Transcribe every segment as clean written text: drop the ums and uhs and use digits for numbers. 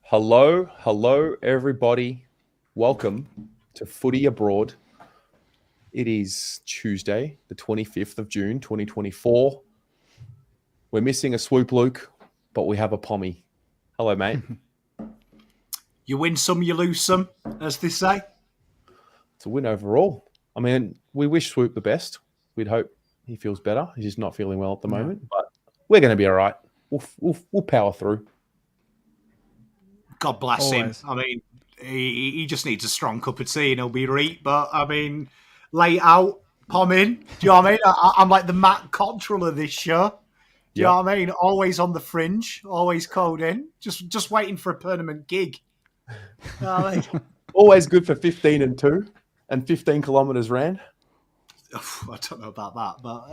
Hello, everybody. Welcome to Footy Abroad. It is Tuesday, the 25th of June, 2024. We're missing a Swoop Luke, but we have a Pommy. Hello, mate. You win some, you lose some, as they say. It's a win overall. I mean, we wish Swoop the best. We'd hope he feels better. He's just not feeling well at the moment, but we're going to be all right. We'll power through. God bless him. I mean, he just needs a strong cup of tea and he'll be right. But, I mean, late out, Pom in. Do you know what I mean? I'm like the Matt Cottrell of this show. Do you know what I mean? Always on the fringe, always called in, just waiting for a permanent gig. You know what I mean? Always good for 15 and 2 and 15 kilometres ran. I don't know about that, but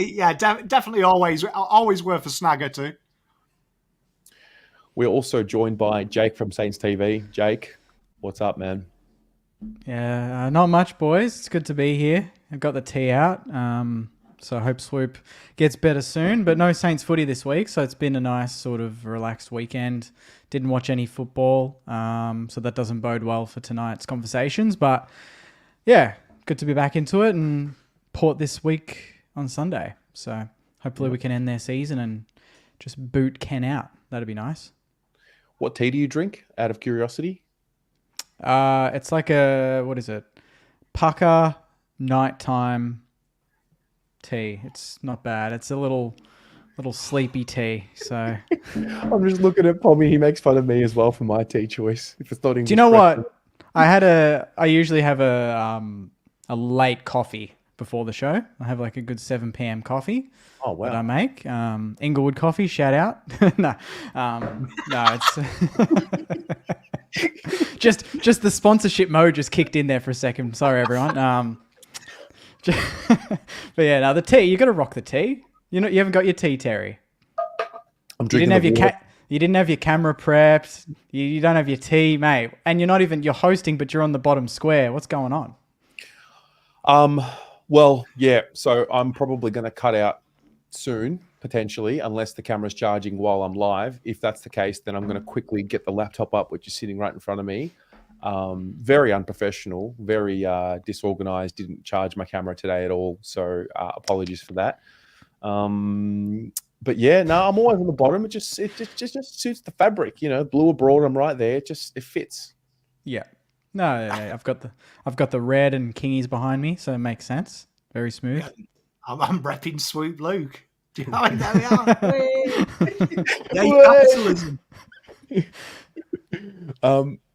yeah, definitely always worth a snag or two. We're also joined by Jake from Saints TV. Jake, what's up, man? Yeah, not much, boys. It's good to be here. I've got the tea out, so I hope Swoop gets better soon. But no Saints footy this week, so it's been a nice sort of relaxed weekend. Didn't watch any football, so that doesn't bode well for tonight's conversations. But yeah, good to be back into it, and Port this week on Sunday. So hopefully we can end their season and just boot Ken out. That'd be nice. What tea do you drink, out of curiosity? It's like a, what is it? Pucker nighttime tea. It's not bad. It's a little sleepy tea. So I'm just looking at Pommy. He makes fun of me as well for my tea choice. If it's not English. Do you know what? I usually have a late coffee before the show. I have like a good 7 p.m. coffee. Oh, wow. That I make. Inglewood Coffee, shout out. No, it's just the sponsorship mode just kicked in there for a second. Sorry, everyone. But yeah, no, the tea, you got to rock the tea. You haven't got your tea, Terry. I'm drinking You didn't have your camera prepped. You don't have your tea, mate. And you're hosting, but you're on the bottom square. What's going on? Well, yeah. So I'm probably going to cut out soon, potentially, unless the camera's charging while I'm live. If that's the case, then I'm going to quickly get the laptop up, which is sitting right in front of me. Very unprofessional, very disorganized. Didn't charge my camera today at all, so apologies for that. But yeah, no, I'm always on the bottom. It just suits the fabric, blue or broad. I'm right there. It fits. Yeah. No, I've got the red and kingies behind me, so it makes sense. Very smooth. I'm repping Swoop Luke. Do you know what there we are. Capitalism.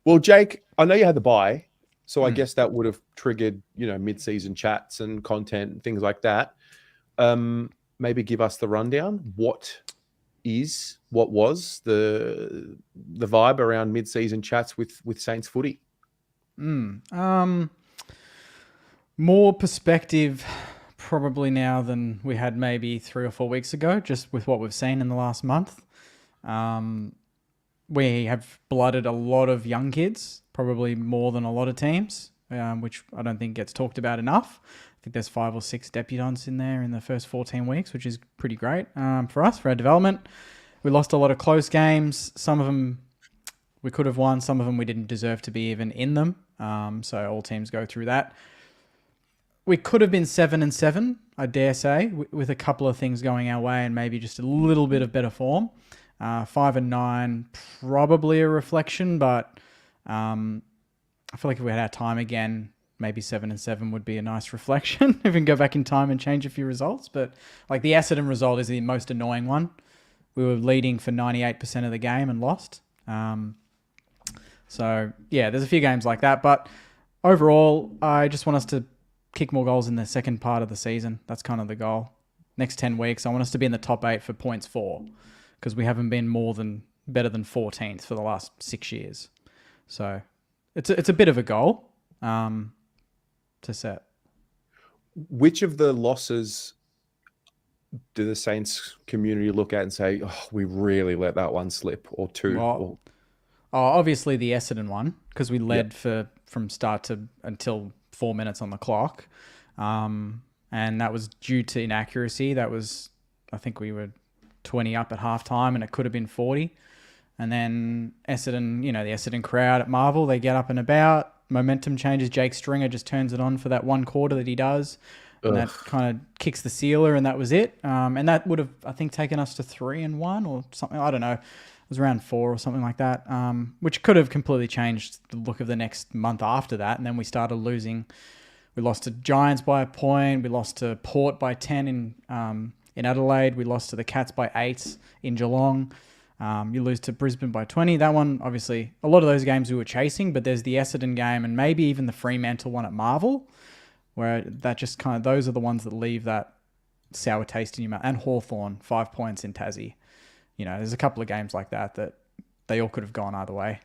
Well, Jake, I know you had the bye, so I guess that would have triggered, mid-season chats and content and things like that. Maybe give us the rundown. What was the vibe around mid-season chats with Saints footy? More perspective probably now than we had maybe 3 or 4 weeks ago, just with what we've seen in the last month. We have blooded a lot of young kids, probably more than a lot of teams, which I don't think gets talked about enough. I think there's 5 or 6 debutants in there in the first 14 weeks, which is pretty great for us, for our development. We lost a lot of close games. Some of them we could have won. Some of them we didn't deserve to be even in them. So all teams go through that. We could have been 7-7, I dare say, with a couple of things going our way and maybe just a little bit of better form. 5-9, probably a reflection, but I feel like if we had our time again, maybe 7-7 would be a nice reflection. If we can go back in time and change a few results. But like the Essendon result is the most annoying one. We were leading for 98% of the game and lost. So yeah, there's a few games like that. But overall, I just want us to kick more goals in the second part of the season. That's kind of the goal. Next 10 weeks, I want us to be in the top 8 for points 4, because we haven't been better than 14th for the last 6 years. So it's a bit of a goal to set. Which of the losses do the Saints community look at and say, "Oh, we really let that one slip," or two? Well, obviously the Essendon one, because we led from start to until 4 minutes on the clock. And that was due to inaccuracy. I think we were 20 up at halftime and it could have been 40. And then Essendon, the Essendon crowd at Marvel, they get up and about. Momentum changes. Jake Stringer just turns it on for that one quarter that he does. And that kind of kicks the sealer, and that was it. And that would have, I think, taken us to 3-1 or something. I don't know. It was around 4 or something like that, which could have completely changed the look of the next month after that. And then we started losing. We lost to Giants by a point. We lost to Port by 10 in Adelaide. We lost to the Cats by 8 in Geelong. You lose to Brisbane by 20. That one, obviously, a lot of those games we were chasing, but there's the Essendon game and maybe even the Fremantle one at Marvel, where that just kind of, those are the ones that leave that sour taste in your mouth. And Hawthorn, 5 points in Tassie. There's a couple of games like that they all could have gone either way,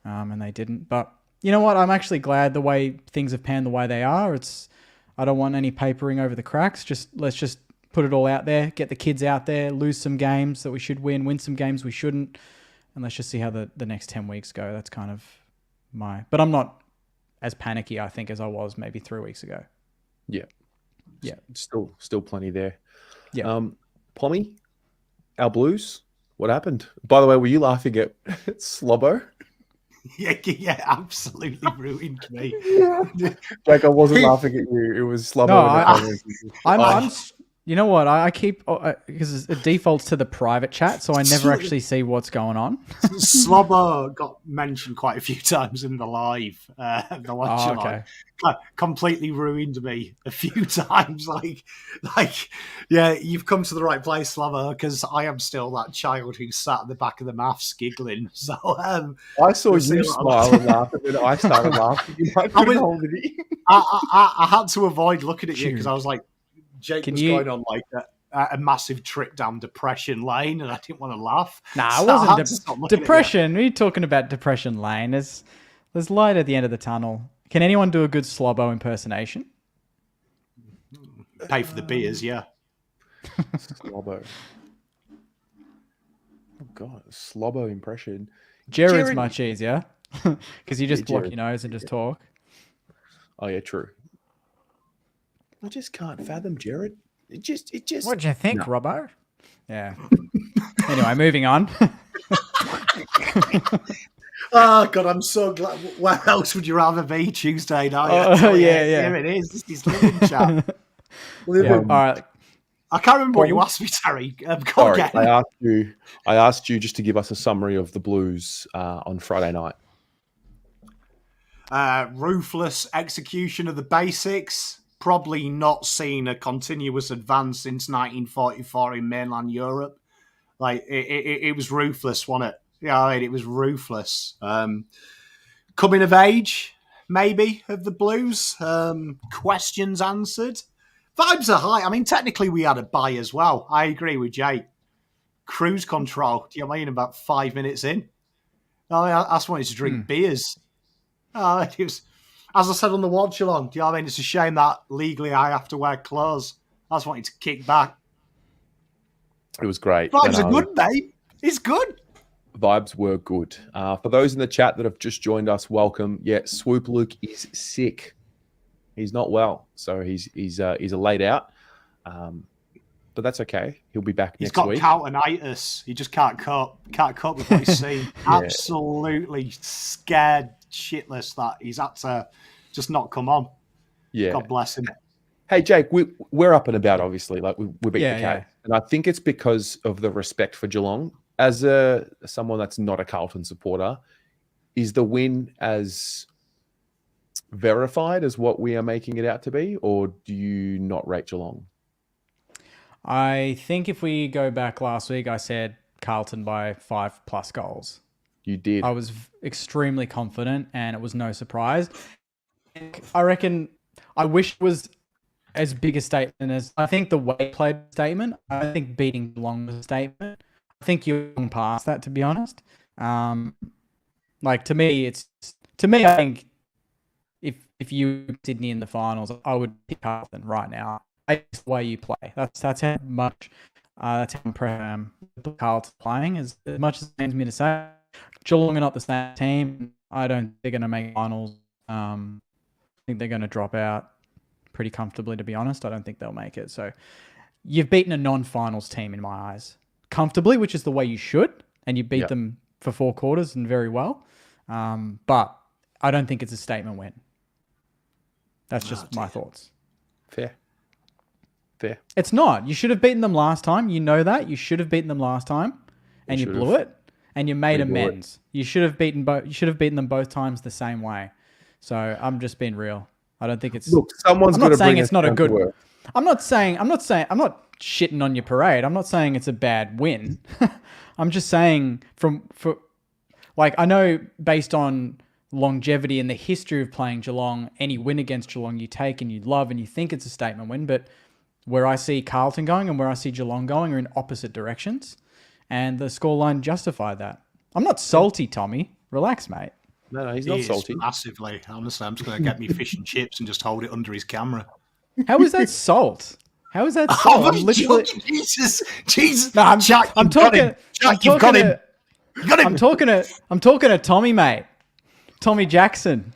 and they didn't. But you know what? I'm actually glad the way things have panned the way they are. I don't want any papering over the cracks. Let's just put it all out there, get the kids out there, lose some games that we should win some games we shouldn't, and let's just see how the next 10 weeks go. That's kind of but I'm not as panicky, I think, as I was maybe 3 weeks ago. Yeah. Still plenty there. Yeah. Pommy, our Blues, what happened? By the way, were you laughing at Slobbo? Yeah, absolutely ruined me. Like, I wasn't laughing at you. It was Slobbo. No, I'm you know what? I keep, because it defaults to the private chat, so I never actually see what's going on. Slobber got mentioned quite a few times in the live. The watch okay. Completely ruined me a few times. Yeah, you've come to the right place, Slobber, because I am still that child who sat at the back of the maths giggling. So I saw you smile and laugh, and then I started laughing. I had to avoid looking at you because I was like, Jake was going on like a massive trip down depression lane, and I didn't want to laugh. Nah, it wasn't depression. What are you talking about, depression lane? There's light at the end of the tunnel. Can anyone do a good Slobbo impersonation? Pay for the beers, yeah. Slobbo. Oh, God, Slobbo impression. Jared's much easier because you just block your nose and just talk. Oh, yeah, true. I just can't fathom Jared. It just. What do you think, Robbo? Yeah. Anyway, moving on. Oh God, I'm so glad. Where else would you rather be Tuesday night? Yeah. Here it is. This is living chat. Yeah. All right. I can't remember what you asked me, Terry. Sorry, I asked you just to give us a summary of the Blues on Friday night. Ruthless execution of the basics. Probably not seen a continuous advance since 1944 in mainland Europe. Like it was ruthless, wasn't it? Yeah, I mean, it was ruthless. Coming of age, maybe, of the Blues. Questions answered. Vibes are high. I mean, technically we had a bye as well. I agree with Jake. Cruise control. Do you know what I mean? About 5 minutes in. I just wanted to drink beers. It was, as I said on the watch along, do you know what I mean? It's a shame that legally I have to wear clothes. I just wanted to kick back. It was great. Vibes are good, babe. It's good. Vibes were good. For those in the chat that have just joined us, welcome. Yeah, Swoop Luke is sick. He's not well, so he's laid out. But that's okay. He'll be back next week. He's got Carltonitis. He just can't cope. Can't cope with what he's seen. Absolutely scared shitless that he's had to just not come on. Yeah. God bless him. Hey, Jake, we're up and about, obviously. Like, we beat the Cats. Yeah. And I think it's because of the respect for Geelong. As someone that's not a Carlton supporter, is the win as verified as what we are making it out to be, or do you not rate Geelong? I think if we go back last week, I said Carlton by 5+ goals. You did. I was extremely confident, and it was no surprise. I reckon I wish it was as big a statement as I think the way played statement. I think beating Geelong was a statement. I think you're long past that, to be honest. Like to me, I think if you Sydney in the finals, I would pick Carlton right now. It's the way you play. That's how much that's how impressive Carlton playing. As much as it pains me to say, Geelong are not the same team. I don't think they're going to make finals. I think they're going to drop out pretty comfortably, to be honest. I don't think they'll make it. So you've beaten a non-finals team in my eyes comfortably, which is the way you should, and you beat them for 4 quarters and very well. But I don't think it's a statement win. That's just my thoughts. Fair. It's not. You should have beaten them last time. You know that. You should have beaten them last time, and you blew it, and you made amends. You should have beaten them both times the same way. So I'm just being real. I don't think it's. Look, someone's going to bring it's not a good. Work. I'm not shitting on your parade. I'm not saying it's a bad win. I'm just saying I know based on longevity and the history of playing Geelong, any win against Geelong you take and you love and you think it's a statement win, but where I see Carlton going and where I see Geelong going are in opposite directions, and the scoreline justified that. I'm not salty, Tommy. Relax, mate. No, he's not salty. Massively. Honestly, I'm just going to get me fish and chips and just hold it under his camera. How is that salt? How is that salt? I'm literally... Jesus. No, I'm talking to Tommy, mate. Tommy Jackson.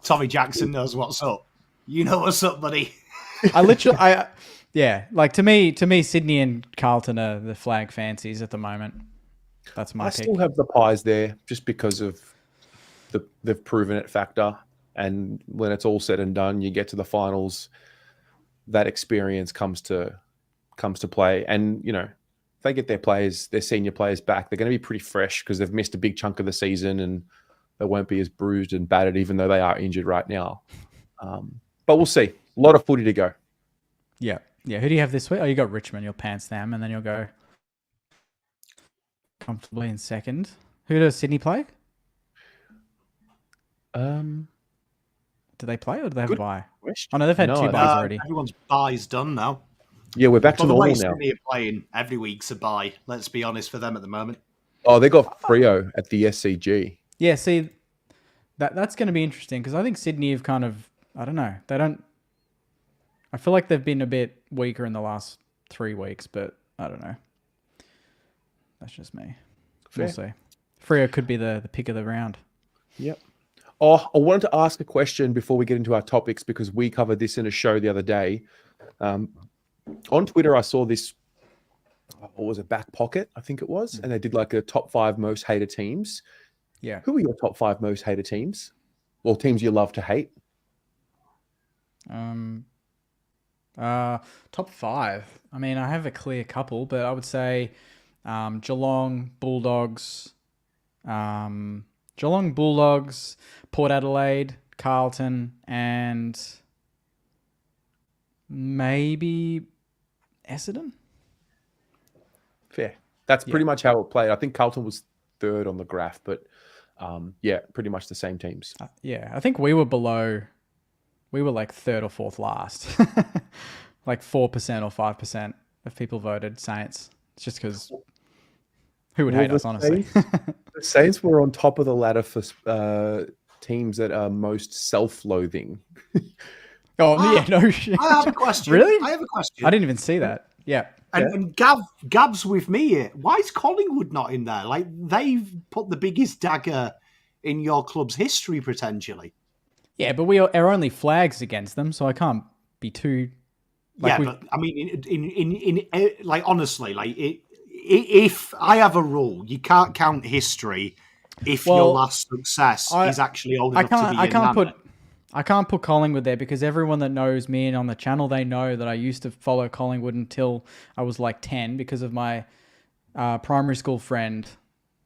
Tommy Jackson knows what's up. You know what's up, buddy. To me, Sydney and Carlton are the flag fancies at the moment. That's my pick. I still have the Pies there just because of they've proven it factor. And when it's all said and done, you get to the finals, that experience comes to play. And, if they get their senior players back, they're going to be pretty fresh because they've missed a big chunk of the season and they won't be as bruised and battered, even though they are injured right now. But we'll see. A lot of footy to go. Yeah. Yeah. Who do you have this week? Oh, you got Richmond. You'll pants them, and then you'll go comfortably in second. Who does Sydney play? Do they play or do they have a bye? Oh, no, they've had 2 buys already. Everyone's bye's done now. Yeah, we're back to normal now. Sydney are playing every week's a bye. Let's be honest for them at the moment. Oh, they got Freo at the SCG. Yeah, see, that's going to be interesting because I think Sydney have kind of, I don't know, I feel like they've been a bit weaker in the last 3 weeks, but I don't know. That's just me. Fair. We'll see. Freo could be the pick of the round. Yep. Oh, I wanted to ask a question before we get into our topics because we covered this in a show the other day. On Twitter, I saw this, what was it, Back Pocket, I think it was, and they did like a top 5 most hated teams. Yeah. Who are your top 5 most hated teams? Or teams you love to hate? Top 5. I mean, I have a clear couple, but I would say Geelong, Bulldogs, Port Adelaide, Carlton, and maybe Essendon. Fair. That's pretty much how it played. I think Carlton was 3rd on the graph, but pretty much the same teams. I think we were below. We were like 3rd or 4th last. Like 4% or 5% of people voted Saints. It's just because who would hate us, honestly? The Saints were on top of the ladder for teams that are most self-loathing. No shit. I have a question. Really? I have a question. I didn't even see that. Yeah. And Gab's with me here. Why is Collingwood not in there? Like, they've put the biggest dagger in your club's history, potentially. Yeah, but we are only flags against them, so I can't be too... but I mean, in like, honestly, like, if I have a rule, you can't count history if your last success is actually old enough to be I can't put Collingwood there because everyone that knows me and on the channel, they know that I used to follow Collingwood until I was like 10 because of my primary school friend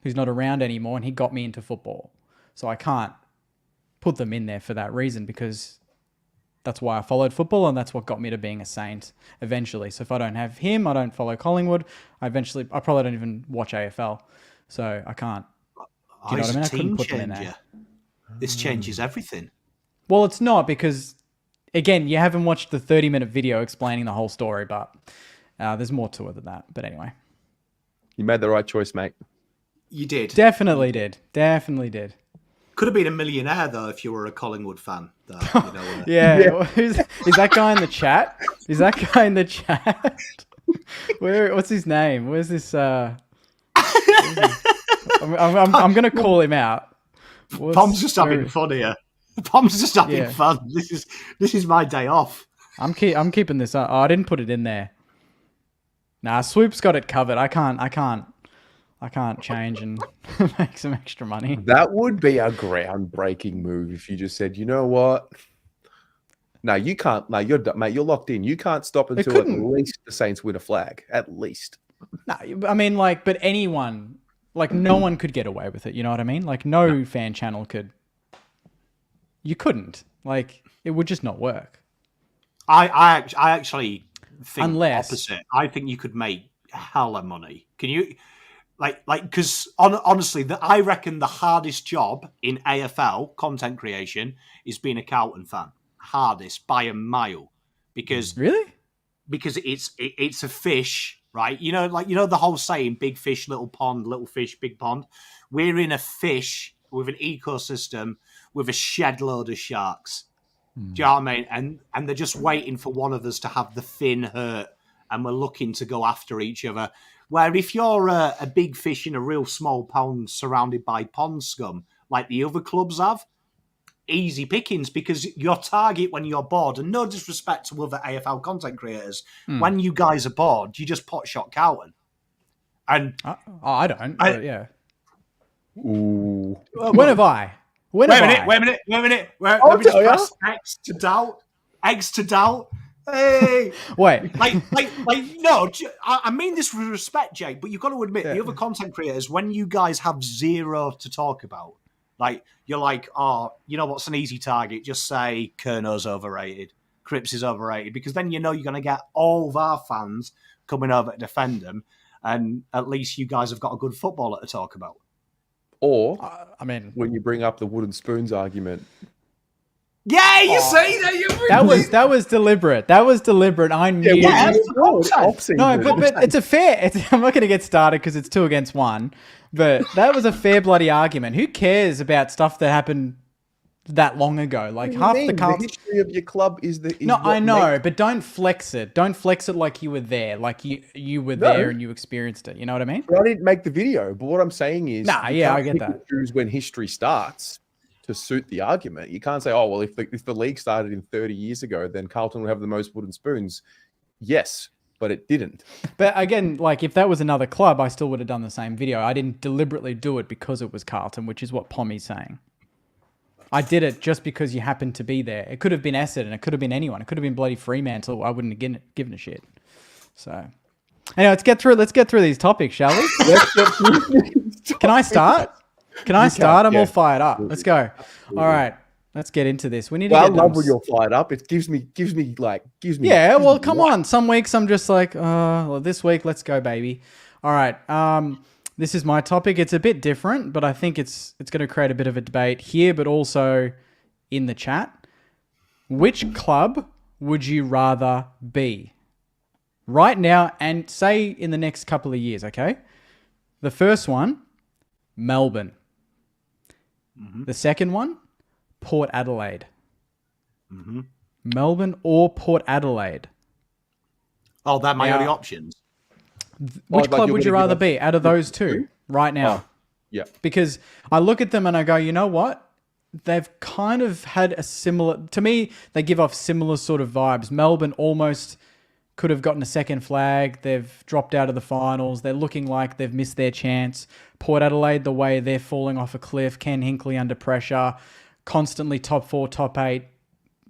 who's not around anymore, and he got me into football. So I can't put them in there for that reason because that's why I followed football and that's what got me to being a Saint eventually. So if I don't have him, I don't follow Collingwood. I probably don't even watch AFL. So I can't. Do you know what I mean? I couldn't put them in there. This changes everything. Well, it's not because, again, you haven't watched the 30-minute video explaining the whole story, but there's more to it than that. But anyway. You made the right choice, mate. You did. Definitely did. Could have been a millionaire, though, if you were a Collingwood fan. Though, yeah. Is that guy in the chat? What's his name? Where's this? I'm going to call him out. Pom's just having fun here. Pom's just having fun. This is my day off. I'm keeping this up. Oh, I didn't put it in there. Nah, Swoop's got it covered. I can't I can't change and make some extra money. That would be a groundbreaking move if you just said, you know what? No, you can't. No, mate, you're locked in. You can't stop until at least the Saints win a flag. At least. No, I mean, like, but anyone, like, no one could get away with it. You know what I mean? Like, no fan channel could. You couldn't. Like, it would just not work. I actually think Unless opposite. I think you could make hella money. Can you? Because honestly, I reckon the hardest job in AFL content creation is being a Carlton fan. Hardest by a mile, because it's a fish, right? You know the whole saying, big fish, little pond, little fish, big pond. We're in a fish with an ecosystem with a shed load of sharks. Do you know what I mean? And they're just waiting for one of us to have the fin hurt, and we're looking to go after each other. Where if you're a big fish in a real small pond surrounded by pond scum, like the other clubs have, easy pickings, because your target when you're bored, and no disrespect to other AFL content creators, when you guys are bored, you just pot shot Carlton. And I don't. Yeah. Ooh. When have I? Wait a minute. Let me just press X to doubt. X to doubt. Hey, wait. No. I mean this with respect, Jake. But you've got to admit, the other content creators, when you guys have zero to talk about, like you're like, oh, you know what's an easy target? Just say Kerno's overrated, Cripps is overrated, because then you know you're going to get all of our fans coming over to defend them, and at least you guys have got a good footballer to talk about. Or, I mean, when you bring up the wooden spoons argument. Yeah, you see that was deliberate. That was deliberate. I knew. Yeah, no, but it's a fair. I'm not going to get started because it's 2 against 1. But that was a fair bloody argument. Who cares about stuff that happened that long ago? Like half the Carlton history of your club is the. No, I know, but don't flex it. Don't flex it like you were there, like you were there and you experienced it. You know what I mean? But I didn't make the video. But what I'm saying is, I get that. Choose when history starts to suit the argument. You can't say, oh well, if the league started in 30 years ago, then Carlton would have the most wooden spoons. Yes, but it didn't. But again, like if that was another club, I still would have done the same video. I didn't deliberately do it because it was Carlton, which is what Pommy's saying. I did it just because you happened to be there. It could have been Essendon. It could have been anyone. It could have been bloody Fremantle. I wouldn't have given a shit. So, anyway, let's get through these topics, shall we? Can I start? I'm all fired up. Let's go. Absolutely. All right. Let's get into this. We need to I get love when you're fired up. It gives me. Yeah, well, come on. Some weeks I'm just like, well, this week, let's go, baby. All right. This is my topic. It's a bit different, but I think it's going to create a bit of a debate here, but also in the chat. Which club would you rather be right now and say in the next couple of years, okay? The first one, Melbourne. Mm-hmm. The second one, Port Adelaide. Mm-hmm. Melbourne or Port Adelaide. Oh, they're my only options. Which club would you rather be out of those two right now? Yeah. Because I look at them and I go, you know what? They've kind of had a similar... To me, they give off similar sort of vibes. Melbourne almost could have gotten a second flag. They've dropped out of the finals. They're looking like they've missed their chance. Port Adelaide, the way they're falling off a cliff. Ken Hinkley under pressure. Constantly top 4, top 8.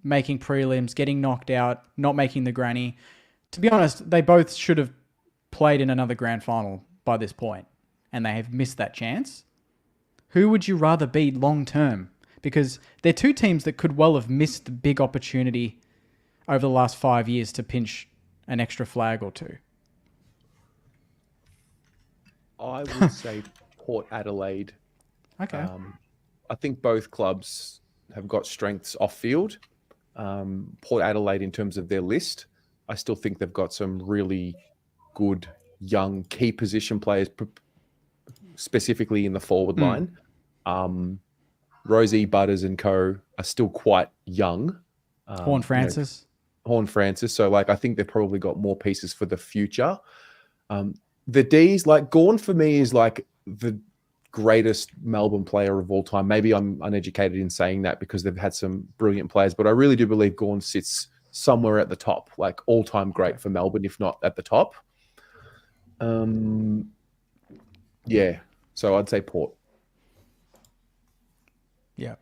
Making prelims. Getting knocked out. Not making the granny. To be honest, they both should have played in another grand final by this point, and they have missed that chance. Who would you rather be long term? Because they're two teams that could well have missed the big opportunity over the last 5 years to pinch an extra flag or two. I would say Port Adelaide. Okay. I think both clubs have got strengths off field. Port Adelaide, in terms of their list, I still think they've got some really good young key position players, specifically in the forward line. Rosie, Butters and co are still quite young. Horn Francis. So like, I think they've probably got more pieces for the future. The D's, like Gawn for me is like the greatest Melbourne player of all time. Maybe I'm uneducated in saying that because they've had some brilliant players, but I really do believe Gawn sits somewhere at the top, like all-time great for Melbourne, if not at the top. Yeah. So I'd say Port. Yeah.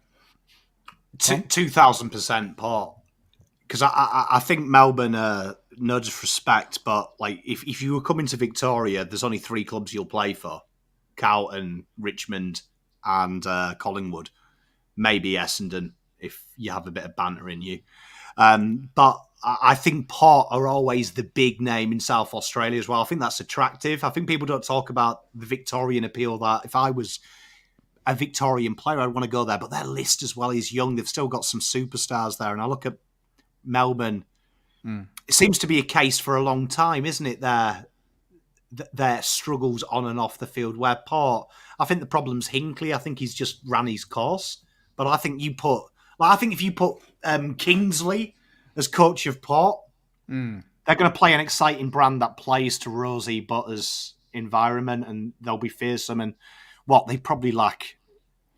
2,000% Port. Because I think Melbourne, no disrespect, but like if you were coming to Victoria, there's only 3 clubs you'll play for: Carlton, Richmond, and Collingwood. Maybe Essendon if you have a bit of banter in you. But I think Port are always the big name in South Australia as well. I think that's attractive. I think people don't talk about the Victorian appeal. That if I was a Victorian player, I'd want to go there. But their list as well is young. They've still got some superstars there. And I look at Melbourne. It seems to be a case for a long time, isn't it? Their struggles on and off the field. Where Port, I think the problem's Hinkley. I think he's just ran his course. But I think if you put Kingsley as coach of Port, they're going to play an exciting brand that plays to Rosie Butter's environment, and they'll be fearsome. And they probably lack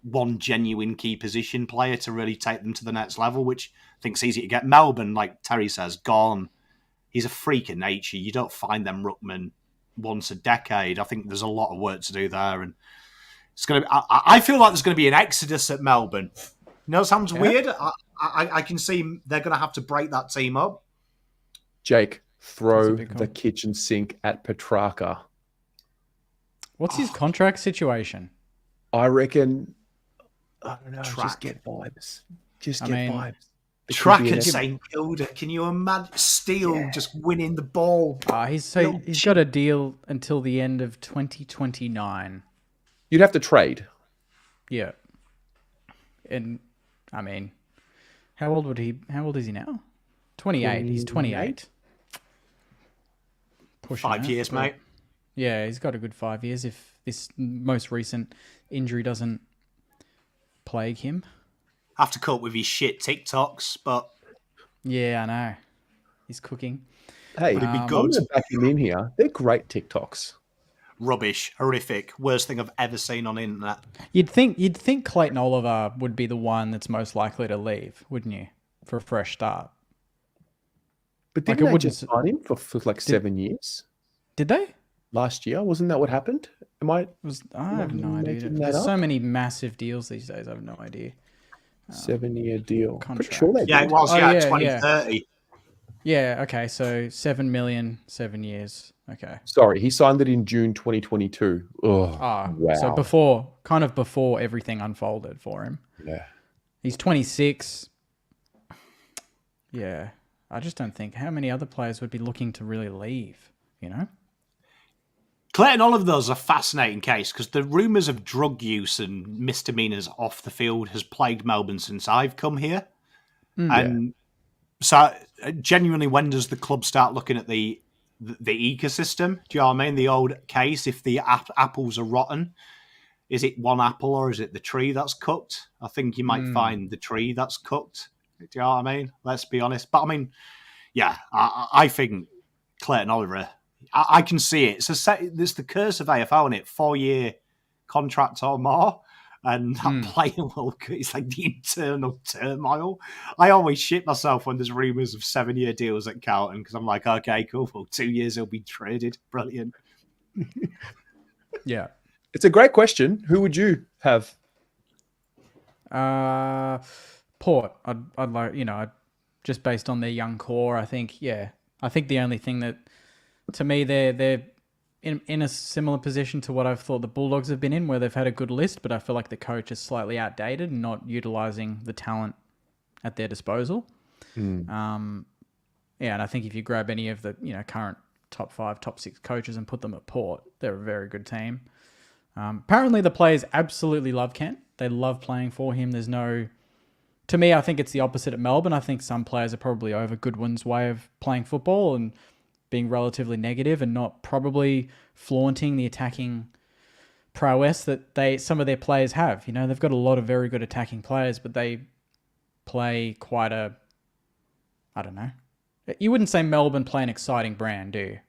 one genuine key position player to really take them to the next level, which I think is easy to get. Melbourne, like Terry says, gone. He's a freak of nature. You don't find them ruckman once a decade. I think there's a lot of work to do there, and it's going to. I feel like there's going to be an exodus at Melbourne. It sounds weird. I can see they're going to have to break that team up. Jake, throw the kitchen sink at Petrarca. What's his contract situation? I reckon. I don't know. Track. Just get vibes. Vibes. Track at St Kilda. Can you imagine Steele just winning the ball? He's got a deal until the end of 2029. You'd have to trade. Yeah. And I mean, how old is he now? 28. He's 28. Pushing 5 years, mate. Yeah, he's got a good 5 years if this most recent injury doesn't plague him. Have to cope with his shit TikToks, but yeah, I know. He's cooking. Hey, would it be I'm good? gonna back him in here. They're great TikToks. Rubbish, horrific, worst thing I've ever seen on the internet. You'd think Clayton Oliver would be the one that's most likely to leave, wouldn't you? For a fresh start. But didn't they just sign him for like 7 years? Did they? Last year? Wasn't that what happened? I have no idea. There's so many massive deals these days. I have no idea. 7-year deal. Contract. Pretty sure they Yeah, did. it was. 2030. Yeah, okay. So 7 million, 7 years. Okay. Sorry, he signed it in June 2022. Oh, wow. So before everything unfolded for him. Yeah. He's 26. Yeah. I just don't think how many other players would be looking to really leave, you know? Clayton Oliver's a fascinating case because the rumours of drug use and misdemeanours off the field has plagued Melbourne since I've come here. And so genuinely, when does the club start looking at the ecosystem? Do you know what I mean? The old case, if the apples are rotten, is it one apple or is it the tree that's cooked? I think you might find the tree that's cooked. Do you know what I mean? Let's be honest. But I mean, yeah, I think Clayton Oliver, I can see it. There's the curse of AFL in it, 4-year contract or more. And that player will, it's like the internal turmoil. I always shit myself when there's rumours of 7-year deals at Carlton because I'm like, okay, cool. Well, 2 years he'll be traded. Brilliant. Yeah. It's a great question. Who would you have? Port. I'd like, just based on their young core, I think the only thing that, to me, they're in a similar position to what I've thought the Bulldogs have been in, where they've had a good list, but I feel like the coach is slightly outdated and not utilising the talent at their disposal. And I think if you grab any of the current top 5, top 6 coaches and put them at Port, they're a very good team. Apparently the players absolutely love Kent. They love playing for him. To me, I think it's the opposite at Melbourne. I think some players are probably over Goodwin's way of playing football and being relatively negative and not probably flaunting the attacking prowess that some of their players have. They've got a lot of very good attacking players, but they play quite I don't know. You wouldn't say Melbourne play an exciting brand, do you?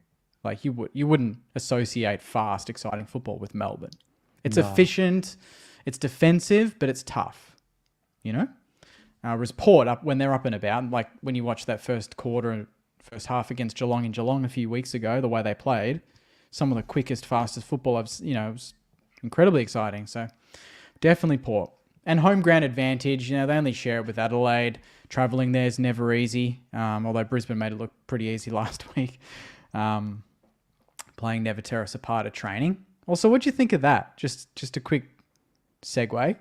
Like you wouldn't associate fast, exciting football with Melbourne. It's efficient, it's defensive, but it's tough. Whereas Port, when they're up and about, like when you watch that first half against Geelong in Geelong a few weeks ago, the way they played, some of the quickest, fastest football I've incredibly exciting. So definitely Port. And home ground advantage, they only share it with Adelaide. Travelling there is never easy, although Brisbane made it look pretty easy last week. Playing Never Tear Us Apart at training. Also, what do you think of that? Just a quick segue.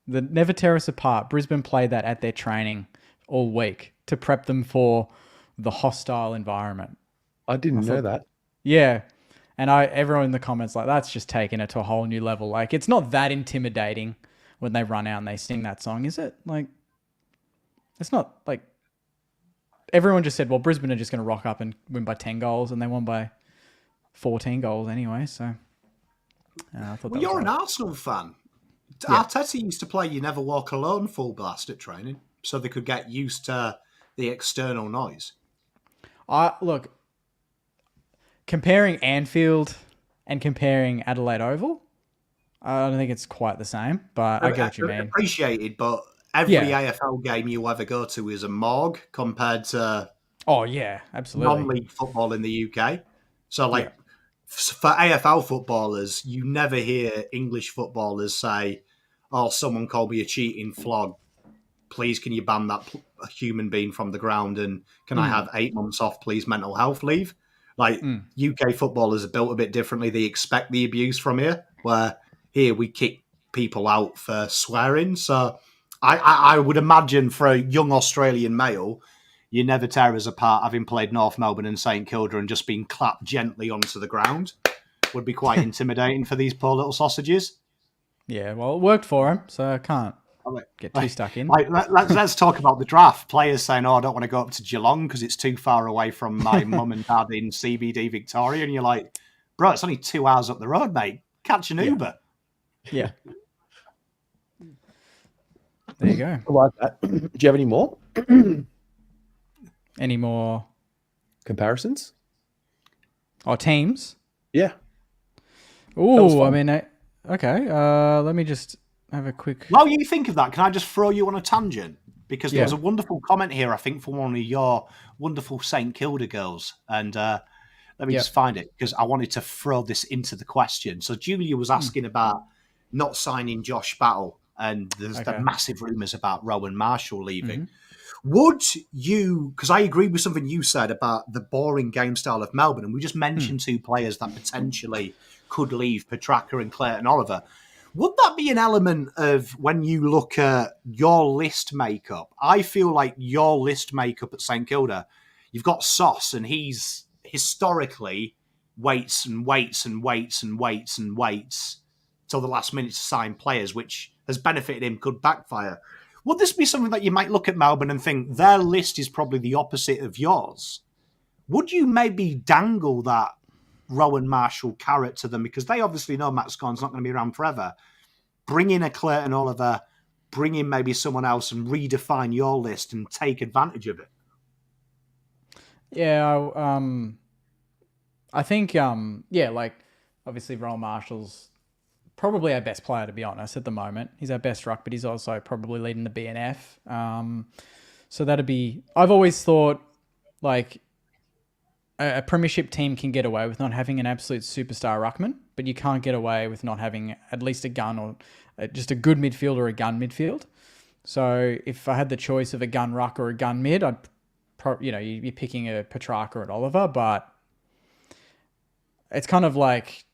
The Never Tear Us Apart, Brisbane played that at their training all week to prep them for the hostile environment. I didn't know that. Yeah. And everyone in the comments that's just taking it to a whole new level. Like, it's not that intimidating when they run out and they sing that song, is it? Like, it's not like everyone just said, well, Brisbane are just going to rock up and win by 10 goals, and they won by 14 goals anyway. So I thought you're an Arsenal fan. Yeah. Arteta used to play You Never Walk Alone full blast at training so they could get used to the external noise. Look, comparing Anfield and comparing Adelaide Oval, I don't think it's quite the same, but I get what you mean. Appreciated, but every AFL game you ever go to is a morgue compared to absolutely non-league football in the UK. So, for AFL footballers, you never hear English footballers say, "Oh, someone called me a cheating flog. Please, can you ban that human being from the ground? And can I have 8 months off, please, mental health leave?" UK footballers are built a bit differently. They expect the abuse from here, where here we kick people out for swearing. So I would imagine for a young Australian male, You Never Tear Us Apart, having played North Melbourne and St Kilda and just being clapped gently onto the ground, would be quite intimidating for these poor little sausages. Yeah, well, it worked for him, so I can't get too stuck in. Let's talk about the draft. Players saying, "Oh, I don't want to go up to Geelong because it's too far away from my mum and dad in CBD Victoria." And you're like, "Bro, it's only 2 hours up the road, mate. Catch an Uber." Yeah. There you go. I like that. Do you have any more? Any more comparisons? Or teams? Yeah. Oh, I mean, okay. Let me just have a quick... While you think of that, can I just throw you on a tangent? Because there was a wonderful comment here, I think, from one of your wonderful St Kilda girls. And let me just find it, because I wanted to throw this into the question. So Julia was asking about not signing Josh Battle, and there's the massive rumours about Rowan Marshall leaving. Mm-hmm. Would you, because I agree with something you said about the boring game style of Melbourne, and we just mentioned two players that potentially could leave, Petrarca and Clayton Oliver. Would that be an element of when you look at your list makeup? I feel like your list makeup at St Kilda, you've got Sauce, and he's historically waits and waits and waits and waits and waits till the last minute to sign players, which has benefited him, could backfire. Would this be something that you might look at Melbourne and think their list is probably the opposite of yours? Would you maybe dangle that Rowan Marshall carrot to them, because they obviously know Matt Scone's not going to be around forever? Bring in a Clayton Oliver, bring in maybe someone else and redefine your list and take advantage of it. Yeah, I think, like obviously Rowan Marshall's probably our best player, to be honest, at the moment. He's our best ruck, but he's also probably leading the BNF. So that'd be... I've always thought, like, a premiership team can get away with not having an absolute superstar ruckman, but you can't get away with not having at least a gun or just a good midfield or a gun midfield. So if I had the choice of a gun ruck or a gun mid, I'd you'd be picking a Petrarca or an Oliver, but it's kind of like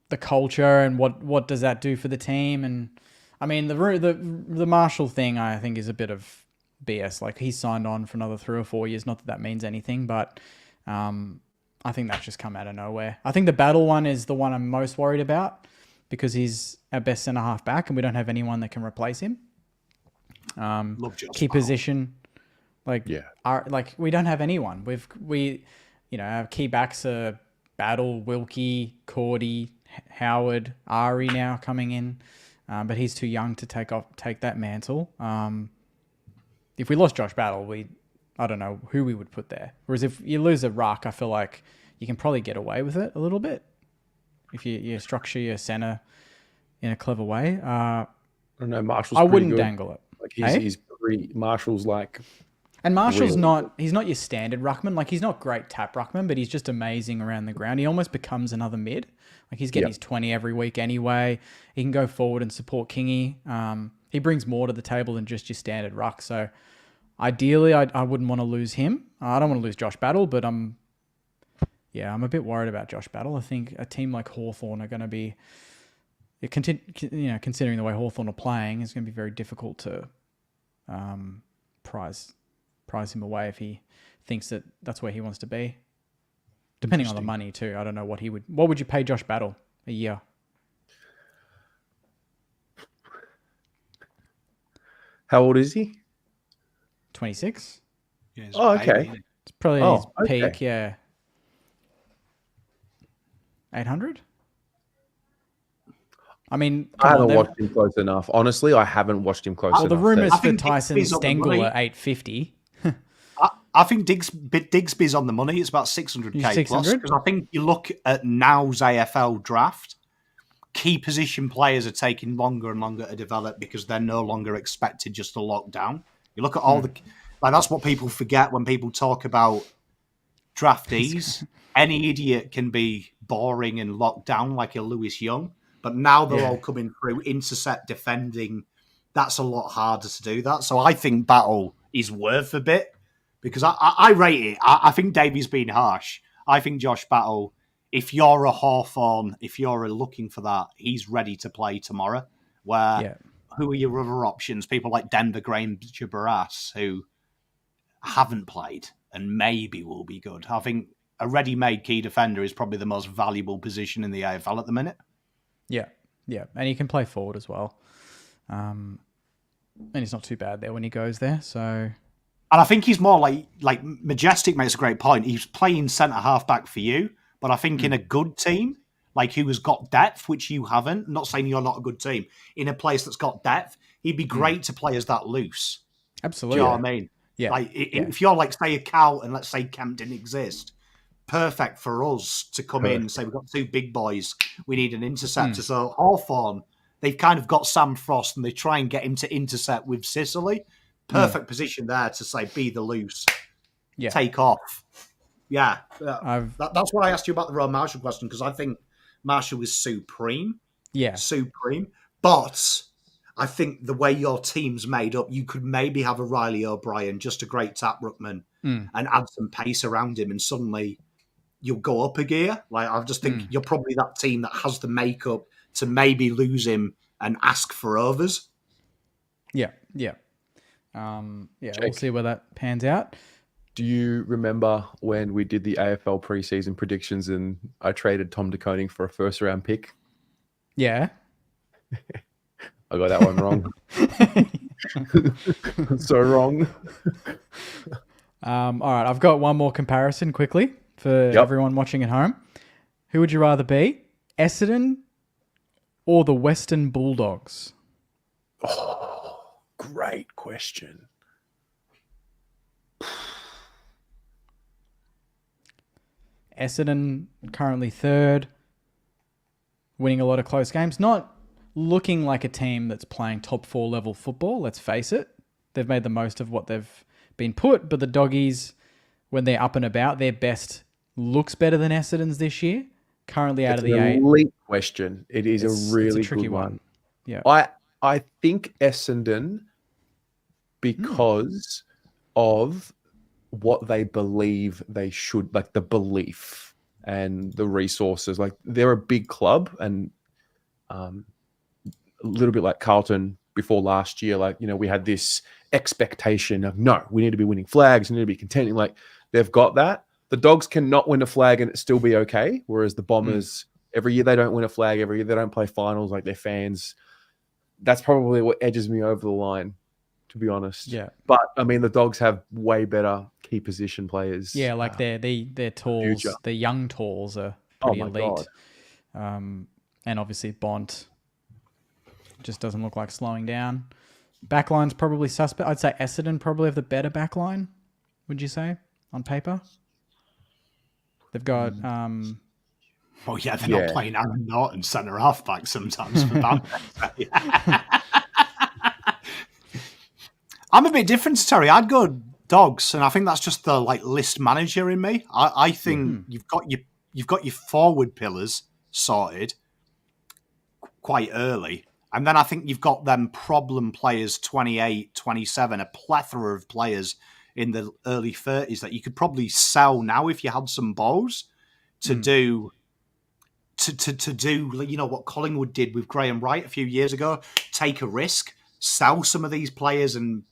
the culture and what does that do for the team. And I mean, the Marshall thing, I think, is a bit of BS. Like, he's signed on for another 3 or 4 years. Not that that means anything, but I think that's just come out of nowhere. I think the Battle one is the one I'm most worried about, because he's our best centre half back and we don't have anyone that can replace him. Key position, we don't have anyone. Our key backs are Battle, Wilkie, Cordy, Howard, Ari now coming in, but he's too young to take that mantle. If we lost Josh Battle, I don't know who we would put there. Whereas if you lose a ruck, I feel like you can probably get away with it a little bit if you structure your centre in a clever way. I don't know. Marshall's I wouldn't good. dangle it. Like he's pretty. Marshall's like And Marshall's Really? he's not your standard ruckman. Like, he's not great tap ruckman, but he's just amazing around the ground. He almost becomes another mid. Like, he's getting his 20 every week anyway. He can go forward and support Kingy. He brings more to the table than just your standard ruck. So, ideally, I wouldn't want to lose him. I don't want to lose Josh Battle, but I'm a bit worried about Josh Battle. I think a team like Hawthorn are going to be, considering the way Hawthorn are playing, it's going to be very difficult to prize him away if he thinks that that's where he wants to be. Depending on the money too. I don't know what would you pay Josh Battle a year? How old is he? 26. Yeah, okay. It's probably his okay. peak. Yeah. 800. I mean, I haven't watched him close enough. Honestly, I haven't watched him close enough. The rumors I for think Tyson Digby's on the Stengel money. are 850. I think Digsby's on the money. It's about 600k plus. Because I think you look at now's AFL draft, key position players are taking longer and longer to develop because they're no longer expected just to lock down. You look at all that's what people forget when people talk about draftees. Any idiot can be boring and locked down like a Lewis Young, but now they're all coming through, intercept, defending. That's a lot harder to do that. So I think Battle is worth a bit. Because I rate it. I think Davey's been harsh. I think Josh Battle, if you're a Hawthorn, if you're looking for that, he's ready to play tomorrow. Who are your other options? People like Denver Granger Barras, who haven't played and maybe will be good. I think a ready-made key defender is probably the most valuable position in the AFL at the minute. Yeah. And he can play forward as well. And he's not too bad there when he goes there, so... And I think he's more like Majestic makes a great point. He's playing centre half back for you, but I think in a good team, like who has got depth, which you haven't, I'm not saying you're not a good team, in a place that's got depth, he'd be great to play as that loose. Absolutely. Do you know what I mean? Yeah. Like if you're like, say, a Carlton, let's say Kemp didn't exist, perfect for us to come in and say, we've got two big boys, we need an interceptor. So Hawthorn, they've kind of got Sam Frost and they try and get him to intercept with Sicily. Perfect position there to say, be the loose, take off. Yeah. That's why I asked you about the Rowan Marshall question, because I think Marshall is supreme. Yeah. Supreme. But I think the way your team's made up, you could maybe have a Riley O'Brien, just a great tap ruckman, and add some pace around him, and suddenly you'll go up a gear. Like, I just think you're probably that team that has the makeup to maybe lose him and ask for overs. Yeah. We'll see where that pans out. Do you remember when we did the AFL preseason predictions and I traded Tom De Koning for a first round pick? Yeah. I got that one wrong. So wrong. All right, I've got one more comparison quickly for everyone watching at home. Who would you rather be, Essendon or the Western Bulldogs? Great question. Essendon currently third, winning a lot of close games. Not looking like a team that's playing top 4 level football, let's face it. They've made the most of what they've been put, but the Doggies, when they're up and about, their best looks better than Essendon's this year. Currently out of the 8. It's an elite question. It is a really tricky good one. Yeah. I think Essendon, because of what they believe they should, like the belief and the resources. Like, they're a big club, and a little bit like Carlton before last year. Like, we had this expectation of, no, we need to be winning flags, we need to be contending. Like, they've got that. The Dogs cannot win a flag and it still be okay. Whereas the Bombers, every year they don't win a flag, every year they don't play finals, like their fans. That's probably what edges me over the line, to be honest. Yeah. But I mean, the Dogs have way better key position players. Yeah, like their tools, future. the young tools are pretty elite. God. And obviously Bont just doesn't look like slowing down. Backline's probably suspect. I'd say Essendon probably have the better backline, would you say, on paper? They've got... Well, yeah, they're not playing Aaron Norton centre half back sometimes for that. I'm a bit different to Terry. I'd go Dogs, and I think that's just the list manager in me. I think you've got your forward pillars sorted quite early. And then I think you've got them problem players 28, 27, a plethora of players in the early 30s that you could probably sell now if you had some balls to do what Collingwood did with Graham Wright a few years ago. Take a risk, sell some of these players and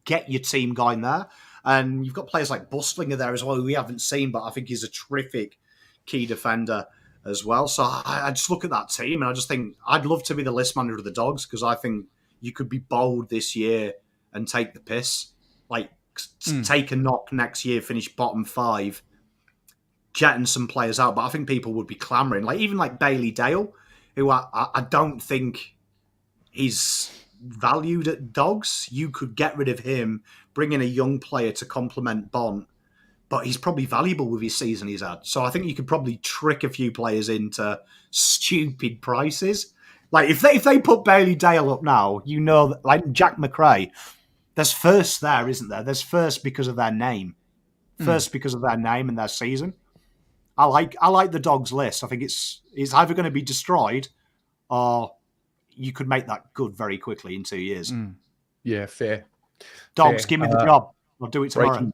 get your team going there. And you've got players like Bustlinger there as well, who we haven't seen, but I think he's a terrific key defender as well. So I just look at that team and I just think I'd love to be the list manager of the Dogs, because I think you could be bold this year and take the piss. Take a knock next year, finish bottom 5, jetting some players out. But I think people would be clamouring. Even Bailey Dale, who I don't think he's valued at Dogs. You could get rid of him, bring in a young player to complement Bont, but he's probably valuable with his season he's had. So I think you could probably trick a few players into stupid prices. If they put Bailey Dale up now, Jack McRae, there's first there, isn't there? There's first because of their name. First because of their name and their season. I like the Dogs list. I think it's either going to be destroyed or you could make that good very quickly in 2 years. Yeah, fair. Dogs, give me the job. I'll do it tomorrow.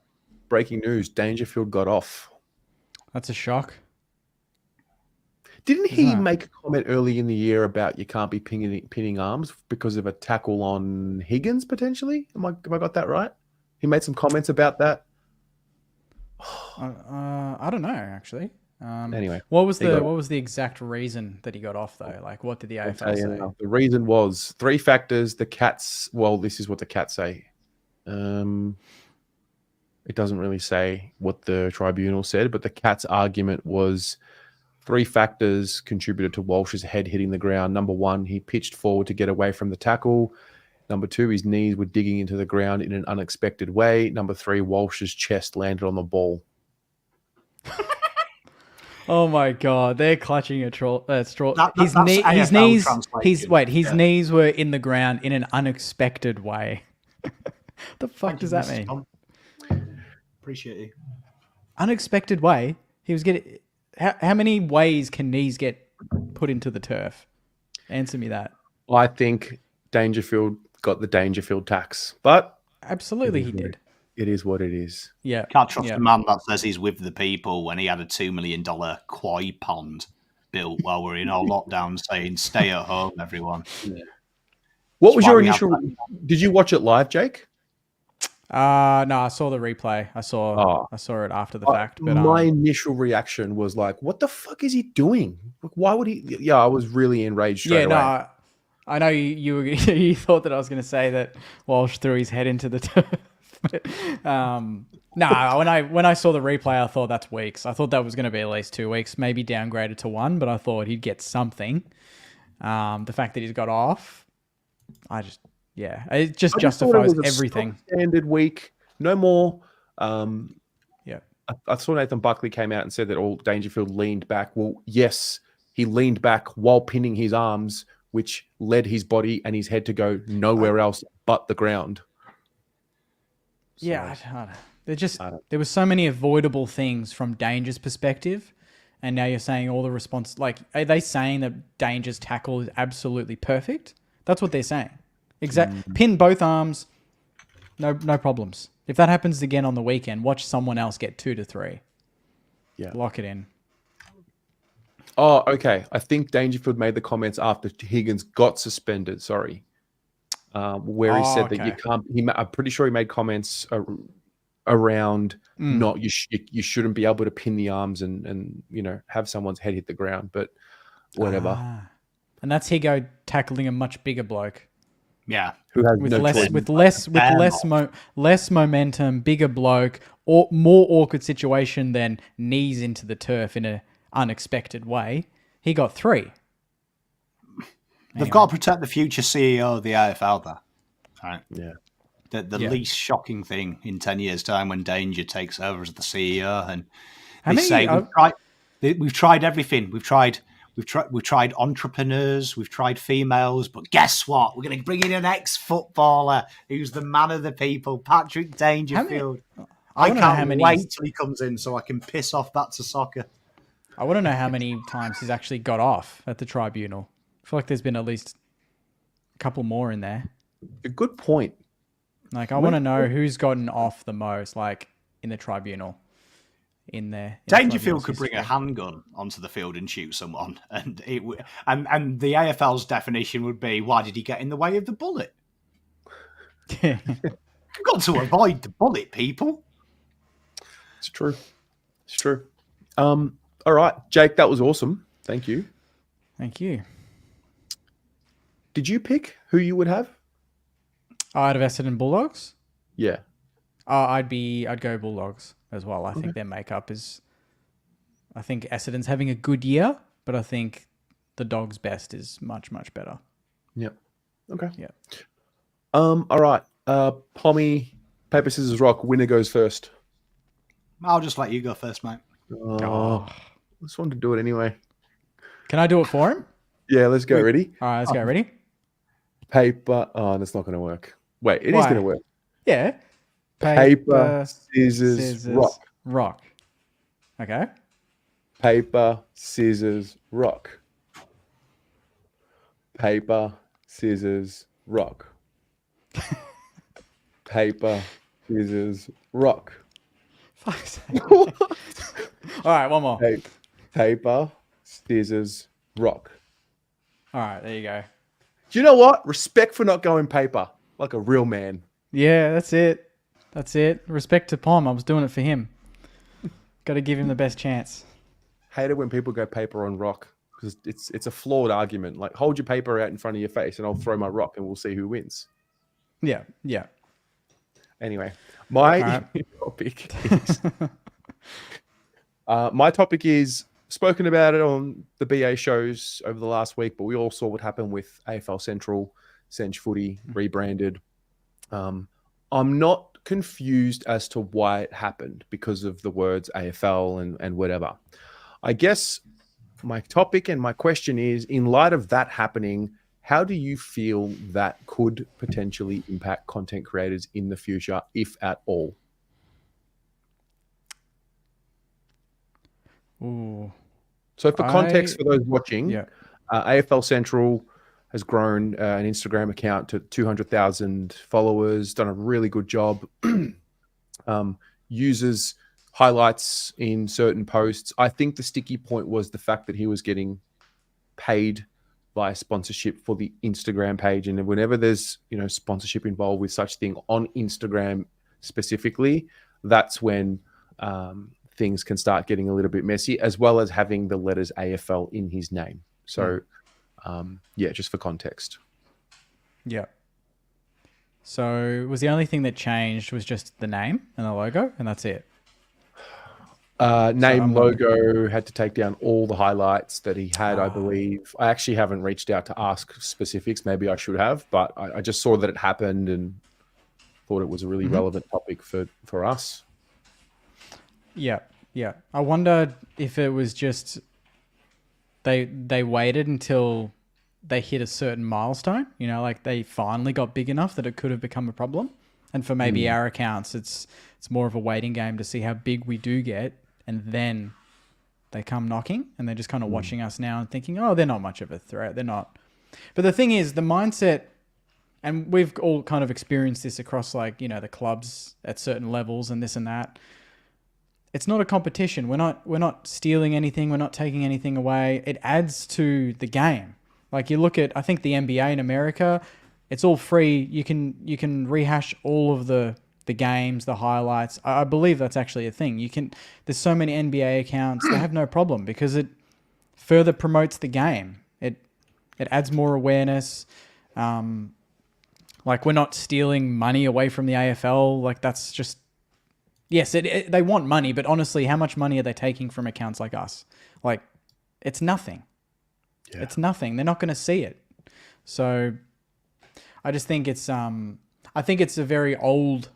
Breaking news, Dangerfield got off. That's a shock. Didn't he make a comment early in the year about you can't be pinning arms because of a tackle on Higgins, potentially? Have I got that right? He made some comments about that. I don't know, actually. Anyway, what was the exact reason that he got off, though? What did the AFL say? The reason was 3 factors. The Cats, this is what the Cats say. It doesn't really say what the tribunal said, but the Cats' argument was 3 factors contributed to Walsh's head hitting the ground. Number 1, he pitched forward to get away from the tackle. Number 2, his knees were digging into the ground in an unexpected way. Number 3, Walsh's chest landed on the ball. Oh my God! They're clutching a straw. His knees were in the ground in an unexpected way. The fuck does that mean? Appreciate you. Unexpected way. He was getting. How many ways can knees get put into the turf? Answer me that. I think Dangerfield got the Dangerfield tax, but absolutely he did. It is what it is. Yeah, can't trust a man that says he's with the people when he had a $2 million koi pond built while we're in our lockdown, saying "Stay at home, everyone." Yeah. What was your initial? Did you watch it live, Jake? No, I saw the replay. I saw it after the fact. But my initial reaction was like, "What the fuck is he doing? Why would he?" Yeah, I was really enraged. Straight away. No, I know you thought that I was going to say that Walsh threw his head into the turf. When I saw the replay, I thought that's weeks. I thought that was going to be at least 2 weeks, maybe downgraded to 1, but I thought he'd get something. The fact that he's got off, it just justifies everything. Standard week, no more. Yeah, I saw Nathan Buckley came out and said that all Dangerfield leaned back. Well, yes, he leaned back while pinning his arms, which led his body and his head to go nowhere else but the ground. So, I don't know. There were so many avoidable things from Danger's perspective, and now you're saying all the response. Are they saying that Danger's tackle is absolutely perfect? That's what they're saying. Pin both arms, no problems. If that happens again on the weekend, watch someone else get 2 to 3. Yeah, lock it in. Oh, okay. I think Dangerfield made the comments after Higgins got suspended. Sorry. Where he said that you can't. I'm pretty sure he made comments around you shouldn't be able to pin the arms and have someone's head hit the ground, but whatever. And that's Higo tackling a much bigger bloke. Yeah, who has less momentum, bigger bloke, or more awkward situation than knees into the turf in an unexpected way. He got 3. They've got to protect the future CEO of the AFL there. Right? Yeah. The least shocking thing in 10 years' time when Danger takes over as the CEO and we've tried everything. We've tried We've tried entrepreneurs, we've tried females, but guess what? We're going to bring in an ex-footballer who's the man of the people, Patrick Dangerfield. I can't wait till he comes in so I can piss off That's a Soccer. I want to know how many times he's actually got off at the tribunal. I feel like there's been at least a couple more in there. A good point. Like, I want to know who's gotten off the most, like, in the tribunal. In there. Dangerfield could bring a handgun onto the field and shoot someone. And and the AFL's definition would be, why did he get in the way of the bullet? You've got to avoid the bullet, people. It's true. It's true. All right, Jake, that was awesome. Thank you. Thank you. Did you pick who you would have? Out of Essendon Bulldogs? Yeah. I'd go Bulldogs as well. I think their makeup is... I think Essendon's having a good year, but I think the Dogs' best is much, much better. Yep. Okay. Yeah. All right. Pommy, paper, scissors, rock. Winner goes first. I'll just let you go first, mate. I just wanted to do it anyway. Can I do it for him? Yeah, let's go. Ready? All right, let's go. Ready? Paper. Oh, that's not going to work. Wait, it is going to work. Yeah. Paper, scissors, rock. Rock. Okay. Paper, scissors, rock. Paper, scissors, rock. Paper, scissors, rock. Fuck's sake. All right, one more. Paper, scissors, rock. All right, there you go. Do you know what? Respect for not going paper, like a real man. Yeah, that's it. That's it. Respect to Pom. I was doing it for him. Got to give him the best chance. Hate it when people go paper on rock because it's a flawed argument. Like, hold your paper out in front of your face and I'll throw my rock and we'll see who wins. Yeah, yeah. Anyway, my topic is spoken about it on the BA shows over the last week, but we all saw what happened with AFL Central, Sench Footy, rebranded. I'm not confused as to why it happened because of the words AFL and whatever. I guess my topic and my question is, in light of that happening, how do you feel that could potentially impact content creators in the future, if at all? Ooh. So for context, for those watching, AFL Central has grown an Instagram account to 200,000 followers, done a really good job. Uses highlights in certain posts. I think the sticky point was the fact that he was getting paid via sponsorship for the Instagram page. And whenever there's, sponsorship involved with such thing on Instagram specifically, that's when things can start getting a little bit messy, as well as having the letters AFL in his name. So, just for context. Yeah. So was the only thing that changed was just the name and the logo, and that's it? Logo, had to take down all the highlights that he had, I believe. I actually haven't reached out to ask specifics. Maybe I should have, but I just saw that it happened and thought it was a really relevant topic for us. Yeah, yeah. I wonder if it was just they waited until they hit a certain milestone, like they finally got big enough that it could have become a problem. And for maybe our accounts, it's more of a waiting game to see how big we do get, and then they come knocking, and they're just kind of watching us now and thinking, oh, they're not much of a threat. They're not. But the thing is, the mindset, and we've all kind of experienced this across the clubs at certain levels and this and that. It's not a competition. We're not stealing anything. We're not taking anything away. It adds to the game. Like you look at, I think the NBA in America, it's all free. You can rehash all of the games, the highlights. I believe that's actually a thing. There's so many NBA accounts, they have no problem because it further promotes the game. It adds more awareness. Like we're not stealing money away from the AFL. Like that's just, yes, they want money, but honestly, how much money are they taking from accounts like us? Like it's nothing. Yeah. It's nothing. They're not going to see it. So I just think it's a very old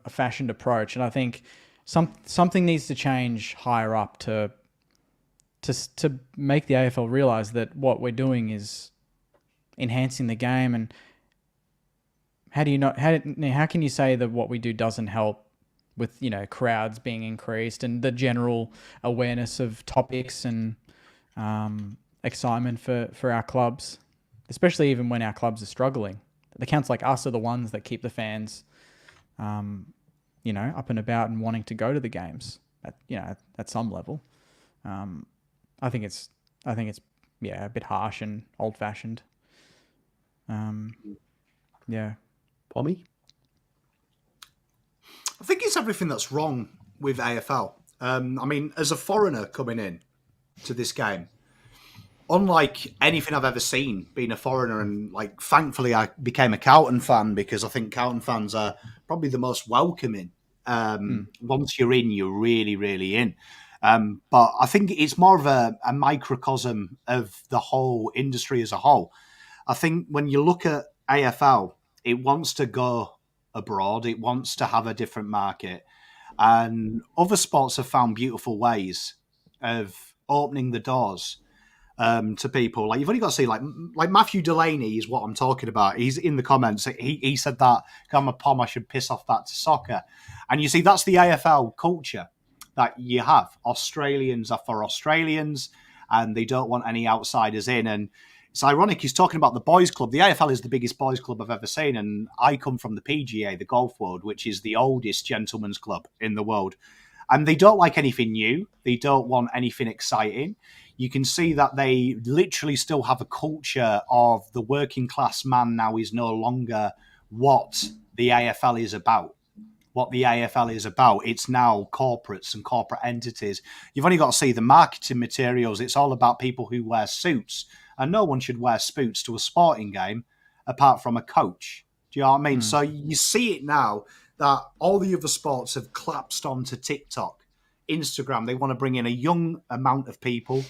fashioned approach. And I think something needs to change higher up to to make the AFL realise that what we're doing is enhancing the game. And how can you say that what we do doesn't help with, crowds being increased and the general awareness of topics and excitement for our clubs, especially even when our clubs are struggling. The counts like us are the ones that keep the fans, up and about and wanting to go to the games at some level. I think it's a bit harsh and old fashioned. Pommy? I think it's everything that's wrong with AFL. As a foreigner coming in to this game, unlike anything I've ever seen being a foreigner, and thankfully I became a Carlton fan because I think Carlton fans are probably the most welcoming. Once you're in, you're really, really in. But I think it's more of a microcosm of the whole industry as a whole. I think when you look at AFL, it wants to go abroad. It wants to have a different market. And other sports have found beautiful ways of opening the doors to people. You've only got to see, like Matthew Delaney is what I'm talking about. He's in the comments. He said that, I'm a pom, I should piss off that to soccer. And you see, that's the AFL culture that you have. Australians are for Australians, and they don't want any outsiders in. And it's ironic, he's talking about the boys' club. The AFL is the biggest boys' club I've ever seen, and I come from the PGA, the golf world, which is the oldest gentleman's club in the world. And they don't like anything new. They don't want anything exciting. You can see that they literally still have a culture of the working class man now is no longer what the AFL is about. What the AFL is about, it's now corporates and corporate entities. You've only got to see the marketing materials. It's all about people who wear suits. And no one should wear suits to a sporting game apart from a coach. Do you know what I mean? So you see it now that all the other sports have collapsed onto TikTok, Instagram. They want to bring in a young amount of people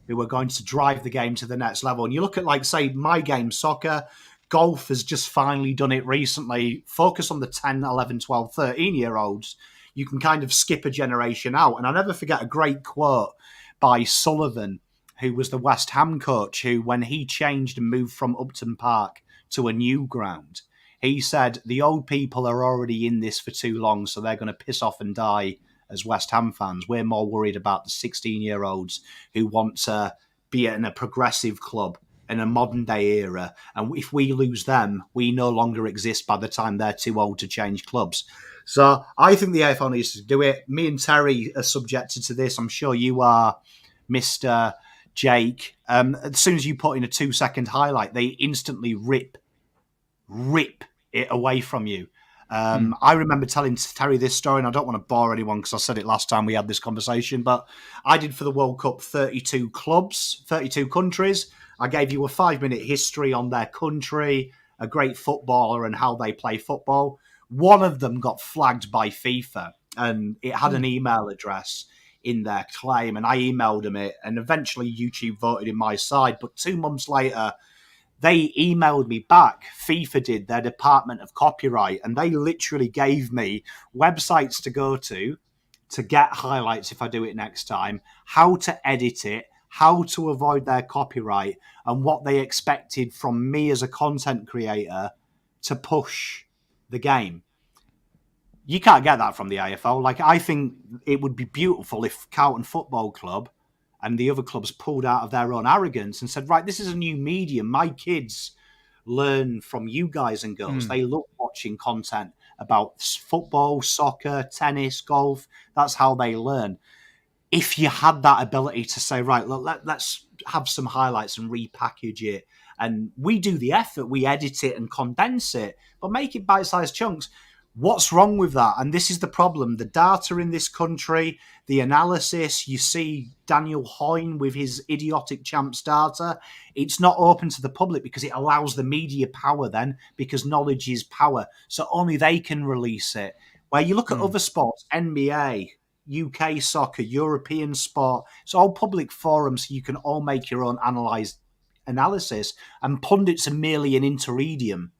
who are going to drive the game to the next level. And you look at, say, my game, soccer, golf has just finally done it recently. Focus on the 10, 11, 12, 13-year-olds. You can kind of skip a generation out. And I'll never forget a great quote by Sullivan, who was the West Ham coach, who, when he changed and moved from Upton Park to a new ground, he said, the old people are already in this for too long, so they're going to piss off and die as West Ham fans. We're more worried about the 16-year-olds who want to be in a progressive club in a modern-day era. And if we lose them, we no longer exist by the time they're too old to change clubs. So I think the AFL needs to do it. Me and Terry are subjected to this. I'm sure you are, Mr. Jake. As soon as you put in a 2-second highlight, they instantly rip it away from you. I remember telling Terry this story, and I don't want to bore anyone because I said it last time we had this conversation, but I did for the World Cup 32 clubs, 32 countries. I gave you a 5-minute history on their country, a great footballer and how they play football. One of them got flagged by FIFA, and it had an email address in their claim, and I emailed them it, and eventually YouTube voted in my side. But 2 months later, they emailed me back. FIFA did, their Department of Copyright, and they literally gave me websites to go to get highlights if I do it next time, how to edit it, how to avoid their copyright, and what they expected from me as a content creator to push the game. You can't get that from the AFL. I think it would be beautiful if Carlton Football Club and the other clubs pulled out of their own arrogance and said, right, this is a new medium. My kids learn from you guys and girls. They love watching content about football, soccer, tennis, golf. That's how they learn. If you had that ability to say, right, look, let's have some highlights and repackage it. And we do the effort. We edit it and condense it, but make it bite-sized chunks. What's wrong with that? And this is the problem. The data in this country, the analysis, you see Daniel Hoyne with his idiotic champs data. It's not open to the public because it allows the media power then, because knowledge is power. So only they can release it. Where you look at other sports, NBA, UK soccer, European sport, it's all public forums, so you can all make your own analysis. And pundits are merely an intermedium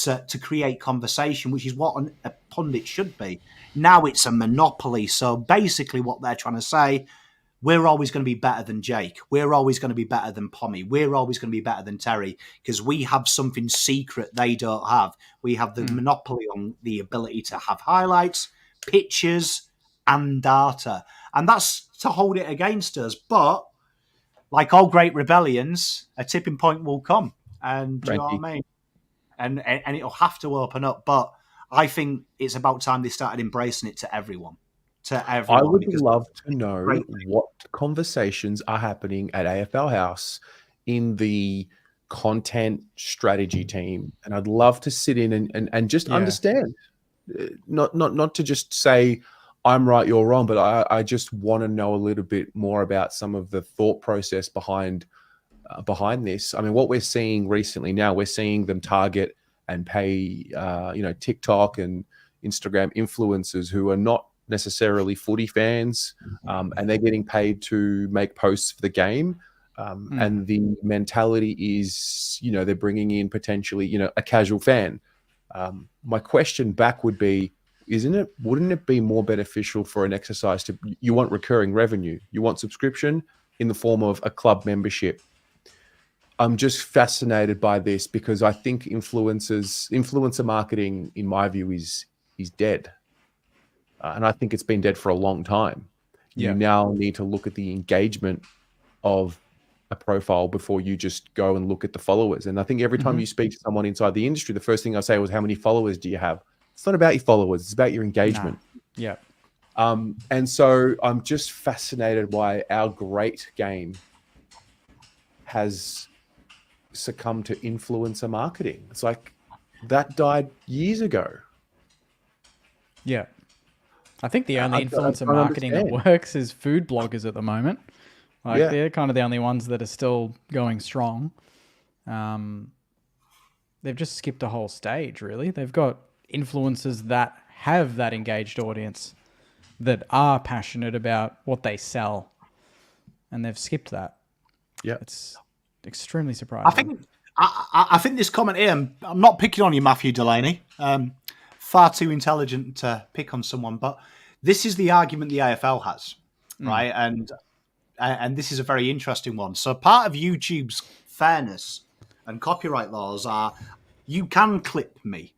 to create conversation, which is what a pundit should be. Now it's a monopoly. So basically what they're trying to say, we're always going to be better than Jake. We're always going to be better than Pommy. We're always going to be better than Terry because we have something secret they don't have. We have the monopoly on the ability to have highlights, pictures, and data. And that's to hold it against us. But like all great rebellions, a tipping point will come. And do you know what I mean? And it'll have to open up. But I think it's about time they started embracing it to everyone. I would love to know what conversations are happening at AFL House in the content strategy team. And I'd love to sit in and just understand. Not to just say, I'm right, you're wrong, but I just want to know a little bit more about some of the thought process behind this. I mean, what we're seeing recently now, we're seeing them target and pay, TikTok and Instagram influencers who are not necessarily footy fans, and they're getting paid to make posts for the game. And the mentality is, they're bringing in potentially, a casual fan. My question back would be, wouldn't it be more beneficial for an exercise you want recurring revenue, you want subscription in the form of a club membership? I'm just fascinated by this because I think influencer marketing, in my view, is dead. And I think it's been dead for a long time. You now need to look at the engagement of a profile before you just go and look at the followers. And I think every time you speak to someone inside the industry, the first thing I say was, how many followers do you have? It's not about your followers. It's about your engagement. Yeah. And so I'm just fascinated why our great game has succumbed to influencer marketing. It's like that died years ago. Yeah. I think the only influencer marketing that works is food bloggers at the moment. They're kind of the only ones that are still going strong. They've just skipped a whole stage, really. They've got influencers that have that engaged audience that are passionate about what they sell, and they've skipped that. Yeah, it's extremely surprising. I think this comment here, I'm not picking on you, Matthew Delaney. Far too intelligent to pick on someone, but this is the argument the AFL has, right? And this is a very interesting one. So part of YouTube's fairness and copyright laws are you can clip me.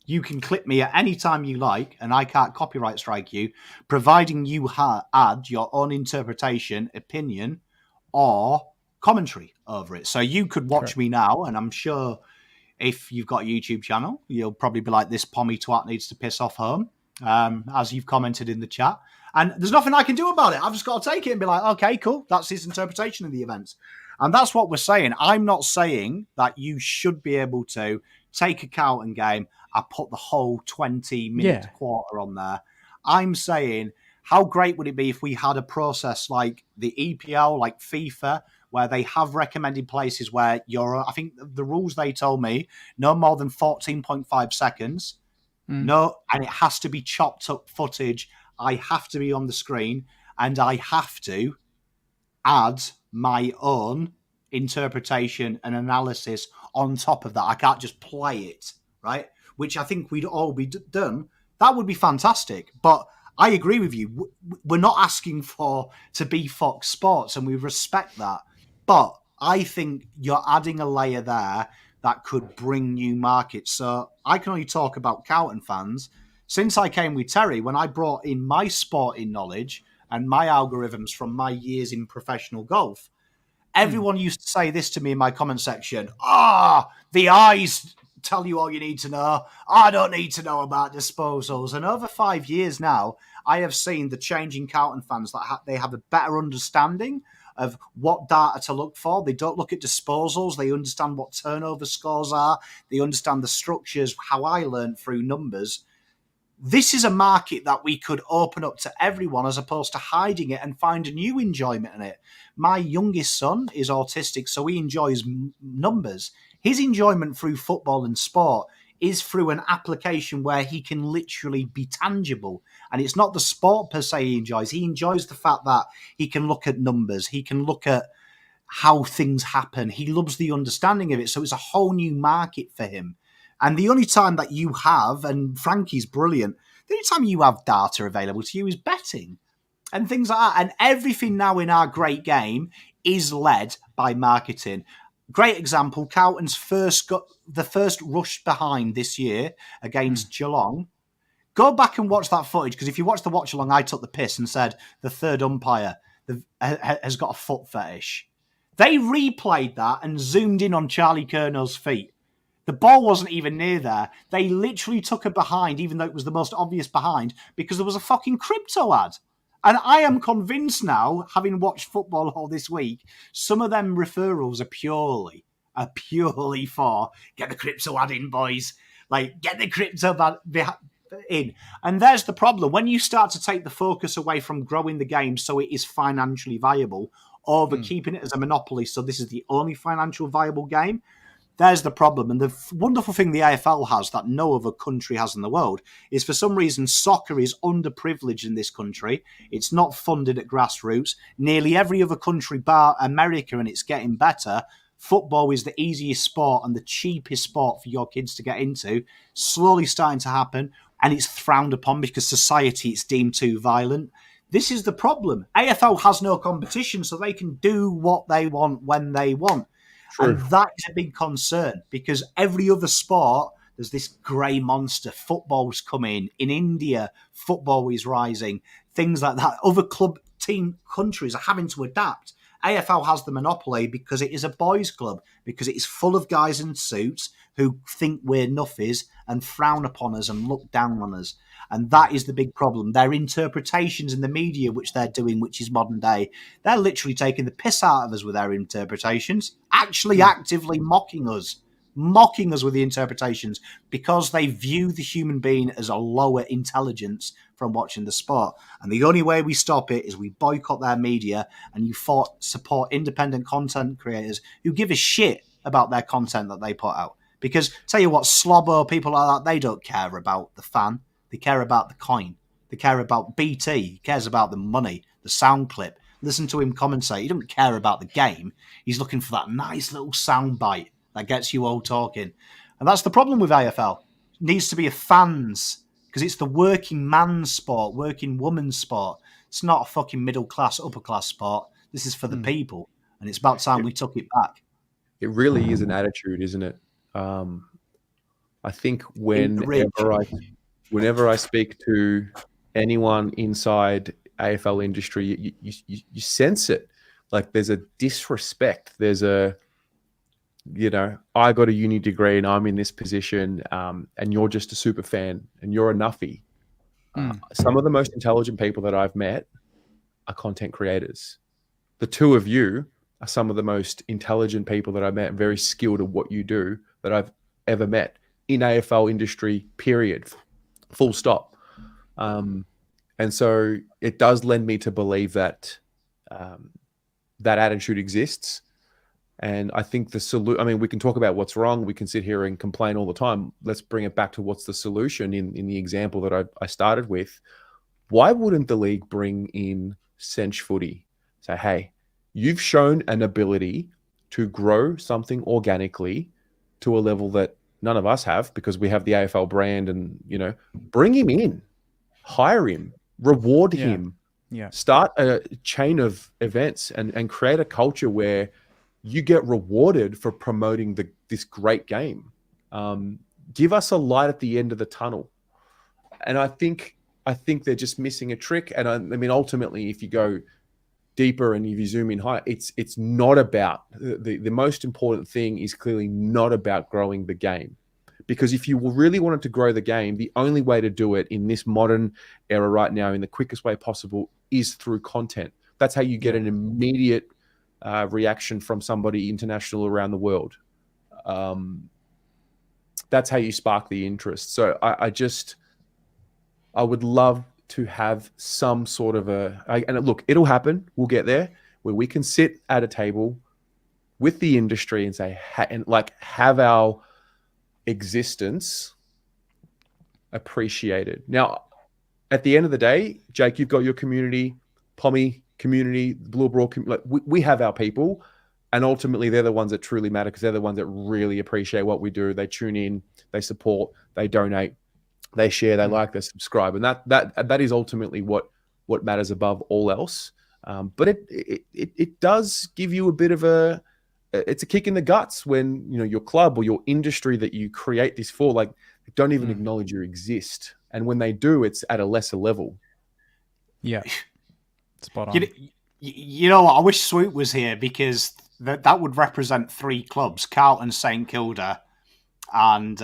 You can clip me at any time you like, and I can't copyright strike you, providing you add your own interpretation, opinion, or commentary over it. So you could watch me now, and I'm sure if you've got a YouTube channel, you'll probably be like, this pommy twat needs to piss off home, as you've commented in the chat. And there's nothing I can do about it. I've just got to take it and be like, okay, cool. That's his interpretation of the events. And that's what we're saying. I'm not saying that you should be able to take a Carlton game, I put the whole 20-minute quarter on there. I'm saying, how great would it be if we had a process like the EPL, like FIFA, where they have recommended places where I think the rules they told me, no more than 14.5 seconds. No, and it has to be chopped up footage. I have to be on the screen, and I have to add my own interpretation and analysis on top of that. I can't just play it, right? Which I think we'd all be done. That would be fantastic. But I agree with you. We're not asking to be Fox Sports, and we respect that. But I think you're adding a layer there that could bring new markets. So I can only talk about Carlton fans. Since I came with Terry, when I brought in my sporting knowledge and my algorithms from my years in professional golf, everyone used to say this to me in my comment section. The eyes tell you all you need to know. I don't need to know about disposals. And over 5 years now, I have seen the change in Carlton fans that they have a better understanding of what data to look for. They don't look at disposals. They understand what turnover scores are. They understand the structures, how I learned through numbers. This is a market that we could open up to everyone as opposed to hiding it and find a new enjoyment in it. My youngest son is autistic, so he enjoys numbers. His enjoyment through football and sport is through an application where he can literally be tangible. And it's not the sport per se he enjoys. He enjoys the fact that he can look at numbers. He can look at how things happen. He loves the understanding of it. So it's a whole new market for him. And the only time that you have, and Frankie's brilliant, the only time you have data available to you is betting. and things like that. And everything now in our great game is led by marketing. Great example, Carlton's the first rush behind this year against Geelong. Go back and watch that footage, because if you watch the watch along, I took the piss and said the third umpire has got a foot fetish. They replayed that and zoomed in on Charlie Curnow's feet. The ball wasn't even near there. They literally took a behind, even though it was the most obvious behind, because there was a fucking crypto ad. And I am convinced now, having watched football all this week, some of them referrals are purely for get the crypto ad in, boys. Like, get the crypto ad in. And there's the problem. When you start to take the focus away from growing the game so it is financially viable, over keeping it as a monopoly, so this is the only financial viable game, there's the problem. And the wonderful thing the AFL has that no other country has in the world is, for some reason, soccer is underprivileged in this country. It's not funded at grassroots. Nearly every other country, bar America, and it's getting better, football is the easiest sport and the cheapest sport for your kids to get into. Slowly starting to happen, and it's frowned upon because society it's deemed too violent. This is the problem. AFL has no competition, so they can do what they want when they want. True. And that is a big concern, because every other sport, there's this grey monster. Football's coming. In India, football is rising. Things like that. Other club team countries are having to adapt. AFL has the monopoly because it is a boys' club, because it is full of guys in suits who think we're nuffies and frown upon us and look down on us. And that is the big problem. Their interpretations in the media, which they're doing, which is modern day, they're literally taking the piss out of us with their interpretations, actually actively mocking us with the interpretations, because they view the human being as a lower intelligence from watching the sport. And the only way we stop it is we boycott their media, and you support independent content creators who give a shit about their content that they put out. Because, tell you what, slobber, people like that, they don't care about the fan. They care about the coin. They care about BT. He cares about the money, the sound clip. Listen to him commentate. He doesn't care about the game. He's looking for that nice little sound bite that gets you all talking. And that's the problem with AFL. It needs to be a fans, because it's the working man's sport, working woman's sport. It's not a fucking middle class, upper class sport. This is for the people. And it's about time we took it back. It really is an attitude, isn't it? I think whenever I speak to anyone inside AFL industry, you sense it. Like, there's a disrespect. There's a, I got a uni degree and I'm in this position, and you're just a super fan and you're a nuffy. Some of the most intelligent people that I've met are content creators. The two of you are some of the most intelligent people that I've met, very skilled at what you do, that I've ever met in AFL industry, period. Full stop. And so it does lend me to believe that that attitude exists. And I think the solution, I mean, we can talk about what's wrong. We can sit here and complain all the time. Let's bring it back to what's the solution in the example that I started with. Why wouldn't the league bring in Sench Footy? Say, hey, you've shown an ability to grow something organically to a level that none of us have, because we have the AFL brand, and, bring him in, hire him, reward him, start a chain of events and create a culture where you get rewarded for promoting this great game. Give us a light at the end of the tunnel. And I think they're just missing a trick. And I mean, ultimately, if you go deeper and if you zoom in higher, it's not about the most important thing is clearly not about growing the game. Because if you really wanted to grow the game, the only way to do it in this modern era right now, in the quickest way possible, is through content. That's how you get an immediate reaction from somebody international around the world. That's how you spark the interest. So I would love to have some sort of and look, it'll happen. We'll get there, where we can sit at a table with the industry and say, have our existence appreciated. Now, at the end of the day, Jake, you've got your community, Pommy community, Blue Broad, we have our people, and ultimately they're the ones that truly matter, because they're the ones that really appreciate what we do. They tune in, they support, they donate, they share, they like, they subscribe, and that is ultimately what what matters above all else. But it does give you a bit of it's a kick in the guts when, you know, your club or your industry that you create this for, like, don't even acknowledge you exist. And when they do, it's at a lesser level. Yeah. Spot on. You know what? I wish Swoop was here, because that would represent 3 clubs: Carlton, St Kilda, and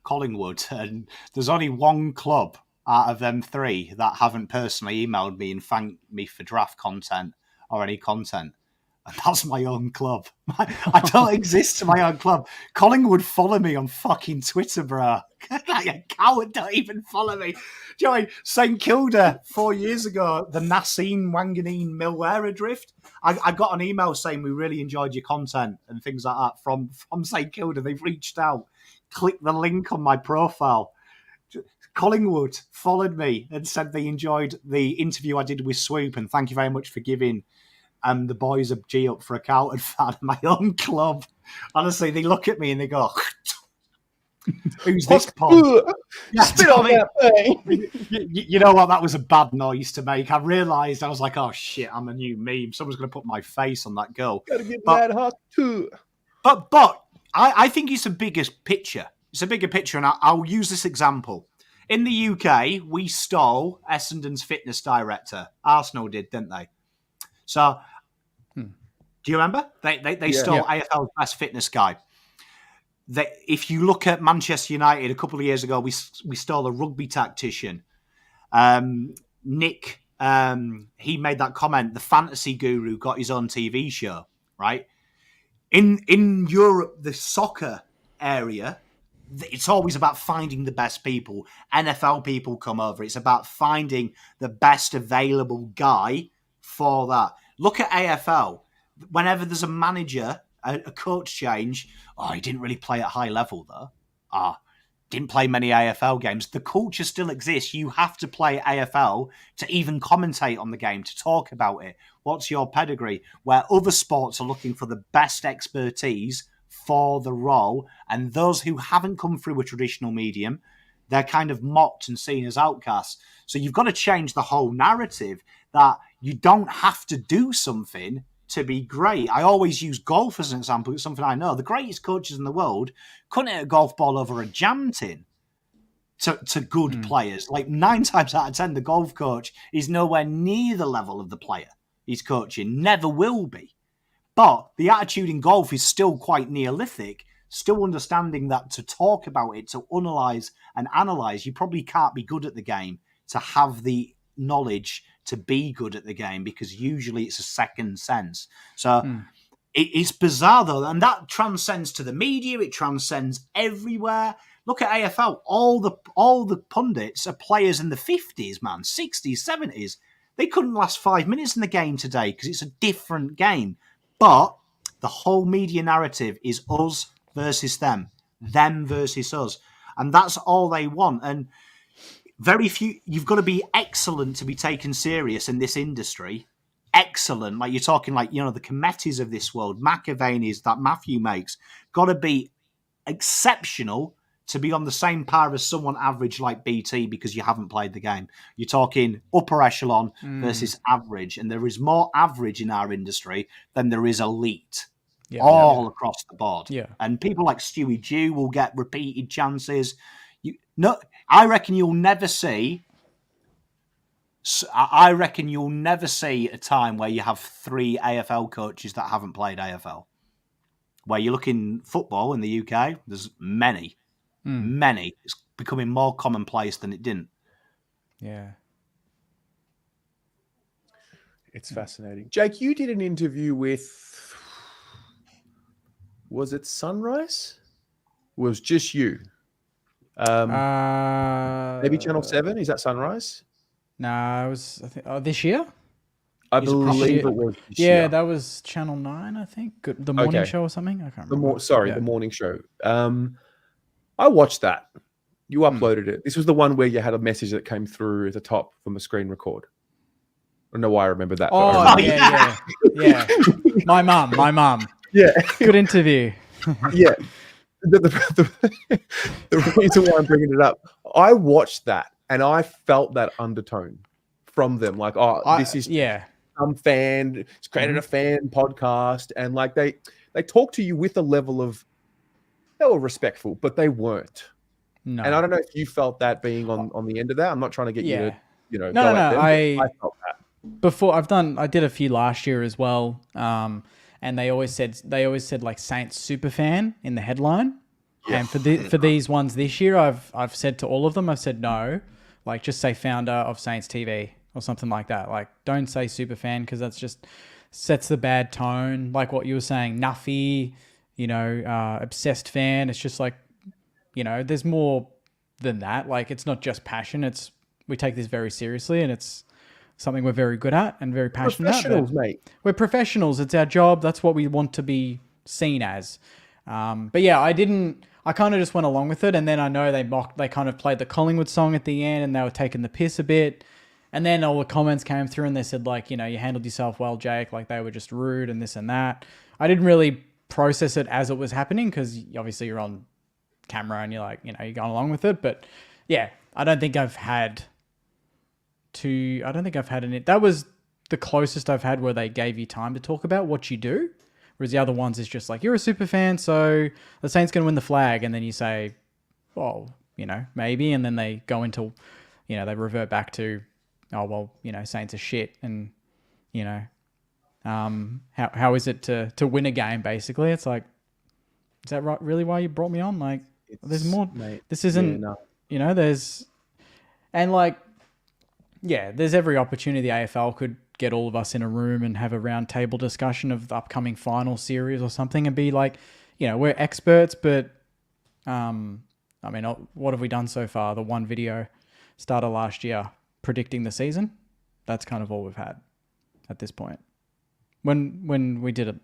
Collingwood. And there's only one club out of them 3 that haven't personally emailed me and thanked me for draft content or any content. And that's my own club. I don't exist to my own club. Collingwood follow me on fucking Twitter, bro. Like a coward, don't even follow me. Do you know what I mean? St Kilda 4 years ago, the Nassine Wanganeen Millware drift. I got an email saying we really enjoyed your content and things like that from St Kilda. They've reached out, clicked the link on my profile. Collingwood followed me and said they enjoyed the interview I did with Swoop, and thank you very much for giving the boys a G up for a Carlton fan of my own club. Honestly, they look at me and they go, "Who's this pod?" Yeah, Spit on that thing. You know what? That was a bad noise to make. I realised, I was like, "Oh shit, I'm a new meme. Someone's going to put my face on that goal." Gotta get mad hot too. But I think it's a bigger picture. It's a bigger picture, and I'll use this example. In the UK, we stole Essendon's fitness director. Arsenal did, didn't they? So, do you remember? They stole AFL's best fitness guy. If you look at Manchester United a couple of years ago, we stole a rugby tactician. Nick, he made that comment. The fantasy guru got his own TV show, right? In Europe, the soccer area, it's always about finding the best people. NFL people come over. It's about finding the best available guy for that. Look at AFL. Whenever there's a manager, a coach change, he didn't really play at high level though. Didn't play many AFL games. The culture still exists. You have to play AFL to even commentate on the game, to talk about it. What's your pedigree? Where other sports are looking for the best expertise for the role, and those who haven't come through a traditional medium, they're kind of mocked and seen as outcasts. So you've got to change the whole narrative that you don't have to do something to be great. I always use golf as an example. It's something I know. The greatest coaches in the world couldn't hit a golf ball over a jam tin to good players. Like 9 times out of 10, the golf coach is nowhere near the level of the player he's coaching. Never will be. But the attitude in golf is still quite Neolithic, still understanding that to talk about it, to analyse and analyse, you probably can't be good at the game to have the knowledge to be good at the game, because usually it's a second sense. So it's bizarre though, and that transcends to the media, it transcends everywhere. Look at AFL, all the pundits are players in the 50s, man, 60s, 70s. They couldn't last 5 minutes in the game today because it's a different game. But the whole media narrative is us versus them versus us. And that's all they want. And very few, you've got to be excellent to be taken serious in this industry. Excellent. Like you're talking like, the Comettis of this world, McAvaney's that Matthew makes, got to be exceptional to be on the same par as someone average like BT because you haven't played the game. You're talking upper echelon versus average. And there is more average in our industry than there is elite. Across the board. Yeah. And people like Stewie Dew will get repeated chances. I reckon you'll never see a time where you have 3 AFL coaches that haven't played AFL. Where you look in football in the UK, there's many. Many. It's becoming more commonplace than it didn't. Yeah. It's fascinating. Jake, you did an interview with, was it Sunrise? It was just you. Maybe Channel 7? Is that Sunrise? No, it was, I think, this year? I believe it was this year. Yeah, that was Channel 9, I think. The morning show or something? I can't remember. The morning show. I watched that. You uploaded it. This was the one where you had a message that came through at the top from a screen record. I don't know why I remember that. Oh, yeah. My mum. Yeah. Good interview. Yeah. The reason why I'm bringing it up, I watched that and I felt that undertone from them. Like, this is some fan. It's created a fan podcast, and like they talk to you with a level of, they were respectful, but they weren't. No. And I don't know if you felt that being on the end of that. I'm not trying to get you to, No, go at them. I felt that. Before I did a few last year as well. And they always said like Saints super fan in the headline. Yeah. And for these ones this year, I've said to all of them, I've said no, like just say founder of Saints TV or something like that. Like don't say super fan, because that's just sets the bad tone. Like what you were saying, Nuffy, obsessed fan. It's just like, there's more than that. Like it's not just passion. We take this very seriously, and it's something we're very good at and very passionate about. Professionals, mate. We're professionals. It's our job. That's what we want to be seen as. But yeah, I kind of just went along with it. And then I know they kind of played the Collingwood song at the end, and they were taking the piss a bit. And then all the comments came through, and they said like, you handled yourself well, Jake. Like they were just rude and this and that. I didn't really process it as it was happening, because obviously you're on camera and you're like, you're going along with it. But yeah, I don't think I've had any. That was the closest I've had where they gave you time to talk about what you do. Whereas the other ones is just like, you're a super fan, so the Saints going to win the flag. And then you say, well, maybe. And then they go into, they revert back to, oh, well, Saints are shit. And, how is it to win a game, basically? It's like, is that right? Really why you brought me on? Like, there's more. Mate, this isn't, there's, and like, yeah, there's every opportunity the AFL could get all of us in a room and have a round table discussion of the upcoming final series or something, and be like, we're experts, but what have we done so far? The one video started last year predicting the season. That's kind of all we've had at this point. When we did it,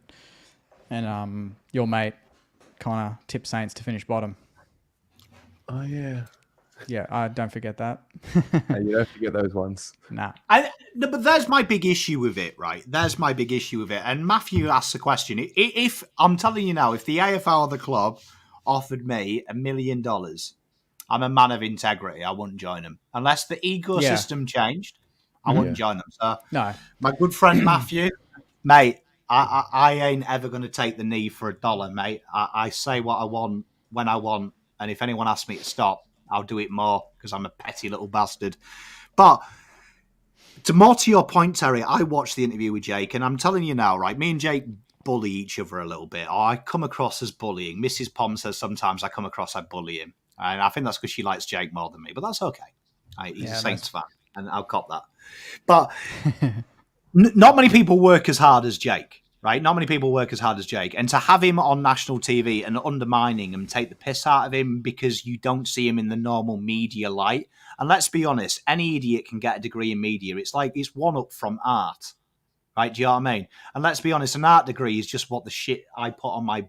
and your mate kind of tipped Saints to finish bottom. Oh yeah. Yeah, I don't forget that. Hey, you don't forget those ones. Nah. But there's my big issue with it, right? There's my big issue with it. And Matthew asked the question, if I'm telling you now, if the AFL or the club offered me $1 million, I'm a man of integrity, I wouldn't join them. Unless the ecosystem changed, I wouldn't join them. So no. My good friend Matthew, mate, I ain't ever going to take the knee for $1, mate. I say what I want when I want. And if anyone asks me to stop, I'll do it more, because I'm a petty little bastard. But more to your point, Terry, I watched the interview with Jake, and I'm telling you now, right, me and Jake bully each other a little bit, or I come across as bullying. Mrs. Pom says sometimes I come across as bullying, and I think that's because she likes Jake more than me, but that's okay. He's a Saints fan, and I'll cop that. But not many people work as hard as Jake. Right? Not many people work as hard as Jake. And to have him on national TV and undermining him, take the piss out of him because you don't see him in the normal media light. And let's be honest, any idiot can get a degree in media. It's like it's one up from art. Right? Do you know what I mean? And let's be honest, an art degree is just what the shit I put on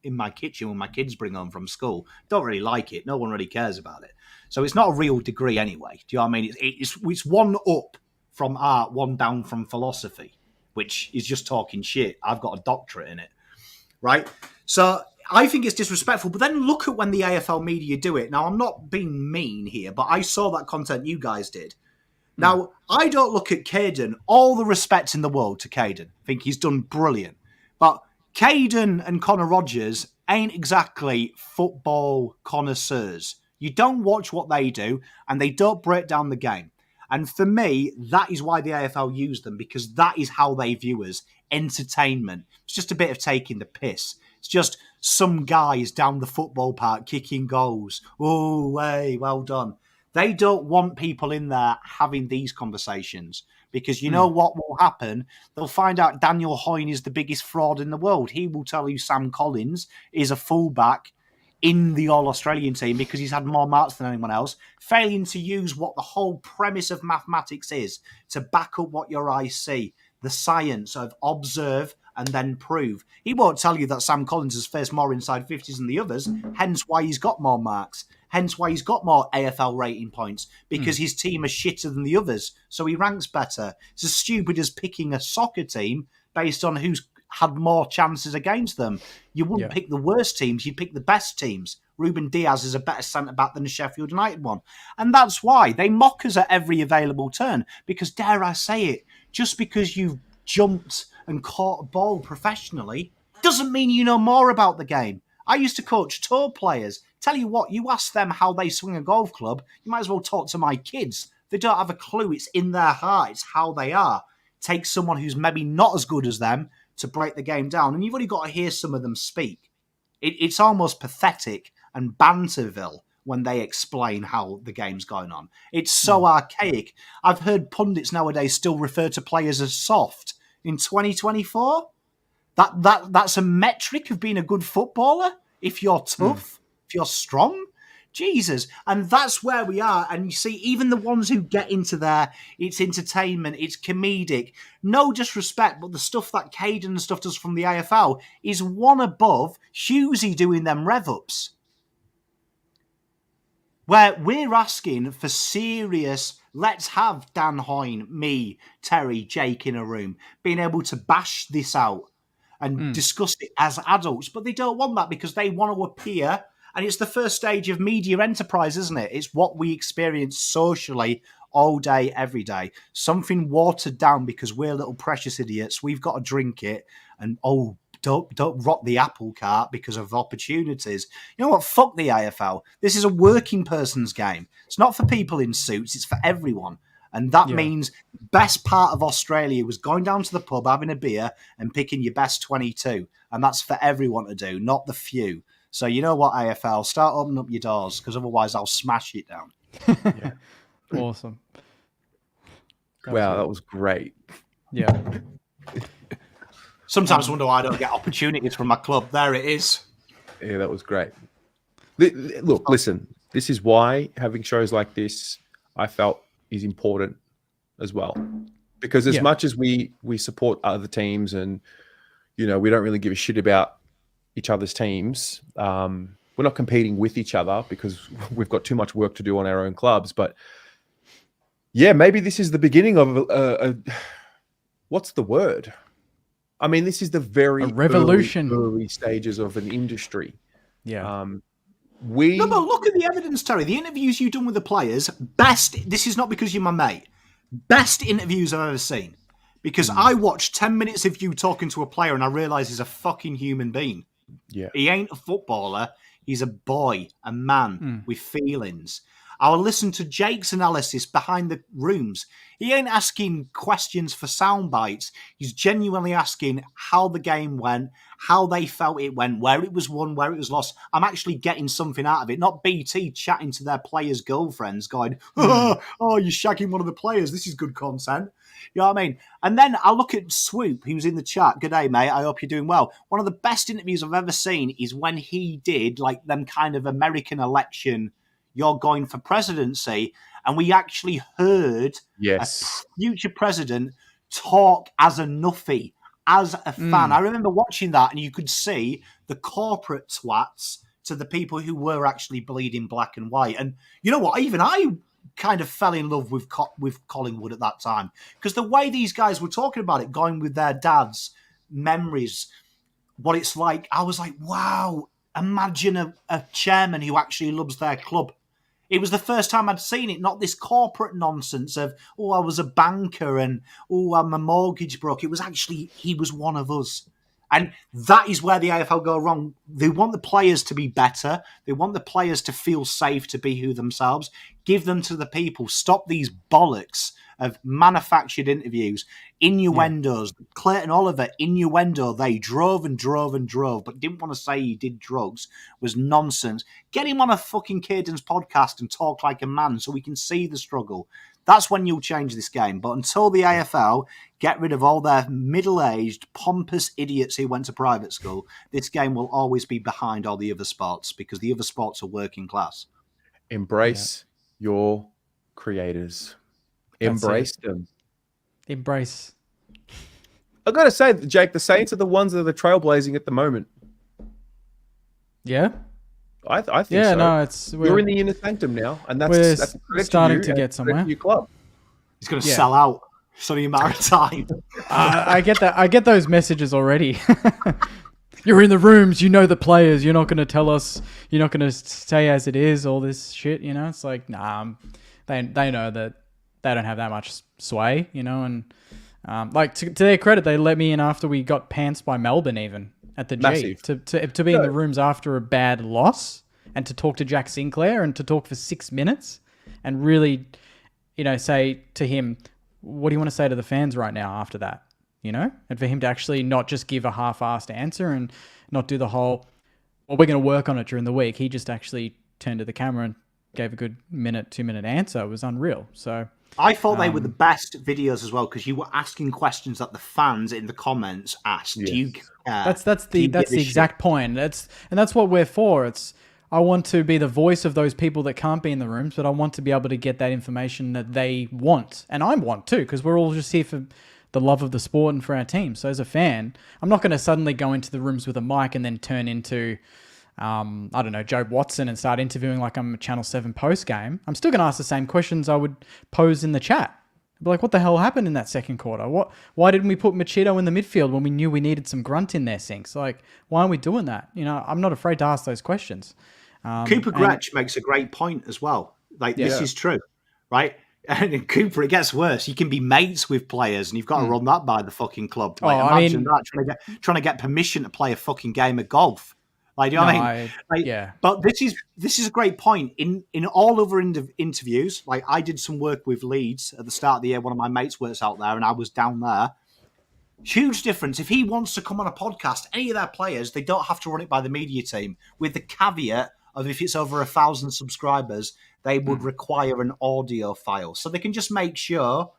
in my kitchen when my kids bring home from school. Don't really like it. No one really cares about it. So it's not a real degree anyway. Do you know what I mean? It's one up from art, one down from philosophy, which is just talking shit. I've got a doctorate in it, right? So I think it's disrespectful. But then look at when the AFL media do it. Now, I'm not being mean here, but I saw that content you guys did. Now, I don't look at Caden, all the respect in the world to Caden. I think he's done brilliant. But Caden and Connor Rogers ain't exactly football connoisseurs. You don't watch what they do, and they don't break down the game. And for me, that is why the AFL use them, because that is how they view us. Entertainment. It's just a bit of taking the piss. It's just some guys down the football park kicking goals. Oh, hey, well done. They don't want people in there having these conversations, because you know what will happen? They'll find out Daniel Hoyne is the biggest fraud in the world. He will tell you Sam Collins is a fullback in the All-Australian team because he's had more marks than anyone else, failing to use what the whole premise of mathematics is to back up what your eyes see, the science of observe and then prove. He won't tell you that Sam Collins has faced more inside 50s than the others, hence why he's got more marks, hence why he's got more AFL rating points, because his team is shitter than the others, so he ranks better. It's as stupid as picking a soccer team based on who's had more chances against them. You wouldn't pick the worst teams, you'd pick the best teams. Ruben Diaz is a better centre-back than the Sheffield United one. And that's why they mock us at every available turn. Because, dare I say it, just because you've jumped and caught a ball professionally doesn't mean you know more about the game. I used to coach tour players. Tell you what, you ask them how they swing a golf club, you might as well talk to my kids. They don't have a clue. It's in their heart. It's how they are. Take someone who's maybe not as good as them to break the game down. And you've only got to hear some of them speak. It's almost pathetic and banterville when they explain how the game's going on. It's so archaic. I've heard pundits nowadays still refer to players as soft in 2024. That's a metric of being a good footballer. If you're tough, if you're strong, Jesus. And that's where we are. And you see, even the ones who get into there, it's entertainment, it's comedic. No disrespect, but the stuff that Caden and stuff does from the AFL is one above Hughesy doing them rev-ups. Where we're asking for serious, let's have Dan Hoyne, me, Terry, Jake in a room, being able to bash this out and discuss it as adults. But they don't want that because they want to appear. And it's the first stage of media enterprise, isn't it? It's what we experience socially all day, every day. Something watered down because we're little precious idiots. We've got to drink it. And, don't rock the apple cart because of opportunities. You know what? Fuck the AFL. This is a working person's game. It's not for people in suits. It's for everyone. And that means best part of Australia was going down to the pub, having a beer and picking your best 22. And that's for everyone to do, not the few. So you know what, AFL, start opening up your doors because otherwise I'll smash it down. Awesome. Wow, that was great. Yeah. Sometimes I wonder why I don't get opportunities from my club. There it is. Yeah, that was great. Look, listen, this is why having shows like this, I felt, is important as well. Because as much as we support other teams and, we don't really give a shit about each other's teams, we're not competing with each other because we've got too much work to do on our own clubs. But yeah, maybe this is the beginning of what's the word? I mean, this is the very revolution, early stages of an industry. Yeah. No, but look at the evidence, Terry. The interviews you've done with the players, best. This is not because you're my mate. Best interviews I've ever seen. Because I watched 10 minutes of you talking to a player and I realised he's a fucking human being. Yeah. He ain't a footballer. He's a boy, a man with feelings. I'll listen to Jake's analysis behind the rooms. He ain't asking questions for sound bites. He's genuinely asking how the game went, how they felt it went, where it was won, where it was lost. I'm actually getting something out of it. Not BT chatting to their players' girlfriends going, oh, you're shagging one of the players. This is good content. You know what I mean? And then I look at Swoop, who's in the chat. Good day, mate. I hope you're doing well. One of the best interviews I've ever seen is when he did like them kind of American election, you're going for presidency. And we actually heard a future president talk as a nuffy, as a fan. I remember watching that and you could see the corporate twats to the people who were actually bleeding black and white. And you know what? Even I kind of fell in love with Collingwood at that time because the way these guys were talking about it, going with their dads' memories, what it's like, I was like, wow, imagine a chairman who actually loves their club. It was the first time I'd seen it, not this corporate nonsense of, oh, I was a banker and, oh, I'm a mortgage broker. It was actually, he was one of us. And that is where the AFL go wrong. They want the players to be better. They want the players to feel safe to be who themselves. Give them to the people. Stop these bollocks of manufactured interviews, innuendos. Yeah. Clayton Oliver, innuendo. They drove and drove and drove, but didn't want to say he did drugs, was nonsense. Get him on a fucking Caden's podcast and talk like a man so we can see the struggle. That's when you'll change this game. But until the AFL get rid of all their middle-aged, pompous idiots who went to private school, this game will always be behind all the other sports because the other sports are working class. Embrace your creators. Embrace them. Embrace. I've got to say, Jake, the Saints are the ones that are trailblazing at the moment. Yeah? I think so. No, you're in the inner sanctum now, and that's starting to get somewhere. Your club. He's going to sell out. Sunny Maritime. I get that. I get those messages already. You're in the rooms, you know the players. You're not going to tell us. You're not going to say as it is. All this shit, It's like, nah. They know that they don't have that much sway, and to their credit, they let me in after we got pantsed by Melbourne, even at the G, to be in the rooms after a bad loss and to talk to Jack Sinclair and to talk for 6 minutes and really, say to him, what do you want to say to the fans right now after that? And for him to actually not just give a half-assed answer and not do the whole, well, we're going to work on it during the week. He just actually turned to the camera and gave a good 2-minute answer. It was unreal. So I thought they were the best videos as well because you were asking questions that the fans in the comments asked. Yes. Do you care? That's the exact point. That's what we're for. I want to be the voice of those people that can't be in the rooms, but I want to be able to get that information that they want, and I want too, because we're all just here for the love of the sport and for our team. So as a fan, I'm not going to suddenly go into the rooms with a mic and then turn into, Joe Watson and start interviewing like I'm a Channel 7 post game. I'm still going to ask the same questions I would pose in the chat. I'd be like, what the hell happened in that second quarter? Why didn't we put Machito in the midfield when we knew we needed some grunt in there, Sinks? Like, why aren't we doing that? I'm not afraid to ask those questions. Cooper Gretsch makes a great point as well. This is true, right? And in Cooper, it gets worse. You can be mates with players, and you've got to run that by the fucking club. Imagine that trying to get permission to play a fucking game of golf. Do you know what I mean? Yeah. But this is a great point. In all other interviews, I did some work with Leeds at the start of the year. One of my mates works out there, and I was down there. Huge difference. If he wants to come on a podcast, any of their players, they don't have to run it by the media team, with the caveat of if it's over 1,000 subscribers, they would require an audio file. So they can just make sure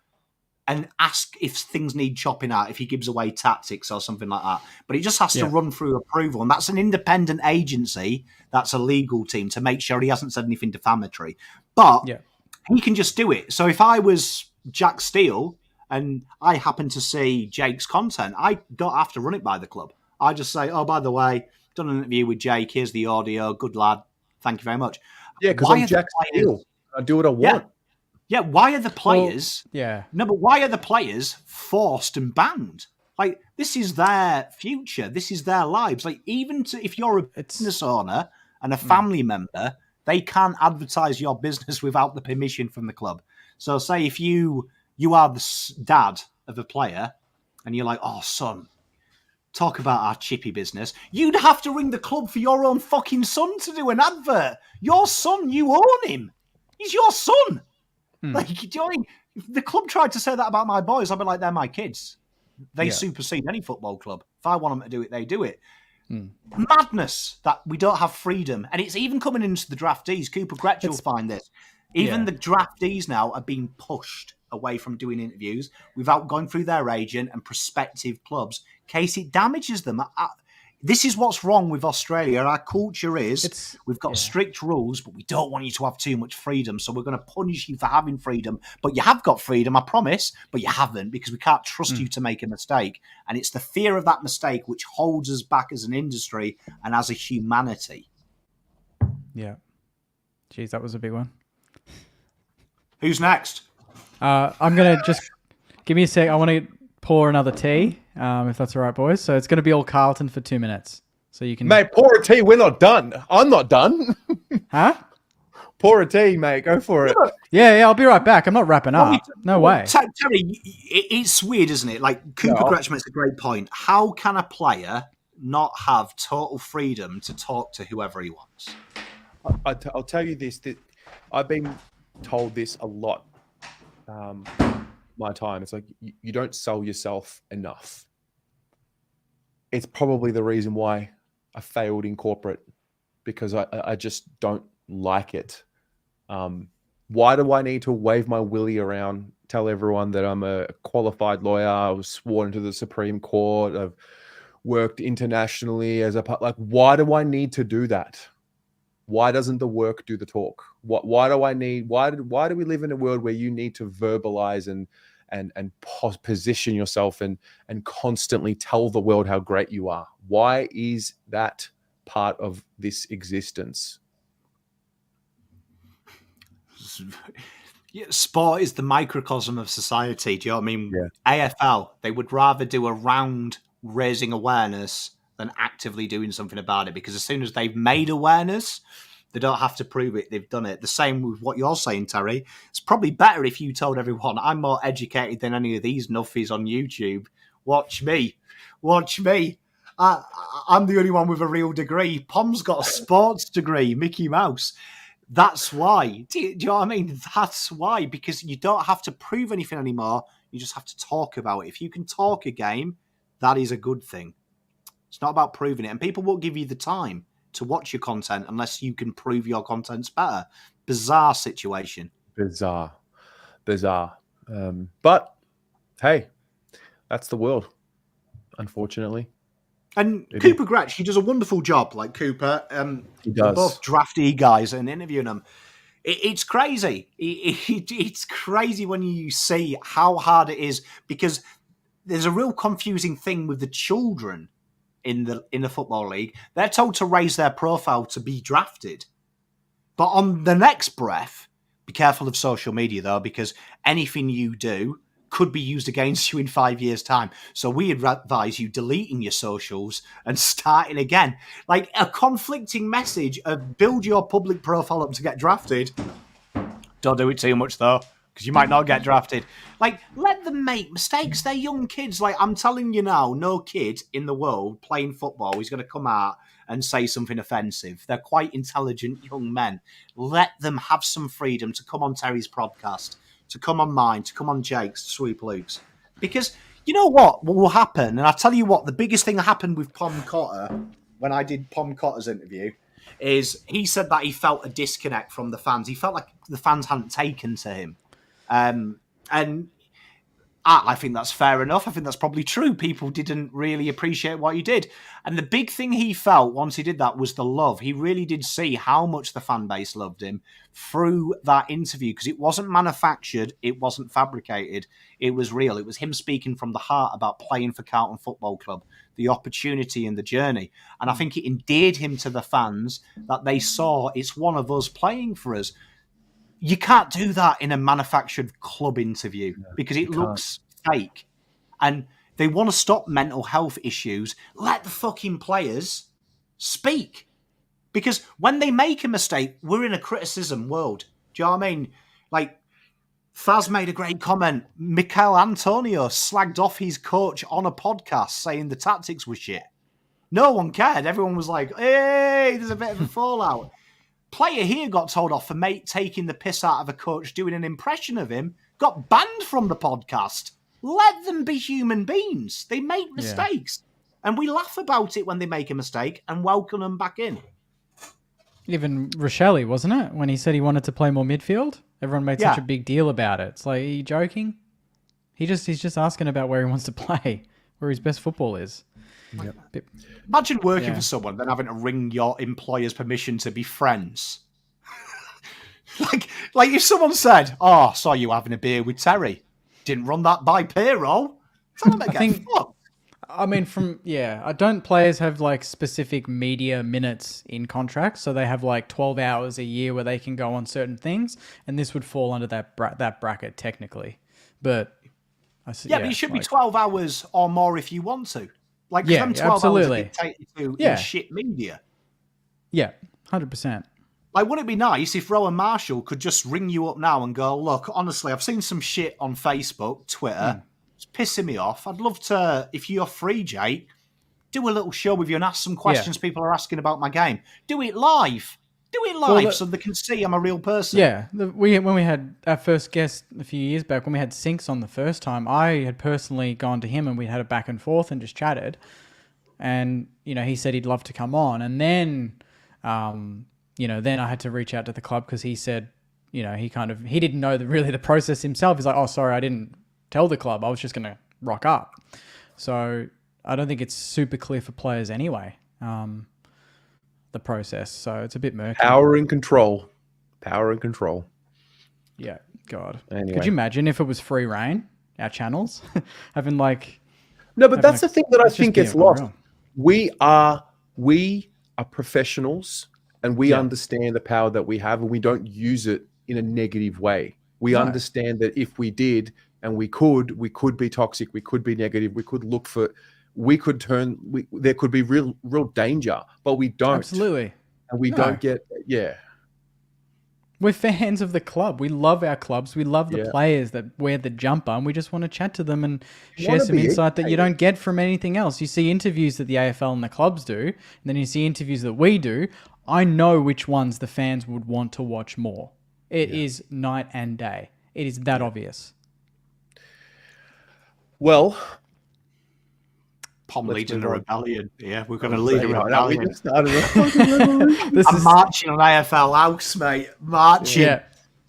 and ask if things need chopping out, if he gives away tactics or something like that. But it just has to run through approval. And that's an independent agency. That's a legal team to make sure he hasn't said anything defamatory. But he can just do it. So if I was Jack Steele and I happen to see Jake's content, I don't have to run it by the club. I just say, oh, by the way, done an interview with Jake. Here's the audio. Good lad. Thank you very much. Yeah, because I'm Jack Steele. I do what I want. Yeah, why are the players... but why are the players forced and banned? This is their future. This is their lives. Even if you're a business owner and a family member, they can't advertise your business without the permission from the club. So say if you are the dad of a player and you're like, oh, son, talk about our chippy business. You'd have to ring the club for your own fucking son to do an advert. Your son, you own him. He's your son. Do you know what I mean? If the club tried to say that about my boys, I'd be like, they're my kids. They supersede any football club. If I want them to do it, they do it. Madness that we don't have freedom. And it's even coming into the draftees. Cooper Gretsch will find this. Even the draftees now are being pushed away from doing interviews without going through their agent and prospective clubs in case it damages them. This is what's wrong with Australia. Our culture is we've got strict rules, but we don't want you to have too much freedom. So we're going to punish you for having freedom. But you have got freedom, I promise, but you haven't because we can't trust you to make a mistake. And it's the fear of that mistake which holds us back as an industry and as a humanity. Yeah. Jeez, that was a big one. Who's next? I'm going to just give me a sec. I want to pour another tea, if that's all right, boys. So it's going to be all Carlton for 2 minutes. So you can... Mate, pour a tea. We're not done. I'm not done. Huh? Pour a tea, mate. Go for it. Yeah, I'll be right back. I'm not wrapping up. No way. Terry, it's weird, isn't it? Cooper Gretsch makes a great point. How can a player not have total freedom to talk to whoever he wants? I'll tell you this. That I've been told this a lot. My time. It's like you don't sell yourself enough. It's probably the reason why I failed in corporate because I just don't like it. Why do I need to wave my willy around, tell everyone that I'm a qualified lawyer, I was sworn to the Supreme Court, I've worked internationally as why do I need to do that? Why doesn't the work do the talk? Why do we live in a world where you need to verbalize and position yourself and constantly tell the world how great you are? Why is that part of this existence? Sport is the microcosm of society. Do you know what I mean? Yeah. AFL, they would rather do a round raising awareness than actively doing something about it, because as soon as they've made awareness, they don't have to prove it. They've done it. The same with what you're saying, Terry. It's probably better if you told everyone, I'm more educated than any of these nuffies on YouTube. Watch me. Watch me. I'm the only one with a real degree. Pom's got a sports degree, Mickey Mouse. That's why. Do you know what I mean? That's why. Because you don't have to prove anything anymore. You just have to talk about it. If you can talk a game, that is a good thing. It's not about proving it. And people won't give you the time to watch your content unless you can prove your content's better. Bizarre situation. Bizarre. But hey, that's the world, unfortunately. And Cooper Gretsch, he does a wonderful job. Like Cooper, he does. Both drafty guys and interviewing them. It's crazy. It's crazy when you see how hard it is, because there's a real confusing thing with the children in the football league. They're told to raise their profile to be drafted. But on the next breath, be careful of social media though, because anything you do could be used against you in 5 years' time. So we advise you deleting your socials and starting again. Like a conflicting message of build your public profile up to get drafted. Don't do it too much though, because you might not get drafted. Like, let them make mistakes. They're young kids. Like, I'm telling you now, no kid in the world playing football is going to come out and say something offensive. They're quite intelligent young men. Let them have some freedom to come on Terry's podcast, to come on mine, to come on Jake's, to Sweep Luke's. Because you know what will happen? And I'll tell you what, the biggest thing that happened with Pom Cotter, when I did Pom Cotter's interview, is he said that he felt a disconnect from the fans. He felt like the fans hadn't taken to him. And I think that's fair enough. I think that's probably true. People didn't really appreciate what he did. And the big thing he felt once he did that was the love. He really did see how much the fan base loved him through that interview, because it wasn't manufactured. It wasn't fabricated. It was real. It was him speaking from the heart about playing for Carlton Football Club, the opportunity and the journey. And I think it endeared him to the fans that they saw it's one of us playing for us. You can't do that in a manufactured club interview because it looks fake. And they want to stop mental health issues. Let the fucking players speak. Because when they make a mistake, we're in a criticism world. Do you know what I mean? Like, Faz made a great comment. Mikel Antonio slagged off his coach on a podcast saying the tactics were shit. No one cared. Everyone was like, hey, there's a bit of a fallout. Player here got told off for taking the piss out of a coach doing an impression of him, got banned from the podcast. Let them be human beings. They make mistakes. Yeah. And we laugh about it when they make a mistake and welcome them back in. Even Rochelle, wasn't it? When he said he wanted to play more midfield? Everyone made such a big deal about it. It's like, are you joking? He's just asking about where he wants to play, where his best football is. Yep. Imagine working for someone, then having to ring your employer's permission to be friends. like if someone said, "Oh, saw you having a beer with Terry," didn't run that by payroll. I mean, don't players have like specific media minutes in contracts? So they have like 12 hours a year where they can go on certain things, and this would fall under that bracket technically. But but it should be 12 hours or more if you want to. Like, them 12 absolutely. hours take you to in shit media. Yeah, 100%. Like, wouldn't it be nice if Rowan Marshall could just ring you up now and go, look, honestly, I've seen some shit on Facebook, Twitter. It's pissing me off. I'd love to, if you're free, Jake, do a little show with you and ask some questions people are asking about my game. Do it live. So they can see I'm a real person. Yeah. When we had our first guest a few years back, when we had Sinks on the first time, I had personally gone to him and we had a back and forth and just chatted. And, he said he'd love to come on. And then, then I had to reach out to the club because he said, he didn't know the process himself. He's like, oh, sorry, I didn't tell the club. I was just going to rock up. So I don't think it's super clear for players anyway. The process, so it's a bit murky. Power and control. Yeah, God. Anyway. Could you imagine if it was free reign, our channels? having like... No, but that's the thing that I think gets lost. We are professionals and we understand the power that we have and we don't use it in a negative way. We understand that if we did and we could be toxic, we could be negative, we could look for we could there could be real danger, but we don't. Absolutely. And we don't get, We're fans of the club. We love our clubs. We love the players that wear the jumper, and we just want to chat to them and share some insight that you don't get from anything else. You see interviews that the AFL and the clubs do, and then you see interviews that we do. I know which ones the fans would want to watch more. It is night and day. It is that obvious. Well, Pom leading a rebellion. Yeah, we're going to lead a rebellion. We just started I'm marching on AFL House, mate. Marching. Yeah.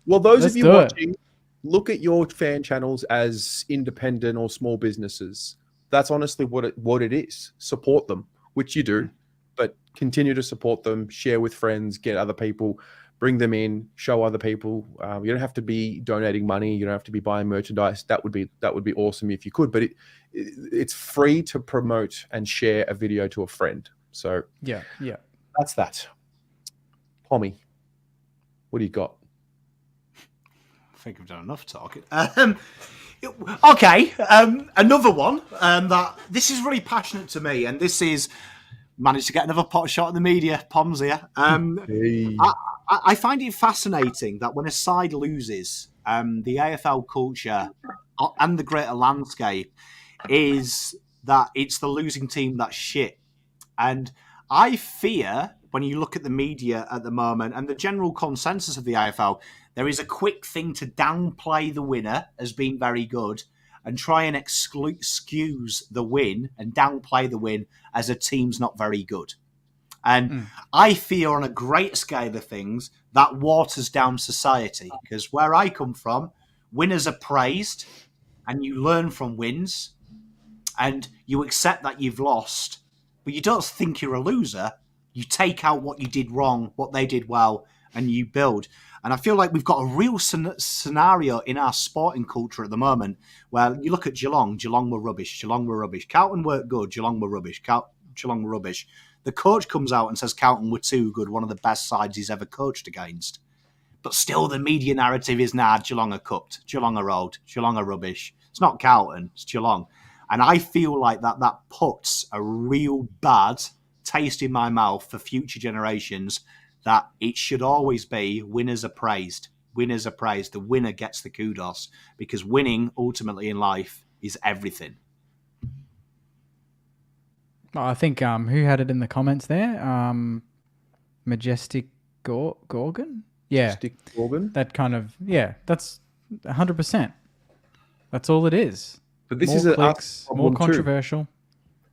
Well, those of you watching, look at your fan channels as independent or small businesses. That's honestly what it is. Support them, which you do, but continue to support them, share with friends, get other people, bring them in, show other people. You don't have to be donating money. You don't have to be buying merchandise. That would be awesome if you could, but it's free to promote and share a video to a friend. So yeah, that's that. Pommy, what do you got? I think I've done enough talking. Okay, another one that this is really passionate to me, and this is managed to get another pot shot in the media. Pom's here. I find it fascinating that when a side loses, the AFL culture and the greater landscape is that it's the losing team that's shit. And I fear when you look at the media at the moment and the general consensus of the AFL, there is a quick thing to downplay the winner as being very good and try and excuse the win and downplay the win as a team's not very good. And I fear on a great scale of things that waters down society, because where I come from, winners are praised and you learn from wins and you accept that you've lost, but you don't think you're a loser. You take out what you did wrong, what they did well, and you build. And I feel like we've got a real scenario in our sporting culture at the moment where you look at Geelong were rubbish, Carlton weren't good, Geelong were rubbish, Geelong were rubbish. The coach comes out and says Carlton were too good, one of the best sides he's ever coached against. But still the media narrative is, Geelong are cooked, Geelong are old, Geelong are rubbish. It's not Carlton, it's Geelong. And I feel like that puts a real bad taste in my mouth for future generations, that it should always be winners are praised. Winners are praised. The winner gets the kudos, because winning ultimately in life is everything. I think who had it in the comments there? Majestic Gorgon? Yeah. Majestic Gorgon? That kind of, that's 100%. That's all it is. But this more is clicks, more controversial.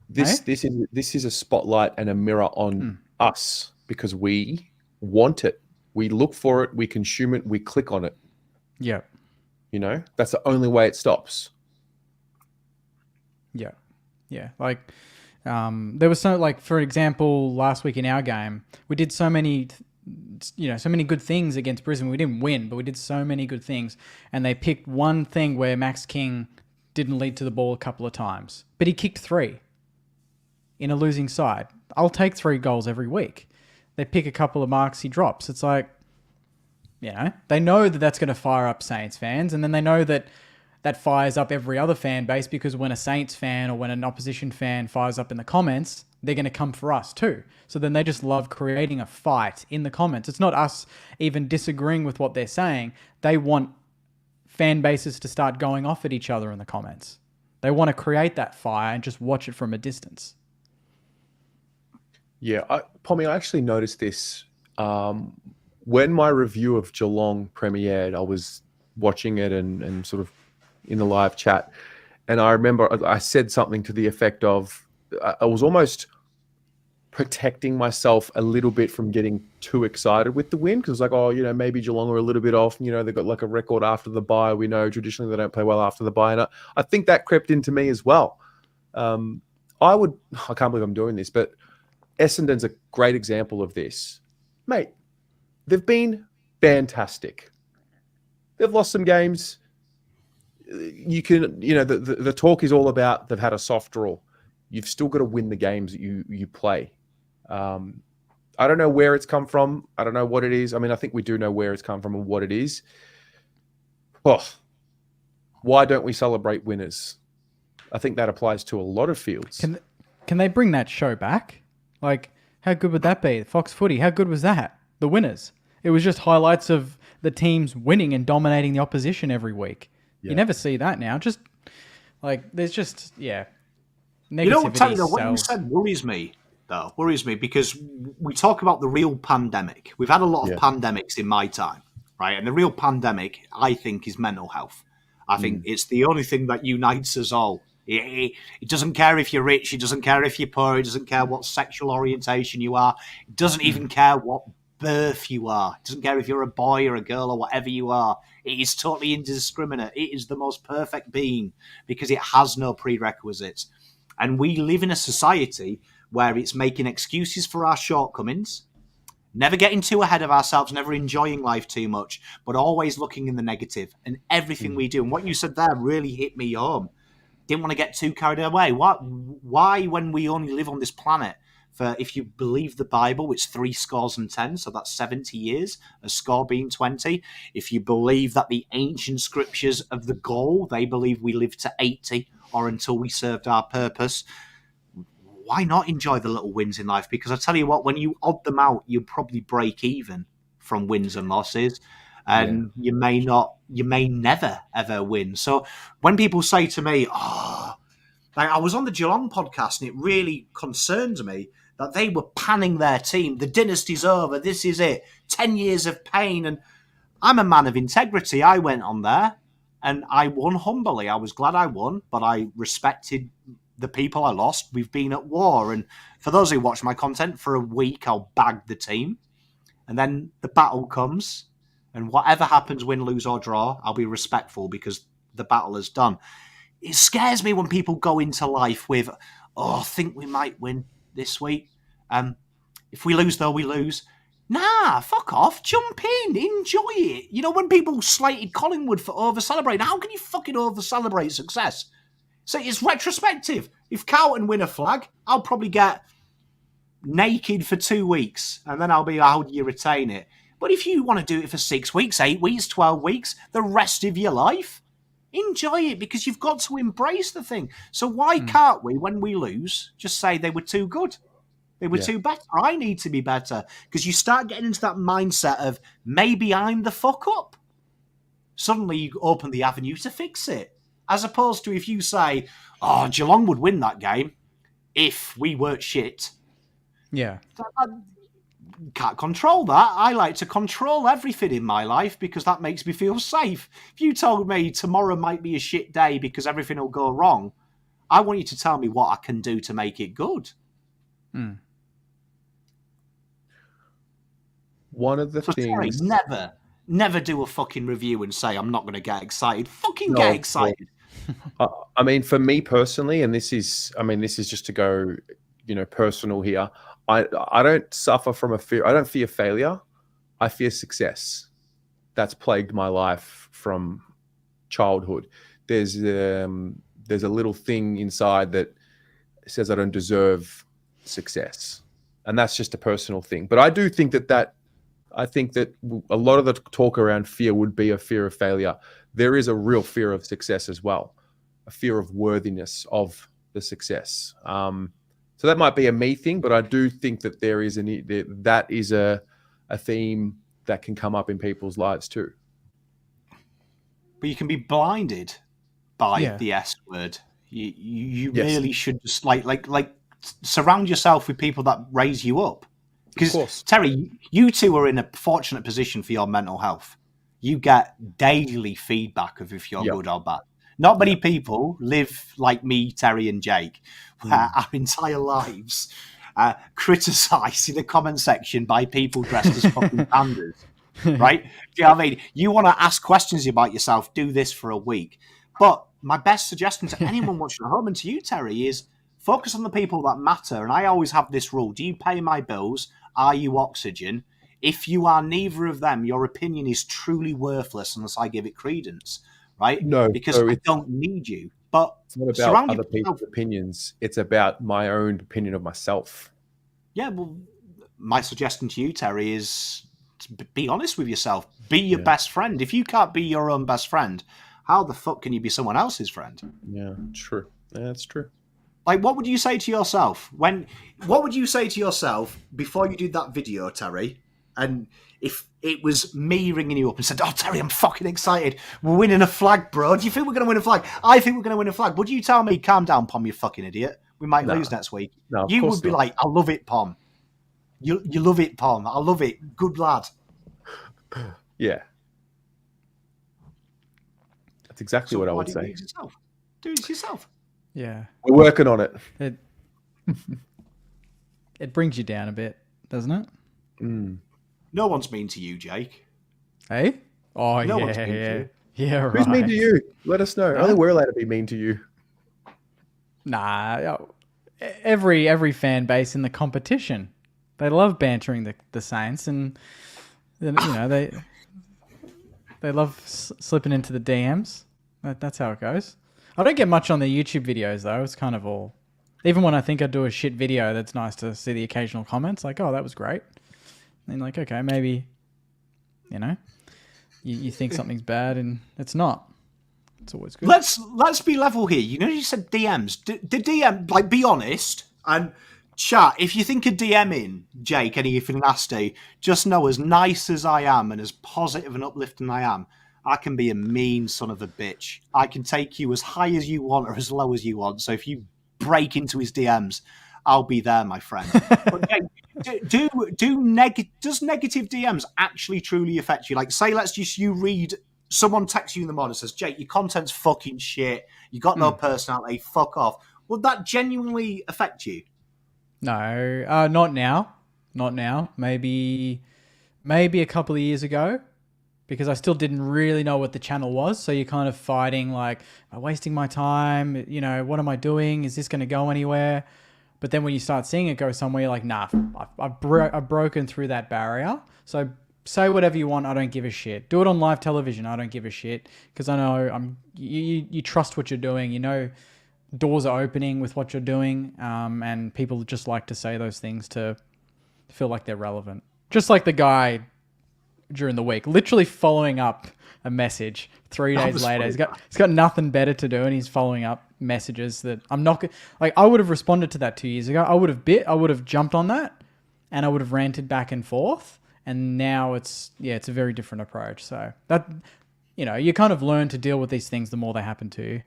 This is a spotlight and a mirror on us, because we want it. We look for it, we consume it, we click on it. Yeah. You know, that's the only way it stops. Yeah. Yeah. Like, there was for example, last week in our game, we did so many good things against Brisbane. We didn't win, but we did so many good things. And they picked one thing where Max King didn't lead to the ball a couple of times, but he kicked 3 in a losing side. I'll take 3 goals every week. They pick a couple of marks he drops. It's like, they know that that's going to fire up Saints fans, and then they know that that fires up every other fan base, because when a Saints fan or when an opposition fan fires up in the comments, they're going to come for us too. So then they just love creating a fight in the comments. It's not us even disagreeing with what they're saying. They want fan bases to start going off at each other in the comments. They want to create that fire and just watch it from a distance. Yeah, Pommy, I actually noticed this when my review of Geelong premiered. I was watching it and sort of in the live chat, and I remember I said something to the effect of, I was almost protecting myself a little bit from getting too excited with the win, because like, maybe Geelong are a little bit off. They've got like a record after the bye. We know traditionally they don't play well after the bye, and I think that crept into me as well. I can't believe I'm doing this, but Essendon's a great example of this. Mate, they've been fantastic. They've lost some games. You can, the talk is all about they've had a soft draw. You've still got to win the games that you play. I don't know where it's come from. I don't know what it is. I mean, I think we do know where it's come from and what it is. Oh, why don't we celebrate winners? I think that applies to a lot of fields. Can they bring that show back? Like, how good would that be? Fox Footy, how good was that? The winners. It was just highlights of the teams winning and dominating the opposition every week. Yeah. You never see that now. Just like there's just negativity. You know what, Taylor, what you said worries me because we talk about the real pandemic. We've had a lot of pandemics in my time, right? And the real pandemic, I think, is mental health. I think it's the only thing that unites us all. It doesn't care if you're rich. It doesn't care if you're poor. It doesn't care what sexual orientation you are. It doesn't even care what birth you are. It doesn't care if you're a boy or a girl or whatever you are. It is totally indiscriminate. It is the most perfect being because it has no prerequisites. And we live in a society where it's making excuses for our shortcomings, never getting too ahead of ourselves, never enjoying life too much, but always looking in the negative and everything we do. And what you said there really hit me home. Didn't want to get too carried away. Why, when we only live on this planet for, if you believe the Bible, it's 70, so that's 70 years, a score being 20. If you believe that the ancient scriptures of the goal, they believe we live to 80 or until we served our purpose. Why not enjoy the little wins in life? Because I tell you what, when you odd them out, you'll probably break even from wins and losses. And you may never, ever win. So when people say to me, like I was on the Geelong podcast and it really concerned me that they were panning their team. The dynasty's over. This is it. 10 years of pain. And I'm a man of integrity. I went on there and I won humbly. I was glad I won, but I respected the people I lost. We've been at war. And for those who watch my content, for a week, I'll bag the team. And then the battle comes. And whatever happens, win, lose, or draw, I'll be respectful because the battle is done. It scares me when people go into life with, I think we might win this week. If we lose, though, we lose. Nah, fuck off. Jump in. Enjoy it. You know, when people slated Collingwood for over-celebrating, how can you fucking over-celebrate success? So it's retrospective. If Carlton win a flag, I'll probably get naked for 2 weeks, and then I'll be, how do you retain it? But if you want to do it for 6 weeks, 8 weeks, 12 weeks, the rest of your life, enjoy it because you've got to embrace the thing. So why can't we, when we lose, just say they were too good? They were too better. I need to be better. Because you start getting into that mindset of maybe I'm the fuck up. Suddenly you open the avenue to fix it. As opposed to if you say, Geelong would win that game if we weren't shit. Yeah. Can't control that. I like to control everything in my life because that makes me feel safe. If you told me tomorrow might be a shit day because everything will go wrong, I want you to tell me what I can do to make it good. One of the things... Terry, never do a fucking review and say, I'm not going to get excited. Fucking get excited. I mean, for me personally, and this is just to go, personal here, I don't suffer from a fear. I don't fear failure. I fear success. That's plagued my life from childhood. There's a little thing inside that says I don't deserve success, and that's just a personal thing. But I do think I think that a lot of the talk around fear would be a fear of failure. There is a real fear of success as well, a fear of worthiness of the success. So that might be a me thing, but I do think that that is a theme that can come up in people's lives too. But you can be blinded by the S word. You really should just like surround yourself with people that raise you up. Because Terry, you two are in a fortunate position for your mental health. You get daily feedback of if you're good or bad. Not many people live like me, Terry, and Jake, where our entire lives criticised in the comment section by people dressed as fucking pandas, right? Do you know what I mean? You want to ask questions about yourself, do this for a week. But my best suggestion to anyone watching at home and to you, Terry, is focus on the people that matter. And I always have this rule. Do you pay my bills? Are you oxygen? If you are neither of them, your opinion is truly worthless unless I give it credence. Right? No, because I don't need you. But it's not about other people's opinions. It's about my own opinion of myself. Yeah, well, my suggestion to you, Terry, is to be honest with yourself. Be your best friend. If you can't be your own best friend, how the fuck can you be someone else's friend? Yeah, true. That's true. Like, what would you say to yourself what would you say to yourself before you did that video, Terry? And if it was me ringing you up and said, "Oh, Terry, I'm fucking excited. We're winning a flag, bro. Do you think we're going to win a flag? I think we're going to win a flag." Would you tell me, "Calm down, Pom, you fucking idiot. We might lose next week"? No, you would be like, "I love it, Pom. You love it, Pom. I love it. Good lad." Yeah. That's exactly what I would say. Do it yourself. Yeah. We're working on it. It brings you down a bit, doesn't it? Mm. No one's mean to you, Jake. Hey? Oh, No one's yeah, mean to yeah. you. Yeah, right. Who's mean to you? Let us know. Huh? Only we're allowed to be mean to you. Nah, every fan base in the competition, they love bantering the Saints, and then, you know, they love slipping into the DMs. That's how it goes. I don't get much on the YouTube videos though. It's kind of all. Even when I think I do a shit video, that's nice to see the occasional comments like, "Oh, that was great." And like, okay, maybe, you know, you think something's bad and it's not. It's always good. Let's be level here. You know, you said DMs. The DM, like, be honest and chat. If you think of DMing Jake anything nasty, just know, as nice as I am and as positive and uplifting I am, I can be a mean son of a bitch. I can take you as high as you want or as low as you want. So if you break into his DMs, I'll be there, my friend. But Jake, does negative DMs actually truly affect you? Like, say, let's just you read. Someone texts you in the morning and says, "Jake, your content's fucking shit. You got no personality. Fuck off." Would that genuinely affect you? No, not now. Not now. Maybe a couple of years ago, because I still didn't really know what the channel was. So you're kind of fighting, like, am I wasting my time? You know, what am I doing? Is this going to go anywhere? But then when you start seeing it go somewhere, you're like, nah, I've broken through that barrier. So say whatever you want. I don't give a shit. Do it on live television. I don't give a shit, because I know you trust what you're doing. You know, doors are opening with what you're doing, and people just like to say those things to feel like they're relevant. Just like the guy during the week, literally following up a message 3 days later. He's got nothing better to do, and he's following up messages that I'm not like. I would have responded to that 2 years ago. I would have jumped on that, and I would have ranted back and forth. And now it's a very different approach. So that, you know, you kind of learn to deal with these things the more they happen to you.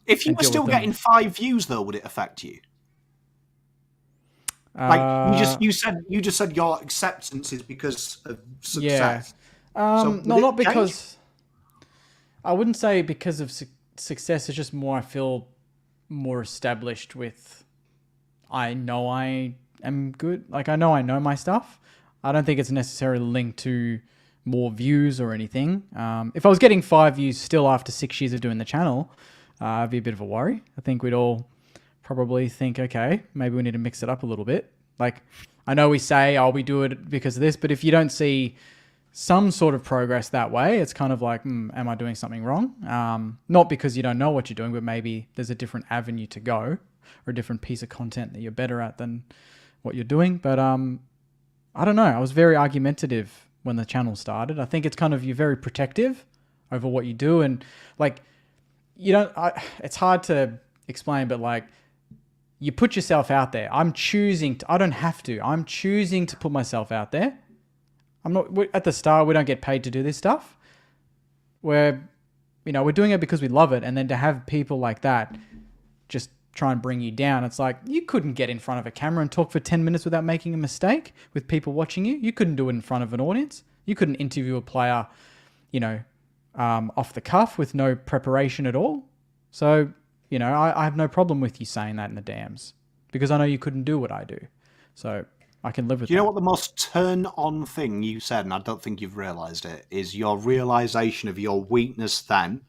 If you were still getting 5 views, though, would it affect you? Like you just said your acceptance is because of success. Yeah. Not because. I wouldn't say because of success. It's just more, I feel more established with. I know I am good. Like, I know my stuff. I don't think it's necessarily linked to more views or anything. If I was getting 5 views still after 6 years of doing the channel, it'd be a bit of a worry. I think we'd all probably think, okay, maybe we need to mix it up a little bit. Like, I know we say, "Oh, we do it because of this," but if you don't see some sort of progress that way, it's kind of like, am I doing something wrong? Not because you don't know what you're doing, but maybe there's a different avenue to go, or a different piece of content that you're better at than what you're doing. But I don't know. I was very argumentative when the channel started. I think it's kind of, you're very protective over what you do, and like, you don't. It's hard to explain, but like, you put yourself out there. I don't have to. I'm choosing to put myself out there. I'm not at the start. We don't get paid to do this stuff. We're doing it because we love it, and then to have people like that just try and bring you down. It's like, you couldn't get in front of a camera and talk for 10 minutes without making a mistake with people watching you. You couldn't do it in front of an audience. You couldn't interview a player, off the cuff with no preparation at all. So, I have no problem with you saying that in the DMs, because I know you couldn't do what I do. So I can live with that. You know what the most turn-on thing you said, and I don't think you've realised it, is your realisation of your weakness then,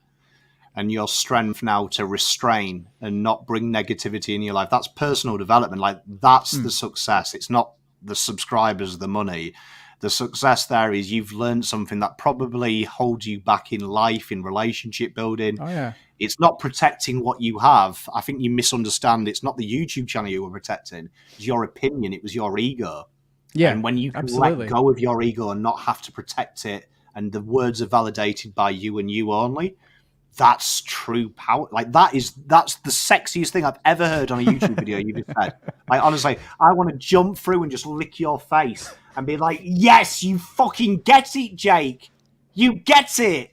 and your strength now to restrain and not bring negativity in your life. That's personal development. Like, that's the success. It's not the subscribers, the money. The success there is you've learned something that probably holds you back in life, in relationship building. Oh, yeah. It's not protecting what you have. I think you misunderstand. It's not the YouTube channel you were protecting. It's your opinion. It was your ego. Yeah, and when you can absolutely. let go of your ego and not have to protect it, and the words are validated by you and you only, That's true power. Like that's the sexiest thing I've ever heard on a YouTube video you've just said. Like honestly, I want to jump through and just lick your face and be like, yes, you fucking get it, Jake. You get it.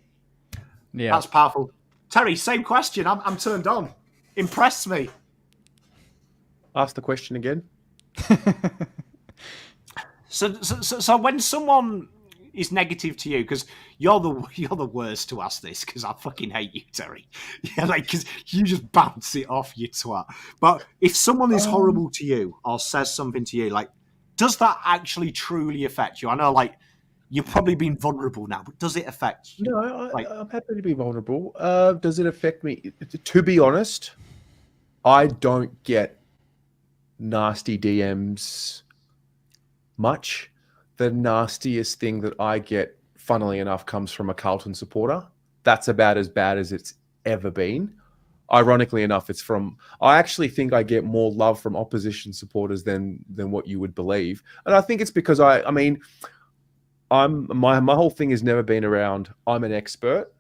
Yeah. That's powerful. Terry, same question. I'm turned on. Impress me. Ask the question again. So when someone is negative to you, because you're the worst to ask this, because I fucking hate you, Terry. Yeah, like because you just bounce it off, you twat. But if someone is horrible to you or says something to you, like, does that actually truly affect you? I know, like, you've probably been vulnerable now, but does it affect you? No, I'm happy to be vulnerable. Does it affect me? To be honest, I don't get nasty DMs much. The nastiest thing that I get, funnily enough, comes from a Carlton supporter. That's about as bad as it's ever been. Ironically enough, it's from. I actually think I get more love from opposition supporters than what you would believe, and I think it's because I mean, my whole thing has never been around. I'm an expert.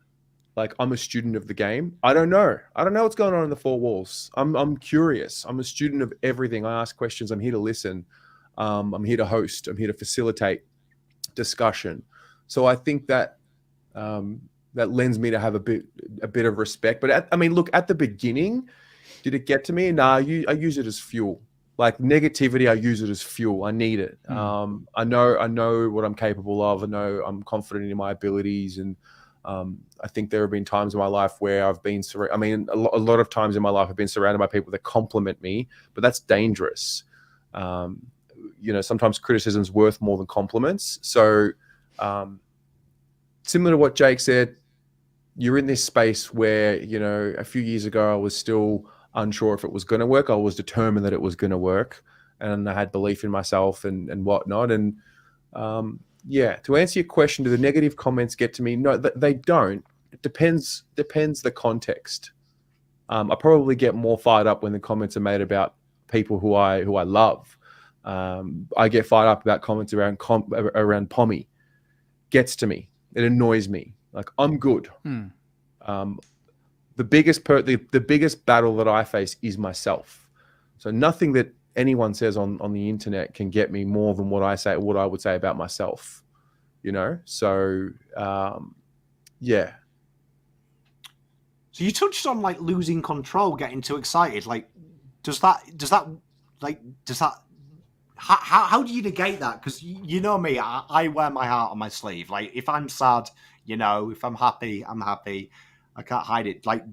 Like, I'm a student of the game. I don't know what's going on in the four walls. I'm curious. I'm a student of everything. I ask questions. I'm here to listen. I'm here to host. I'm here to facilitate discussion. So I think that that lends me to have a bit of respect. But look, at the beginning, did it get to me? Nah, I use it as fuel. Like negativity, I use it as fuel. I need it. I know what I'm capable of. I know I'm confident in my abilities, and I think there have been times in my life where I've been. A lot of times in my life, I've been surrounded by people that compliment me, but that's dangerous. Sometimes criticism's worth more than compliments. So, similar to what Jake said, you're in this space where, a few years ago, I was still unsure if it was going to work. I was determined that it was going to work, and I had belief in myself and whatnot. And to answer your question, do the negative comments get to me? No, they don't. It depends the context. I probably get more fired up when the comments are made about people who I love. I get fired up about comments around Pommy. Gets to me. It annoys me. Like, I'm good. The biggest battle that I face is myself. So nothing that anyone says on the internet can get me more than what I would say about myself. So yeah. So you touched on like losing control, getting too excited. Like, does that how do you negate that? Because you know me, I wear my heart on my sleeve. Like, if I'm sad, if I'm happy, I'm happy. I can't hide it. Like,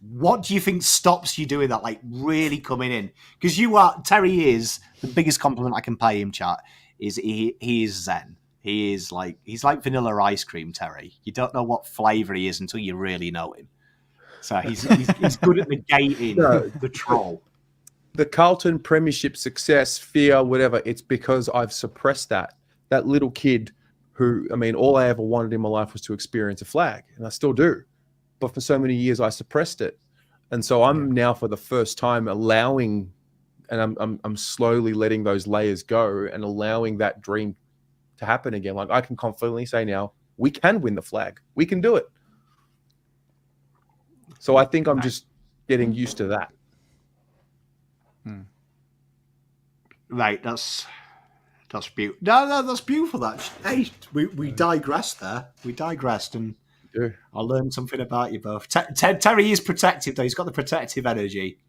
what do you think stops you doing that? Like, really coming in? Because Terry is the biggest compliment I can pay him, chat, is he is zen. He's like vanilla ice cream, Terry. You don't know what flavor he is until you really know him. So he's good at negating the troll. The Carlton premiership success, fear, whatever, it's because I've suppressed that little kid who, all I ever wanted in my life was to experience a flag, and I still do. But for so many years, I suppressed it. And so I'm now, for the first time, allowing, and I'm slowly letting those layers go and allowing that dream to happen again. Like, I can confidently say now, we can win the flag. We can do it. So I think I'm just getting used to that. Right, that's beautiful. No, that's beautiful. That hey, we digressed there. We digressed, and I learned something about you both. Terry is protective, though. He's got the protective energy.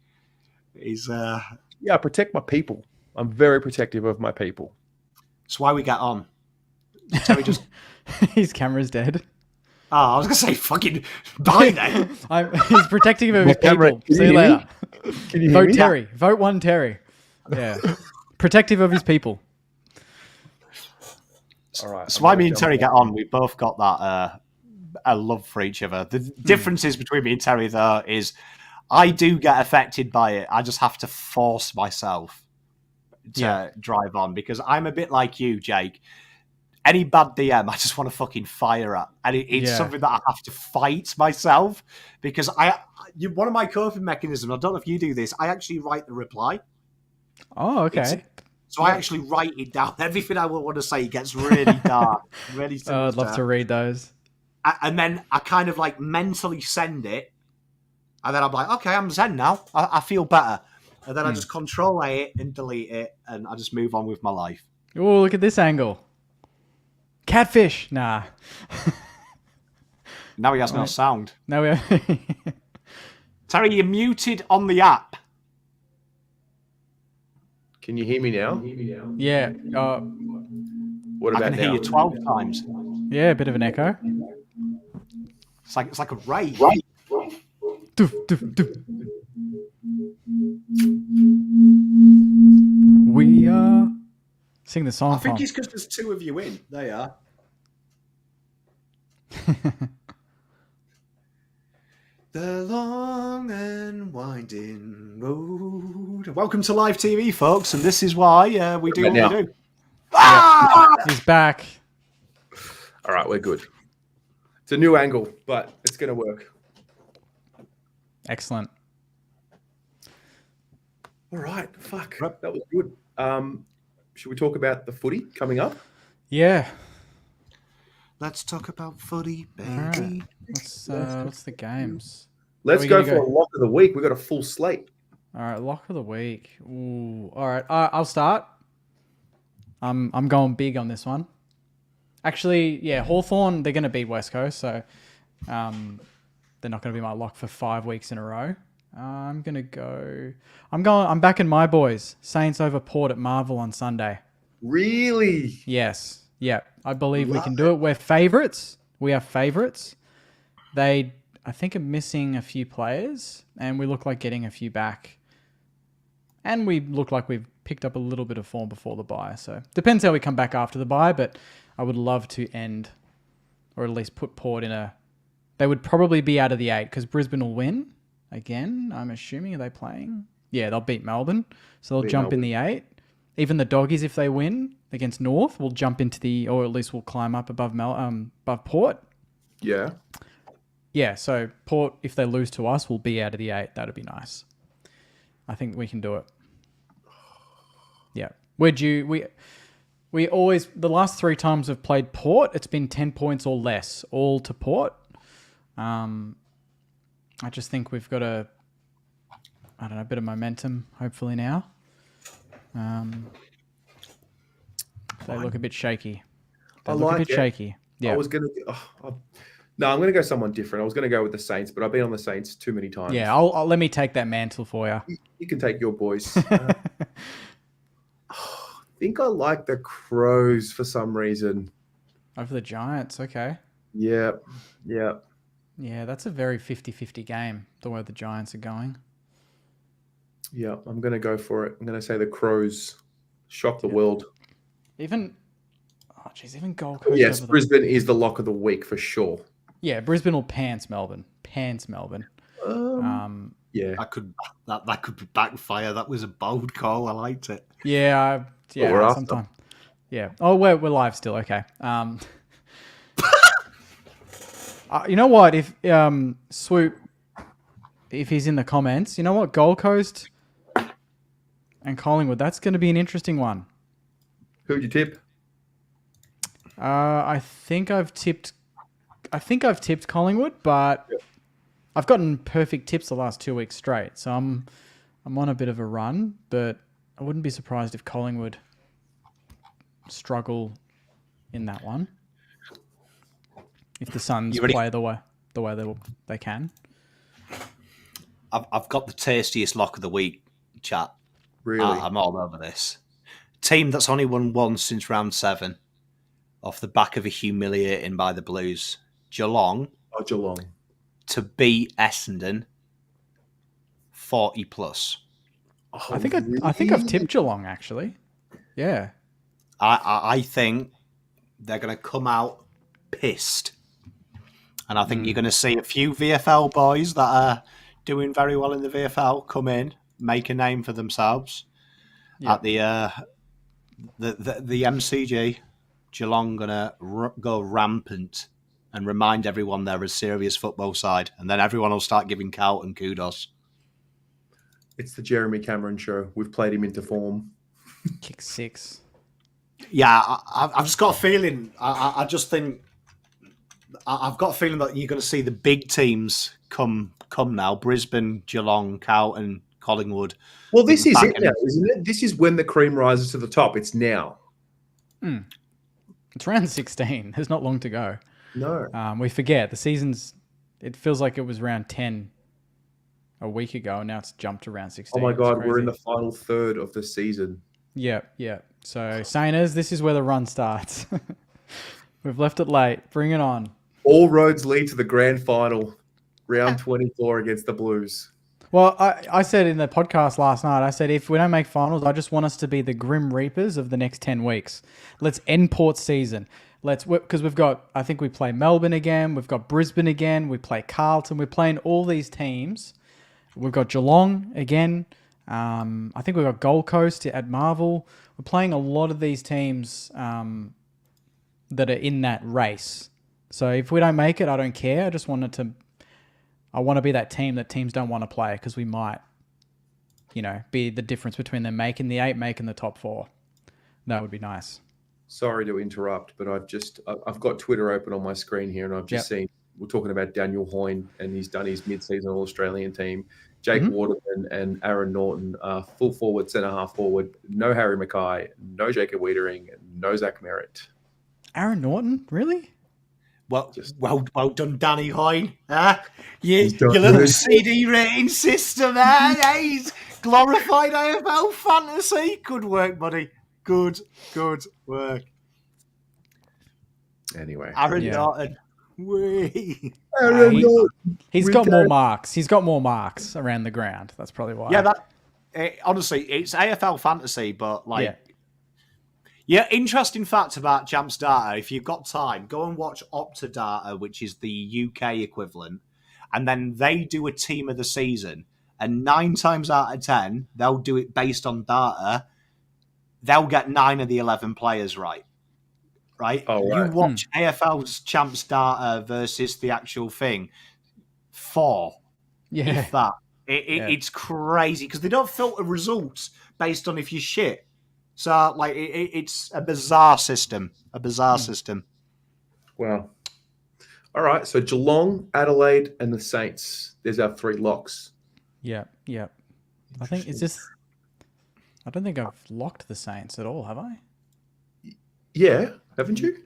He's I protect my people. I'm very protective of my people. That's why we get on. Terry just his camera's dead. Oh, I was gonna say fucking bye then. He's protective of his people. See you later. Can you vote hear me? Terry? Vote one Terry. Yeah, protective of his people. All right. So why me and Terry get on? We both got that a love for each other. The differences between me and Terry, though, is I do get affected by it. I just have to force myself to drive on, because I'm a bit like you, Jake. Any bad DM, I just want to fucking fire at. And it's something that I have to fight myself, because one of my coping mechanisms, I don't know if you do this, I actually write the reply. Oh, okay. So I actually write it down. Everything I want to say gets really dark. Really I'd love to read those. and then I kind of like mentally send it, and then I'm like, okay, I'm zen now. I feel better, and then I just Control A it and delete it, and I just move on with my life. Oh, look at this angle. Catfish. Nah. Now he has no sound. No, we Terry, you're muted on the app. Can you hear me now? Yeah. What I about can hear now? you 12 times. Yeah, a bit of an echo. It's like a rave. Doof, doof, doof. We are... Sing the song. I think Tom. it's because there's two of you in. There you are. The long and winding road. Welcome to live TV, folks, and this is why we do what we do. He's back. All right, we're good. It's a new angle, but it's going to work. Excellent. All right, fuck, that was good. Should we talk about the footy coming up? Yeah. Let's talk about footy, baby. All right. What's the games? Let's go for a lock of the week. We've got a full slate. All right, lock of the week. Ooh. All right, I'll start. I'm going big on this one. Actually, yeah, Hawthorn, they're going to beat West Coast, so they're not going to be my lock for 5 weeks in a row. I'm backing my boys. Saints over Port at Marvel on Sunday. Really? Yes. Yeah. I believe we can do it. We're favourites. We are favourites. They, I think, are missing a few players, and we look like getting a few back. And we look like we've picked up a little bit of form before the bye. So depends how we come back after the bye, but I would love to end, or at least put Port in a... They would probably be out of the 8 because Brisbane will win. Again, I'm assuming, are they playing? Yeah, they'll beat Melbourne. So they'll jump in the 8. Even the Doggies, if they win against North, will jump into the... Or at least will climb up above above Port. Yeah. Yeah, so Port, if they lose to us, will be out of the 8. That'd be nice. I think we can do it. Yeah. We always... The last 3 times we've played Port, it's been 10 points or less, all to Port. I just think we've got a bit of momentum, hopefully now. They look a bit shaky. They look a bit shaky. Yeah. I was going to... no, I'm going to go someone different. I was going to go with the Saints, but I've been on the Saints too many times. Yeah, I'll let me take that mantle for you. You can take your boys. I think I like the Crows for some reason. Over the Giants, okay. Yeah. Yeah, that's a very 50-50 game, the way the Giants are going. Yeah, I'm going to go for it. I'm going to say the Crows shock the world. Even Gold Coast. Yes, Brisbane is the lock of the week for sure. Yeah, Brisbane will pants Melbourne. Yeah. That could backfire. That was a bold call. I liked it. Yeah, sometimes. Yeah. Oh, we're live still. Okay. You know what? If Swoop, if he's in the comments, you know what? Gold Coast and Collingwood. That's going to be an interesting one. Who'd you tip? I think I've tipped Collingwood, but I've gotten perfect tips the last 2 weeks straight. So I'm on a bit of a run, but I wouldn't be surprised if Collingwood struggle in that one. If the Suns play the way they can. I've got the tastiest lock of the week, chat. Really? I'm all over this. Team that's only won once since round 7, off the back of a humiliating by the Blues. Geelong. Oh, Geelong. to beat Essendon 40 plus. Oh, I think I've tipped Geelong actually. Yeah. I think they're going to come out pissed. And I think you're going to see a few VFL boys that are doing very well in the VFL come in, make a name for themselves at the MCG. Geelong going to go rampant and remind everyone they're a serious football side. And then everyone will start giving Carlton kudos. It's the Jeremy Cameron show. We've played him into form. Kick 6. Yeah, I've just got a feeling. I just think I've got a feeling that you're going to see the big teams come now. Brisbane, Geelong, Carlton, Collingwood. Well, this is Back it in- now, isn't it? This is when the cream rises to the top. It's now. It's round 16. There's not long to go. No. We forget the season's. It feels like it was round 10 a week ago, and now it's jumped to round 16. Oh my It's God, we're crazy. in the final third of the season. Yeah. So, Sainers, this is where the run starts. We've left it late. Bring it on. All roads lead to the grand final, round 24 against the Blues. Well, I said in the podcast last night, I said, if we don't make finals, I just want us to be the Grim Reapers of the next 10 weeks. Let's end Port season. Because we've got, I think we play Melbourne again. We've got Brisbane again. We play Carlton. We're playing all these teams. We've got Geelong again. I think we've got Gold Coast at Marvel. We're playing a lot of these teams that are in that race. So if we don't make it, I don't care. I just want I want to be that team that teams don't want to play because we might, be the difference between them making the 8, making the top 4. That would be nice. Sorry to interrupt, but I've got Twitter open on my screen here, and I've just seen we're talking about Daniel Hoyne, and he's done his mid-season All-Australian team. Jake Waterman and Aaron Norton are full forward, centre half forward. No Harry Mackay, no Jacob Wiedering, no Zach Merritt. Aaron Norton, really? Well done, Danny Hoyne. Your done little good. CD rating system, He's glorified AFL fantasy. Good work, buddy. Good work. Anyway, Aaron Yeah. Norton. Wee. Aaron Norton. He's got more marks. He's got more marks around the ground. That's probably why. Yeah, honestly, it's AFL fantasy, but Yeah, interesting fact about Champs Data. If you've got time, go and watch Opta Data, which is the UK equivalent, and then they do a team of the season. And 9 times out of 10, they'll do it based on data. They'll get 9 of the 11 players right. Right? Oh, right. You watch AFL's Champs Data versus the actual thing. 4. Yeah. If that. It's crazy because they don't filter results based on if you're shit. So, it's a bizarre system. System. Wow. All right. So Geelong, Adelaide, and the Saints. There's our 3 locks. Yeah. I think I don't think I've locked the Saints at all, have I? Yeah, haven't you?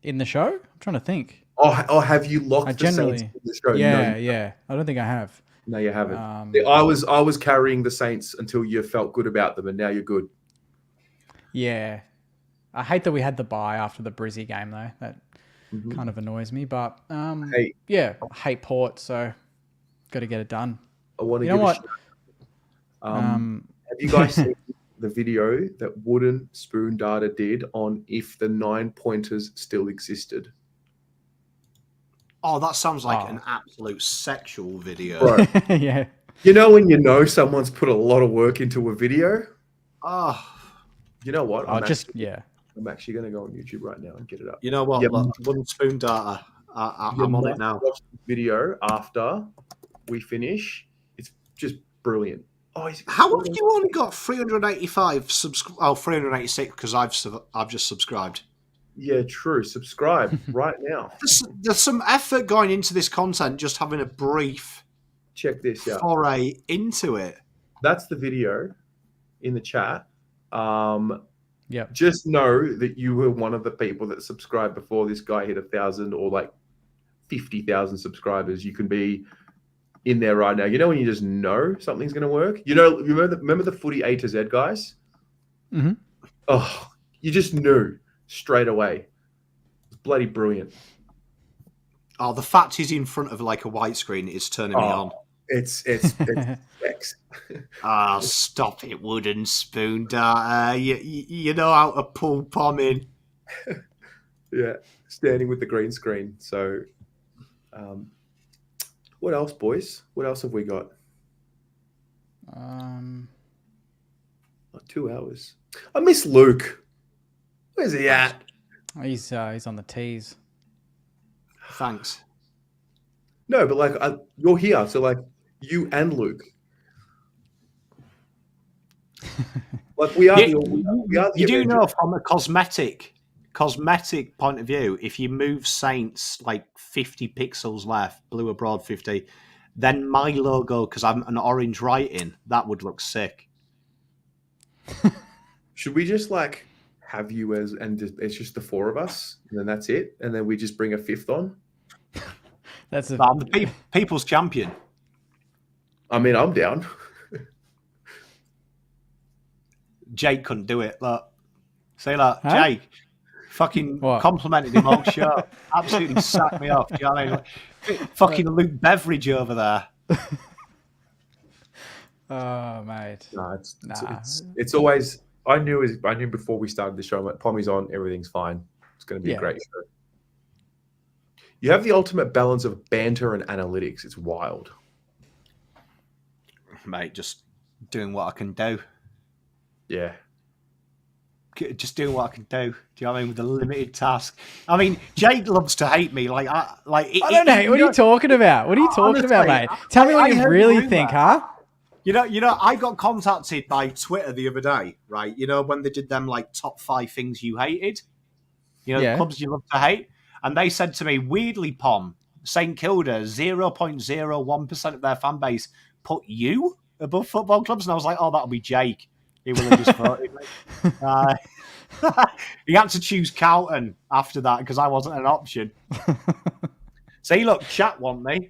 In the show? I'm trying to think. Oh, have you locked I the Saints generally, in the show? yeah. I don't think I have. No, you haven't. I was carrying the Saints until you felt good about them, and now you're good. Yeah. I hate that we had the bye after the Brizzy game, though. That kind of annoys me. But, I hate Port, so got to get it done. I want to You know give what? a shout. Have you guys seen the video that Wooden Spoon Data did on if the 9-pointers still existed? Oh, that sounds like an absolute sexual video. Bro, Yeah. you know when someone's put a lot of work into a video? Oh, You know what? I'm I'm actually going to go on YouTube right now and get it up. you know what? Yeah. Look, Wooden Spoon Data. I'm on it now. Watch the video after we finish. It's just brilliant. Oh, How have you only got 385 386 because I've just subscribed. Yeah, true. Subscribe right now. There's some effort going into this content, just having a brief Check this out. foray into it. That's the video in the chat. Yeah. Just know that you were one of the people that subscribed before this guy hit 1,000 or 50,000 subscribers. You can be in there right now. You know when you just know something's going to work? Remember the Footy A to Z guys? Mm-hmm. Oh, you just knew straight away. It's bloody brilliant. Oh, the fact he's in front of a white screen is turning me on. It's sex. Stop it, Wooden Spoon Data. You know how to pull pom in. Yeah, standing with the green screen. So, what else, boys? What else have we got? 2 hours. I miss Luke. Where's he at? He's on the tees. Thanks. No, but you're here, so you and Luke. We are. You do know from a cosmetic cosmetic point of view, if you move Saints like 50 pixels left, blue abroad 50, then my logo, because I'm an orange writing, that would look sick. Should we just like have you as, and it's just the four of us, and then that's it, and then we just bring a fifth on? That's a... I'm the people's champion. I mean, I'm down. Jake couldn't do it. Look, say that, Huh? Jake. Fucking What? complimented him all show. Absolutely sacked me off. Do you know what I mean? Like, fucking Luke Beveridge over there. Oh, mate. No, it's always. I knew before we started the show. I'm like, Pommy's on, everything's fine. It's going to be a great show. You have the ultimate balance of banter and analytics. It's wild, Mate, just doing what I can do. Yeah. Just doing what I can do. Do you know what I mean? With a limited task. I mean, Jake loves to hate me. I don't know. What are you talking about? What are you talking about, mate? Tell me what you really think, huh? You know, I got contacted by Twitter the other day, right? You know, when they did them like top 5 things you hated. You know, the clubs you love to hate. And they said to me, weirdly, Pom, St Kilda, 0.01% of their fan base put you above football clubs. And I was like, oh, that'll be Jake. He will have just voted me. He had to choose Carlton after that because I wasn't an option. See, look, chat want me.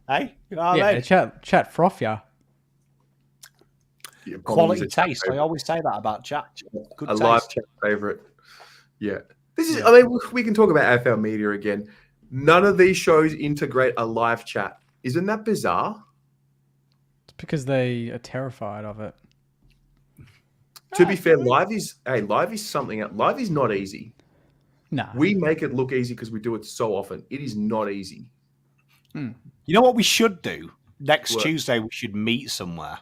Hey? You know what I mean? Chat froth ya. Yeah, quality taste. I always say that about chat. Good taste. Live chat favourite. Yeah. This is. I mean, we can talk about AFL media again. None of these shows integrate a live chat. Isn't that bizarre? It's because they are terrified of it. To be fair, live is something. Live is not easy. No. We make it look easy because we do it so often. It is not easy. You know what we should do? Next Tuesday, we should meet somewhere.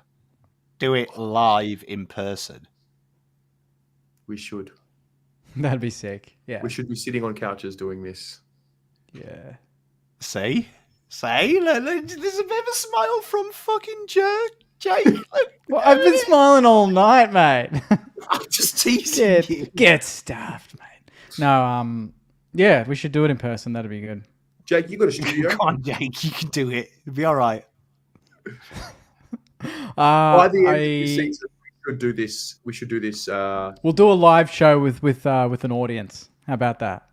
Do it live in person. We should. That'd be sick. Yeah. We should be sitting on couches doing this. Yeah. See? There's a bit of a smile from fucking Jake. Well, I've been smiling all night, mate. I'm just teasing you. Get stuffed, mate. No, yeah, we should do it in person. That'd be good. Jake, you got a studio? Come on, Jake, you can do it. It'll be all right. By the end of the season, we should do this. We'll do a live show with an audience. How about that?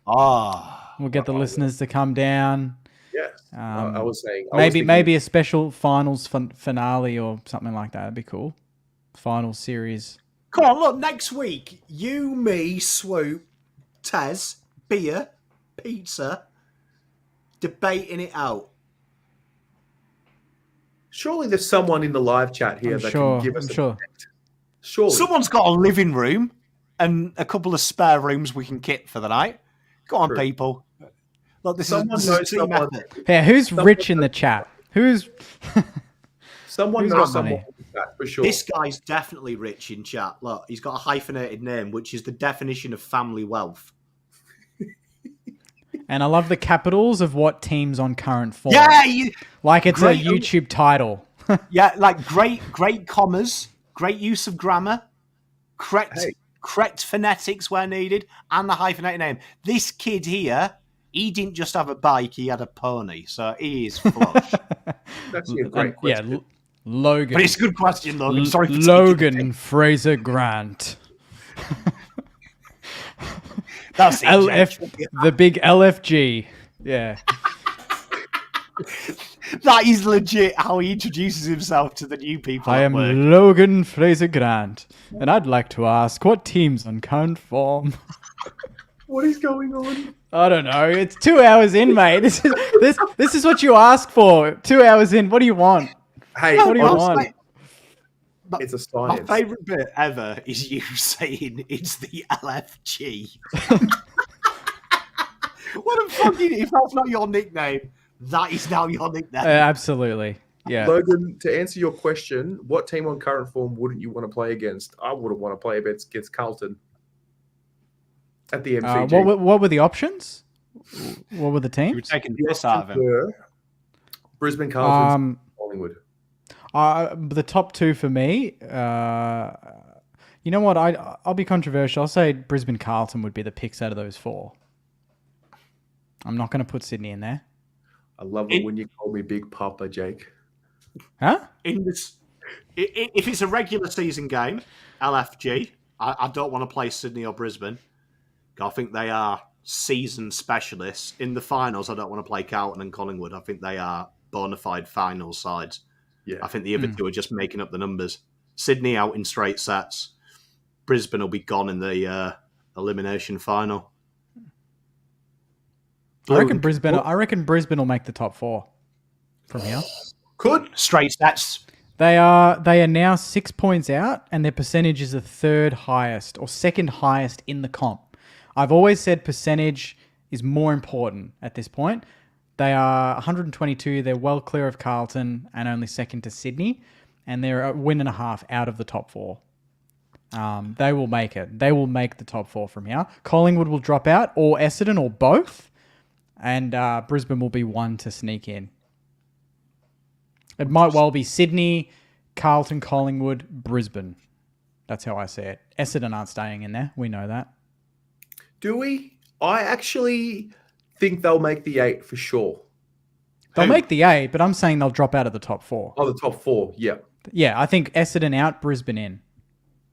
We'll get the listeners to come down. Yes. I was saying maybe a special finals finale or something like that. That'd be cool. Final series. Come on, look, next week, you, me, Swoop, Tez, beer, pizza, debating it out. Surely there's someone in the live chat here can give us a Surely. Someone's got a living room and a couple of spare rooms we can kit for the night. Go on, people. Look, this is team effort. Yeah, who's rich in the chat? Someone knows someone in the chat, for sure. This guy's definitely rich in chat. Look, he's got a hyphenated name, which is the definition of family wealth. And I love the capitals of what team's on current form. Yeah, like it's a YouTube title. Yeah, like great commas, great use of grammar, correct phonetics where needed, and the hyphenated name. This kid here, he didn't just have a bike; he had a pony, so he is flush. That's a great question. Yeah, Logan. But it's a good question, Logan. Sorry, for Logan Fraser Grant. That's it, the big LFG. Yeah. That is legit how he introduces himself to the new people. I am Logan Fraser Grant, and I'd like to ask what team's on current form. What is going on? I don't know. It's 2 hours in, mate. This is what you asked for. 2 hours in. What do you want? Hey, what do you want? It's a science. My favourite bit ever is you saying it's the LFG. What a fucking... If that's not your nickname, that is now your nickname. Absolutely. Yeah. Logan, to answer your question, what team on current form wouldn't you want to play against? I wouldn't want to play against Carlton at the MCG. What were the options? What were the teams? You were taking the piss out of him. Brisbane, Carlton, Collingwood. The top two for me, You know what? I'll be controversial. I'll say Brisbane Carlton would be the picks out of those 4. I'm not going to put Sydney in there. I love it when you call me Big Papa, Jake. Huh? If it's a regular season game, LFG, I don't want to play Sydney or Brisbane. I think they are season specialists. In the finals, I don't want to play Carlton and Collingwood. I think they are bona fide final sides. Yeah. I think the other two are just making up the numbers. Sydney out in straight sets. Brisbane will be gone in the elimination final. I reckon Brisbane will make the top 4 from here. Could straight sets. They are now 6 points out, and their percentage is the 3rd highest or 2nd highest in the comp. I've always said percentage is more important at this point. They are 122. They're well clear of Carlton and only 2nd to Sydney, and they're a win and a half out of the top 4. They will make it. They will make the top 4 from here. Collingwood will drop out, or Essendon, or both, and Brisbane will be 1 to sneak in. It might well be Sydney, Carlton, Collingwood, Brisbane. That's how I see it. Essendon aren't staying in there. We know that. Do we? I actually think they'll make the 8 for sure. They'll make the 8, but I'm saying they'll drop out of the top 4. Oh, the top 4, yeah. Yeah, I think Essendon out, Brisbane in,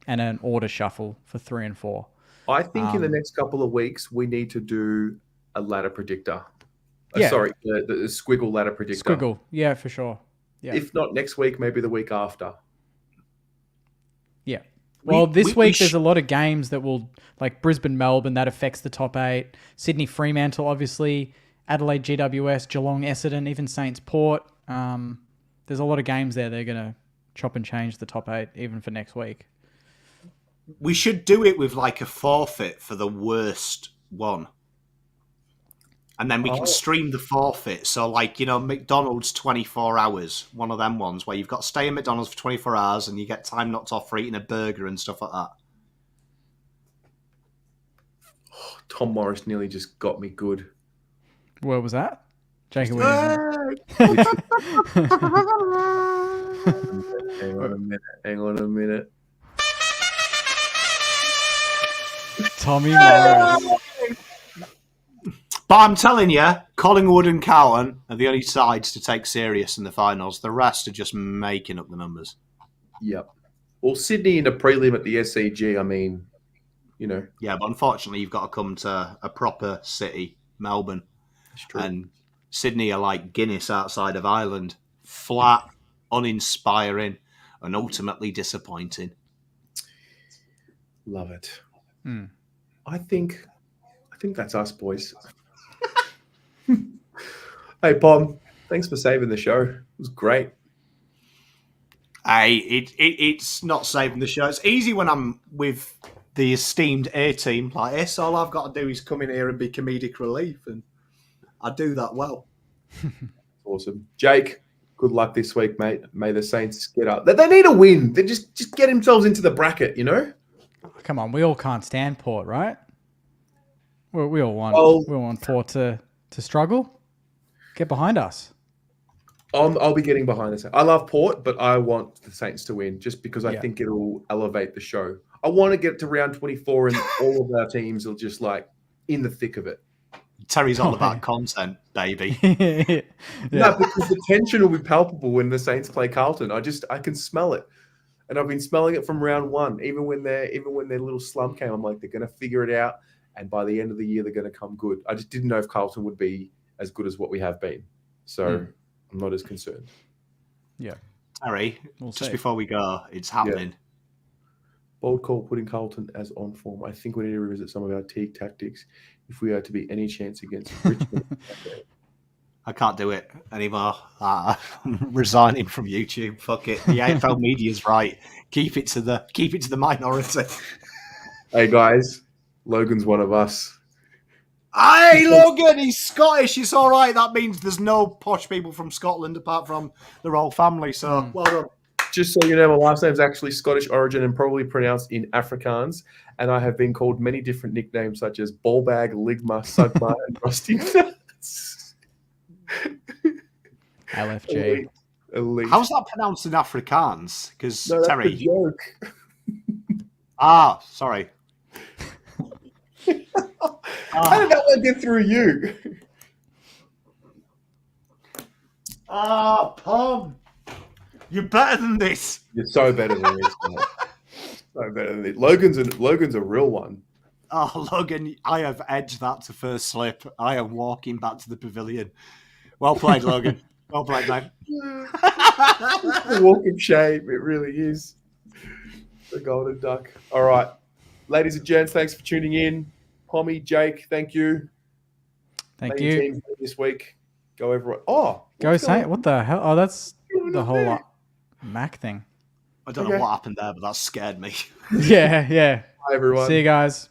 and an order shuffle for 3 and 4. I think in the next couple of weeks, we need to do a ladder predictor. Yeah. The squiggle ladder predictor. Squiggle, yeah, for sure. Yeah. If not next week, maybe the week after. Yeah. Well, this week there's a lot of games that will, like Brisbane, Melbourne, that affects the top 8. Sydney, Fremantle, obviously. Adelaide, GWS, Geelong, Essendon, even Saints, Port. There's a lot of games there. They're going to chop and change the top 8 even for next week. We should do it with like a forfeit for the worst one. And then we can stream the forfeit. So, like, you know, McDonald's 24 hours, one of them ones where you've got to stay in McDonald's for 24 hours and you get time knocked off for eating a burger and stuff like that. Oh, Tom Morris nearly just got me good. Where was that? Jacob Hang on a minute. Tommy Morris. But I'm telling you, Collingwood and Carlton are the only sides to take serious in the finals. The rest are just making up the numbers. Yep. Well, Sydney in the prelim at the SCG, I mean, you know. Yeah, but unfortunately, you've got to come to a proper city, Melbourne. That's true. And Sydney are like Guinness outside of Ireland. Flat, uninspiring, and ultimately disappointing. Love it. I think that's us, boys. Hey, Pom, thanks for saving the show. It was great. It's not saving the show. It's easy when I'm with the esteemed A team like this. All I've got to do is come in here and be comedic relief, and I do that well. Awesome. Jake, good luck this week, mate. May the Saints get up. They need a win. They just get themselves into the bracket, you know? Come on, we all can't stand Port, right? We all want Port to struggle. Get behind us. I'll be getting behind this. I love Port, but I want the Saints to win just because I think it'll elevate the show. I want to get to round 24 and all of our teams are just like in the thick of it. Terry's all about content, baby. No, because the tension will be palpable when the Saints play Carlton. I can smell it. And I've been smelling it from round 1. Even when their little slump came, I'm like, they're going to figure it out. And by the end of the year, they're going to come good. I just didn't know if Carlton would be as good as what we have been. So I'm not as concerned. Yeah. Terry, before we go, it's happening. Yeah. Bold call putting Carlton as on form. I think we need to revisit some of our teague tactics if we are to be any chance against Richmond. I can't do it anymore. I'm resigning from YouTube. Fuck it. The AFL media's right. Keep it to the minority. Hey guys, Logan's one of us. Hey Logan, he's Scottish. It's all right. That means there's no posh people from Scotland apart from the royal family. So well done. Just so you know, my last name's actually Scottish origin and probably pronounced in Afrikaans. And I have been called many different nicknames such as Ballbag, Ligma, Sugma, and Rusty Nuts. LFG. Elite. How's that pronounced in Afrikaans? Because No, that's Terry, a joke. Sorry. How did that one get through you? Pom. You're better than this. You're so better than this, mate. So better than this. Logan's a real one. Oh, Logan, I have edged that to first slip. I am walking back to the pavilion. Well played, Logan. Well played, mate. It's a walk of shame. It really is. The golden duck. All right. Ladies and gents, thanks for tuning in. Pommy, Jake, thank you. Thank Main you. team this week. Go everyone. Oh, Go say what the hell? Oh, that's going the on whole there? Mac thing. I don't know what happened there, but that scared me. Yeah. Hi, everyone. See you guys.